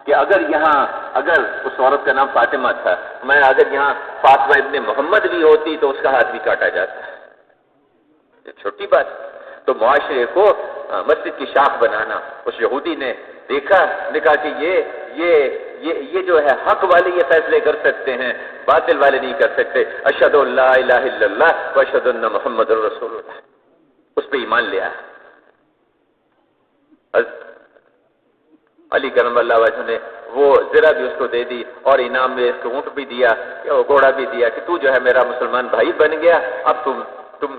کہ اگر اس عورت کا نام فاطمہ تھا، میں اگر یہاں فاطمہ ابن محمد بھی ہوتی تو اس کا ہاتھ بھی کاٹا جاتا، یہ چھوٹی بات۔ تو معاشرے کو مسجد کی شاخ بنانا، اس یہودی نے دیکھا کہ یہ جو ہے حق والے یہ فیصلے کر سکتے ہیں، باطل والے نہیں کر سکتے۔ اشہد ان لا الہ الا اللہ و اشہد ان محمد رسول اللہ، اس پہ ایمان لے آیا۔ علی کرم اللہ وجہ نے وہ زرہ بھی اس کو دے دی اور انعام میں اس کو اونٹ بھی دیا، گھوڑا بھی دیا کہ تو جو ہے میرا مسلمان بھائی بن گیا، اب تم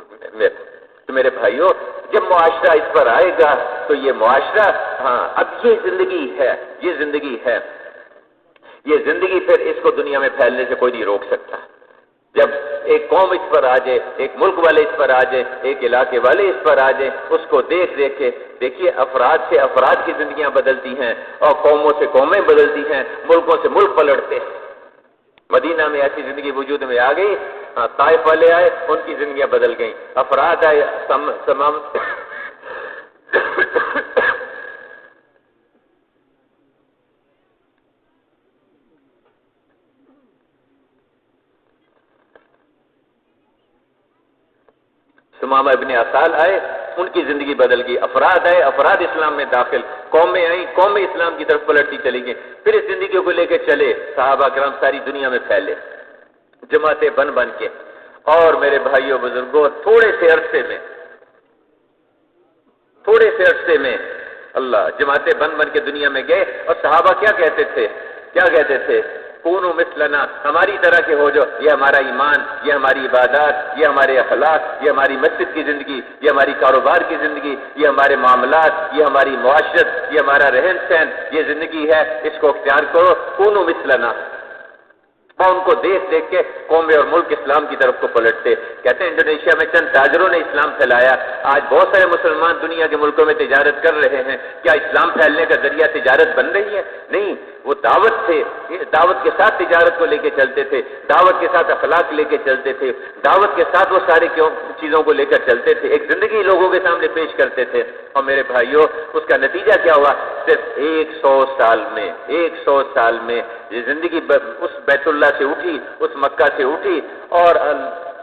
میرے بھائیو، جب معاشرہ اس پر آئے گا تو یہ معاشرہ، ہاں اب یہ زندگی ہے، یہ زندگی ہے، یہ زندگی پھر اس کو دنیا میں پھیلنے سے کوئی نہیں روک سکتا۔ جب ایک قوم اس پر آ جائے، ایک ملک والے اس پر آ جائے، ایک علاقے والے اس پر آ جائیں، اس کو دیکھ کے دیکھیے افراد سے افراد کی زندگیاں بدلتی ہیں اور قوموں سے قومیں بدلتی ہیں، ملکوں سے ملک پلٹتے ہیں۔ مدینہ میں ایسی زندگی وجود میں آ گئی، طائف والے آئے، ان کی زندگیاں بدل گئیں، افراد آئے، تمام سمامہ ابن اسال آئے، ان کی زندگی بدل گئی، افراد آئے، افراد اسلام میں داخل، قومیں آئیں، قومیں اسلام کی طرف پلٹتی چلی گئیں، پھر اس زندگی کو لے کے چلے، صحابہ کرام ساری دنیا میں پھیلے جماعتیں بن کے، اور میرے بھائیوں بزرگوں تھوڑے سے عرصے میں اللہ جماعتیں بن کے دنیا میں گئے، اور صحابہ کیا کہتے تھے؟ کونوا مثلنا، ہماری طرح کے ہو جو، یہ ہمارا ایمان، یہ ہماری عبادات، یہ ہمارے اخلاق، یہ ہماری مسجد کی زندگی، یہ ہماری کاروبار کی زندگی، یہ ہمارے معاملات، یہ ہماری معاشرت، یہ ہمارا رہن سہن، یہ زندگی ہے، اس کو اختیار کرو، کونوا مثلنا۔ اور ان کو دیکھ کے قومیں اور ملک اسلام کی طرف کو پلٹتے۔ کہتے ہیں انڈونیشیا میں چند تاجروں نے اسلام پھیلایا، آج بہت سارے مسلمان دنیا کے ملکوں میں تجارت کر رہے ہیں۔ کیا اسلام پھیلنے کا ذریعہ تجارت بن رہی ہے؟ نہیں، وہ دعوت تھے، دعوت کے ساتھ تجارت کو لے کے چلتے تھے، دعوت کے ساتھ اخلاق لے کے چلتے تھے، دعوت کے ساتھ وہ سارے چیزوں کو لے کر چلتے تھے، ایک زندگی لوگوں کے سامنے پیش کرتے تھے۔ اور میرے بھائیوں، اس کا نتیجہ کیا ہوا؟ صرف 100 سال میں یہ زندگی اس بیت اللہ سے اٹھی، اس مکہ سے اٹھی، اور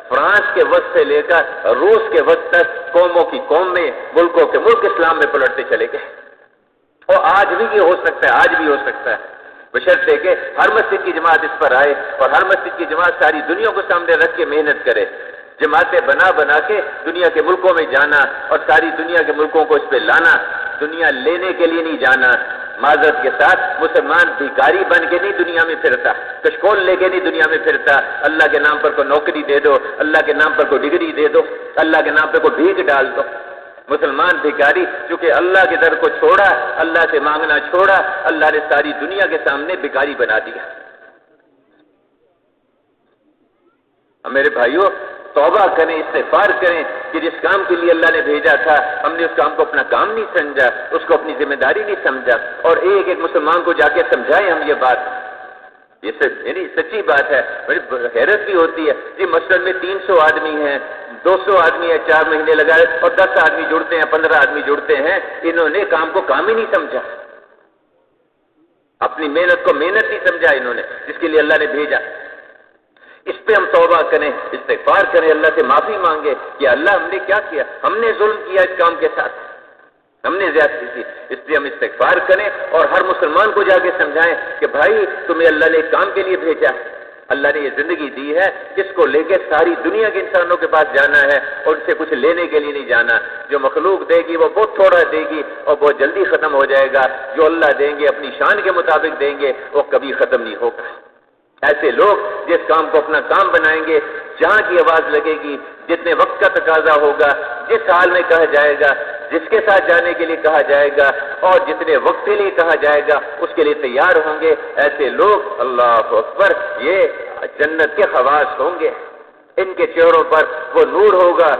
فرانس کے وقت سے لے کر روس کے وقت تک قوموں کی قوم میں، ملکوں کے ملک اسلام میں پلٹتے چلے گئے۔ اور آج بھی یہ ہو سکتا ہے، آج بھی ہو سکتا ہے، بشرطے کہ ہر مسجد کی جماعت اس پر آئے، اور ہر مسجد کی جماعت ساری دنیا کو سامنے رکھ کے محنت کرے، جماعتیں بنا کے دنیا کے ملکوں میں جانا اور ساری دنیا کے ملکوں کو اس پہ لانا، دنیا لینے کے لیے نہیں جانا۔ معذرت کے ساتھ مسلمان بھیکاری بن کے نہیں دنیا میں پھرتا، کشکول لے کے نہیں دنیا میں پھرتا، اللہ کے نام پر کوئی نوکری دے دو، اللہ کے نام پر کوئی ڈگری دے دو، اللہ کے نام پہ کوئی بھیک ڈال دو۔ مسلمان بھیکاری چونکہ اللہ کی در کو چھوڑا، اللہ سے مانگنا چھوڑا، اللہ نے ساری دنیا کے سامنے بھیکاری بنا دیا۔ میرے بھائیوں، توبہ کریں، استغفار کریں کہ جس کام کے لیے اللہ نے بھیجا تھا ہم نے اس کام کو اپنا کام نہیں سمجھا، اس کو اپنی ذمہ داری نہیں سمجھا، اور ایک ایک مسلمان کو جا کے سمجھائیں ہم یہ بات، یہ یعنی سچی بات ہے۔ بڑی حیرت بھی ہوتی ہے، یہ مسجد میں 300 آدمی ہیں، 200 آدمی ہیں، 4 مہینے لگائے، اور 10 آدمی جڑتے ہیں، 15 آدمی جڑتے ہیں، انہوں نے کام کو کام ہی نہیں سمجھا، اپنی محنت کو محنت نہیں سمجھا انہوں نے جس کے لیے اللہ نے بھیجا۔ اس پہ ہم توبہ کریں، استغفار کریں، اللہ سے معافی مانگے کہ اللہ ہم نے کیا کیا، ہم نے ظلم کیا اس کام کے ساتھ، ہم نے زیادتی کی، اس لیے ہم استغفار کریں اور ہر مسلمان کو جا کے سمجھائیں کہ بھائی تمہیں اللہ نے ایک کام کے لیے بھیجا، اللہ نے یہ زندگی دی ہے جس کو لے کے ساری دنیا کے انسانوں کے پاس جانا ہے، اور ان سے کچھ لینے کے لیے نہیں جانا۔ جو مخلوق دے گی وہ بہت تھوڑا دے گی اور بہت جلدی ختم ہو جائے گا، جو اللہ دیں گے اپنی شان کے مطابق دیں گے وہ کبھی ختم نہیں ہوگا۔ ایسے لوگ جس کام کو اپنا کام بنائیں گے، جہاں کی آواز لگے گی، جتنے وقت کا تقاضا ہوگا، جس حال میں کہا جائے گا، جس کے ساتھ جانے کے لیے کہا جائے گا، اور جتنے وقت کے لیے کہا جائے گا اس کے لیے تیار ہوں گے، ایسے لوگ اللہ اکبر یہ جنت کے خواص ہوں گے۔ ان کے چہروں پر وہ نور ہوگا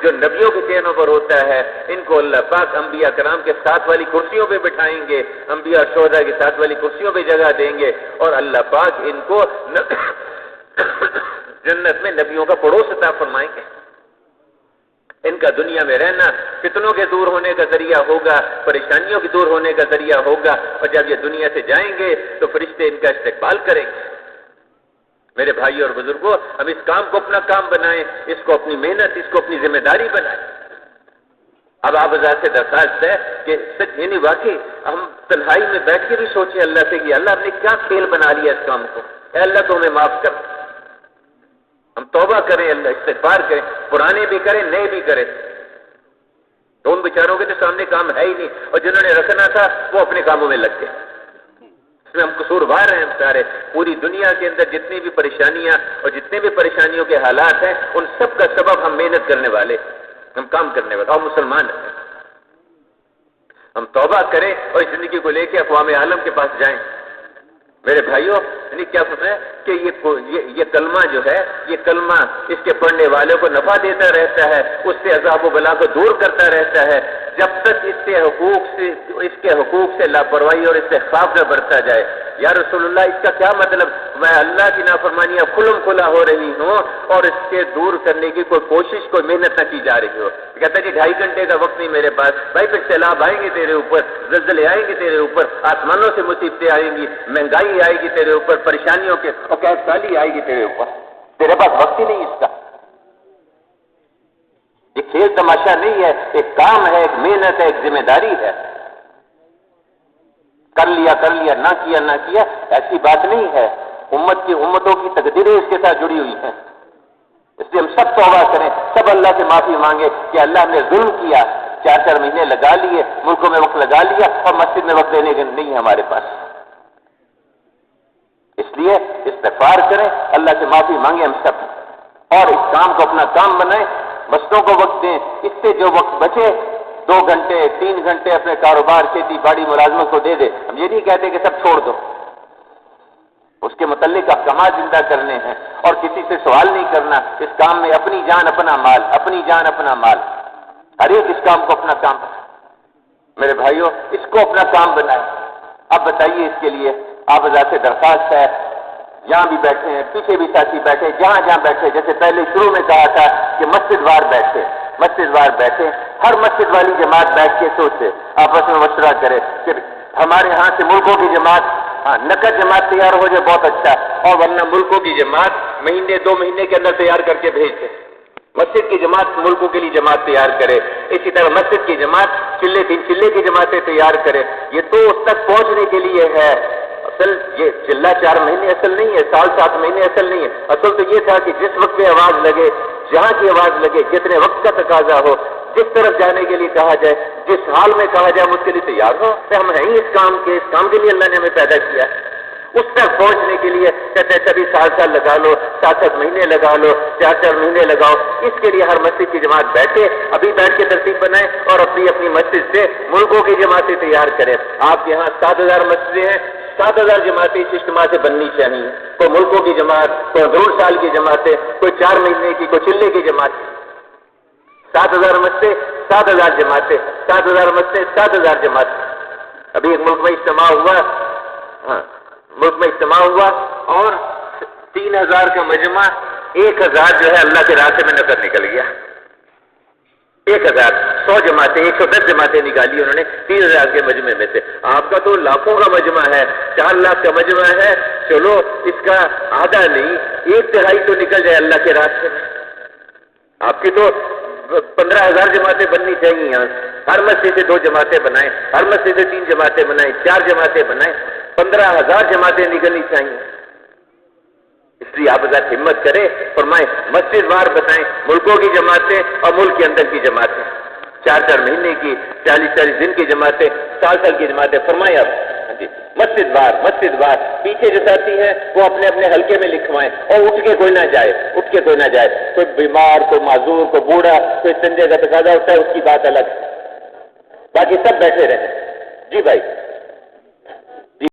جو نبیوں کے چہروں پر ہوتا ہے۔ ان کو اللہ پاک انبیاء کرام کے ساتھ والی کرسیوں پہ بٹھائیں گے، انبیاء اور شہداء کے ساتھ والی کرسیوں پہ جگہ دیں گے، اور اللہ پاک ان کو جنت میں نبیوں کا پڑوس عطا فرمائیں گے۔ ان کا دنیا میں رہنا فتنوں کے دور ہونے کا ذریعہ ہوگا، پریشانیوں کے دور ہونے کا ذریعہ ہوگا، اور جب یہ دنیا سے جائیں گے تو فرشتے ان کا استقبال کریں گے۔ میرے بھائی اور بزرگوں، ہم اس کام کو اپنا کام بنائیں، اس کو اپنی محنت، اس کو اپنی ذمہ داری بنائیں۔ اب آپ حضرات سے درخواست ہے کہ سچ یعنی واقعی ہم تنہائی میں بیٹھ کے بھی سوچے اللہ سے کہ اللہ ہم نے کیا کھیل بنا لیا اس کام کو، اے اللہ تو ہمیں معاف کر. ہم توبہ کریں، اللہ استغفار کریں، پرانے بھی کریں نئے بھی کریں. تو ان بیچاروں کے تو سامنے کام ہے ہی نہیں، اور جنہوں نے رکھنا تھا وہ اپنے کاموں میں لگ گئے. اس میں ہم قصوروار ہیں ہم سارے. پوری دنیا کے اندر جتنی بھی پریشانیاں اور جتنے بھی پریشانیوں کے حالات ہیں ان سب کا سبب ہم محنت کرنے والے، ہم کام کرنے والے اور مسلمان ہیں. ہم توبہ کریں اور اس زندگی کو لے کے اقوام عالم کے پاس جائیں. میرے بھائیوں، یعنی کیا ہے کہ یہ کلمہ جو ہے، یہ کلمہ اس کے پڑھنے والوں کو نفع دیتا رہتا ہے، اس سے عذاب و بلا کو دور کرتا رہتا ہے، جب تک اس کے حقوق سے لاپرواہی اور استخفاف نہ برتا جائے. یا رسول اللہ، اس کا کیا مطلب؟ میں اللہ کی نافرمانیاں کھلم کھلا ہو رہی ہوں اور اس کے دور کرنے کی کوئی کوشش، کوئی محنت نہ کی جا رہی ہو. کہتا ہے جی 2.5 گھنٹے کا وقت نہیں میرے پاس. بھائی پھر سیلاب آئیں گے تیرے اوپر، زلزلے آئیں گے تیرے اوپر، آسمانوں سے مصیبتیں آئیں گی، مہنگائی آئے گی تیرے اوپر، پریشانیوں کے اور قحط سالی آئے گی تیرے اوپر. تیرے پاس وقت ہی نہیں اس کا. یہ کھیل تماشا نہیں ہے، ایک کام ہے، ایک محنت ہے، ایک ذمہ داری ہے. کر لیا نہ کیا ایسی بات نہیں ہے. امتوں کی تقدیریں اس کے ساتھ جڑی ہوئی ہیں. اس لیے ہم سب توبہ کریں، سب اللہ سے معافی مانگے کہ اللہ نے ظلم کیا، 4 مہینے لگا لیے، ملکوں میں وقت لگا لیا اور مسجد میں وقت دینے کے نہیں ہے ہمارے پاس. اس لیے استغفار کریں، اللہ سے معافی مانگیں ہم سب، اور اس کام کو اپنا کام بنائیں. مسجدوں کو وقت دیں. اس سے جو وقت بچے 2 گھنٹے 3 گھنٹے اپنے کاروبار، کھیتی باڑی، ملازمت کو دے دے. ہم یہ نہیں کہتے کہ سب چھوڑ دو، اس کے متعلق احکامات زندہ کرنے ہیں اور کسی سے سوال نہیں کرنا. اس کام میں اپنی جان اپنا مال، اپنی جان اپنا مال. ہر ایک اس کام کو اپنا کام بنائے. میرے بھائیوں، اس کو اپنا کام بنائیں. اب بتائیے اس کے لیے آپ سے درخواست ہے، یہاں بھی بیٹھے ہیں، پیچھے بھی ساتھی بیٹھے، جہاں بیٹھے، جیسے پہلے شروع میں کہا تھا کہ مسجد وار بیٹھے، ہر مسجد والی جماعت بیٹھ کے سوچے، آپس میں مشورہ کرے کہ ہمارے ہاں سے ملکوں کی جماعت، نقد جماعت تیار ہو جائے بہت اچھا، اور ورنہ ملکوں کی جماعت 1-2 مہینے کے اندر تیار کر کے بھیج دیں. مسجد کی جماعت ملکوں کے لیے جماعت تیار کرے. اسی طرح مسجد کی جماعت 3 چلے کی جماعتیں تیار کرے. یہ تو اس تک پہنچنے کے لیے ہے. اصل یہ چلہ 4 مہینے اصل نہیں ہے، سال 7 مہینے اصل نہیں ہے. اصل تو یہ تھا کہ جس وقت پہ آواز لگے، جہاں کی آواز لگے، جتنے وقت کا تقاضا ہو، جس طرف جانے کے لیے کہا جائے، جس حال میں کہا جائے، ہم اس کے لیے تیار ہو. ہم ہیں ہی اس کام کے لیے اللہ نے ہمیں پیدا کیا ہے. اس تک پہنچنے کے لیے کہتے ہیں کبھی 7 لگا لو، 7 مہینے لگا لو، 4 مہینے لگاؤ. اس کے لیے ہر مسجد کی جماعت بیٹھے، ابھی بیٹھ کے ترتیب بنائے اور اپنی مسجد سے ملکوں کی جماعتیں تیار کریں. آپ کے یہاں 7000 مسجدیں ہیں، 7000 جماعتیں اس اجتماع سے بننی چاہیے. کوئی ملکوں کی جماعت، کوئی ضرور سال کی جماعتیں، کوئی 4 مہینے کی، کوئی چلے کی جماعت. 7000 مسجدیں، 7000 جماعتیں، 7000 مسجدیں، 7000 جماعتیں. ابھی ایک ملک میں اجتماع ہوا اور 3000 کا مجمع، 1000 جو ہے اللہ کے راستے میں نظر نکل گیا. 1000 100 جماعتیں، 110 جماعتیں نکالی انہوں نے 3000 کے مجمع میں سے. آپ کا تو لاکھوں کا مجمع ہے، 4 لاکھ کا مجمع ہے. چلو اس کا آدھا نہیں، 1/3 تو نکل جائے اللہ کے راستے میں. آپ کی تو 15000 جماعتیں بننی چاہیے. یہاں ہر مسجد سے 2 جماعتیں بنائیں، ہر مسجد سے 3 جماعتیں بنائیں، 4 جماعتیں بنائیں، 15000 جماعتیں نکلنی چاہیے. اس لیے آپ ذات ہمت کریں، فرمائیں مسجد وار بتائیں، ملکوں کی جماعتیں اور ملک کے اندر کی جماعتیں، 4 مہینے کی، 40 دن کی جماعتیں، سال کی جماعتیں. فرمائیں آپ جی مسجد وار. پیچھے جو ساتھی ہیں وہ اپنے حلقے میں لکھوائیں اور اٹھ کے کوئی نہ جائے. کوئی بیمار، کوئی معذور، کوئی بوڑھا، کوئی سنجے کا تقاضا ہوتا ہے، اس کی بات الگ. باقی سب بیٹھے رہیں. جی بھائی.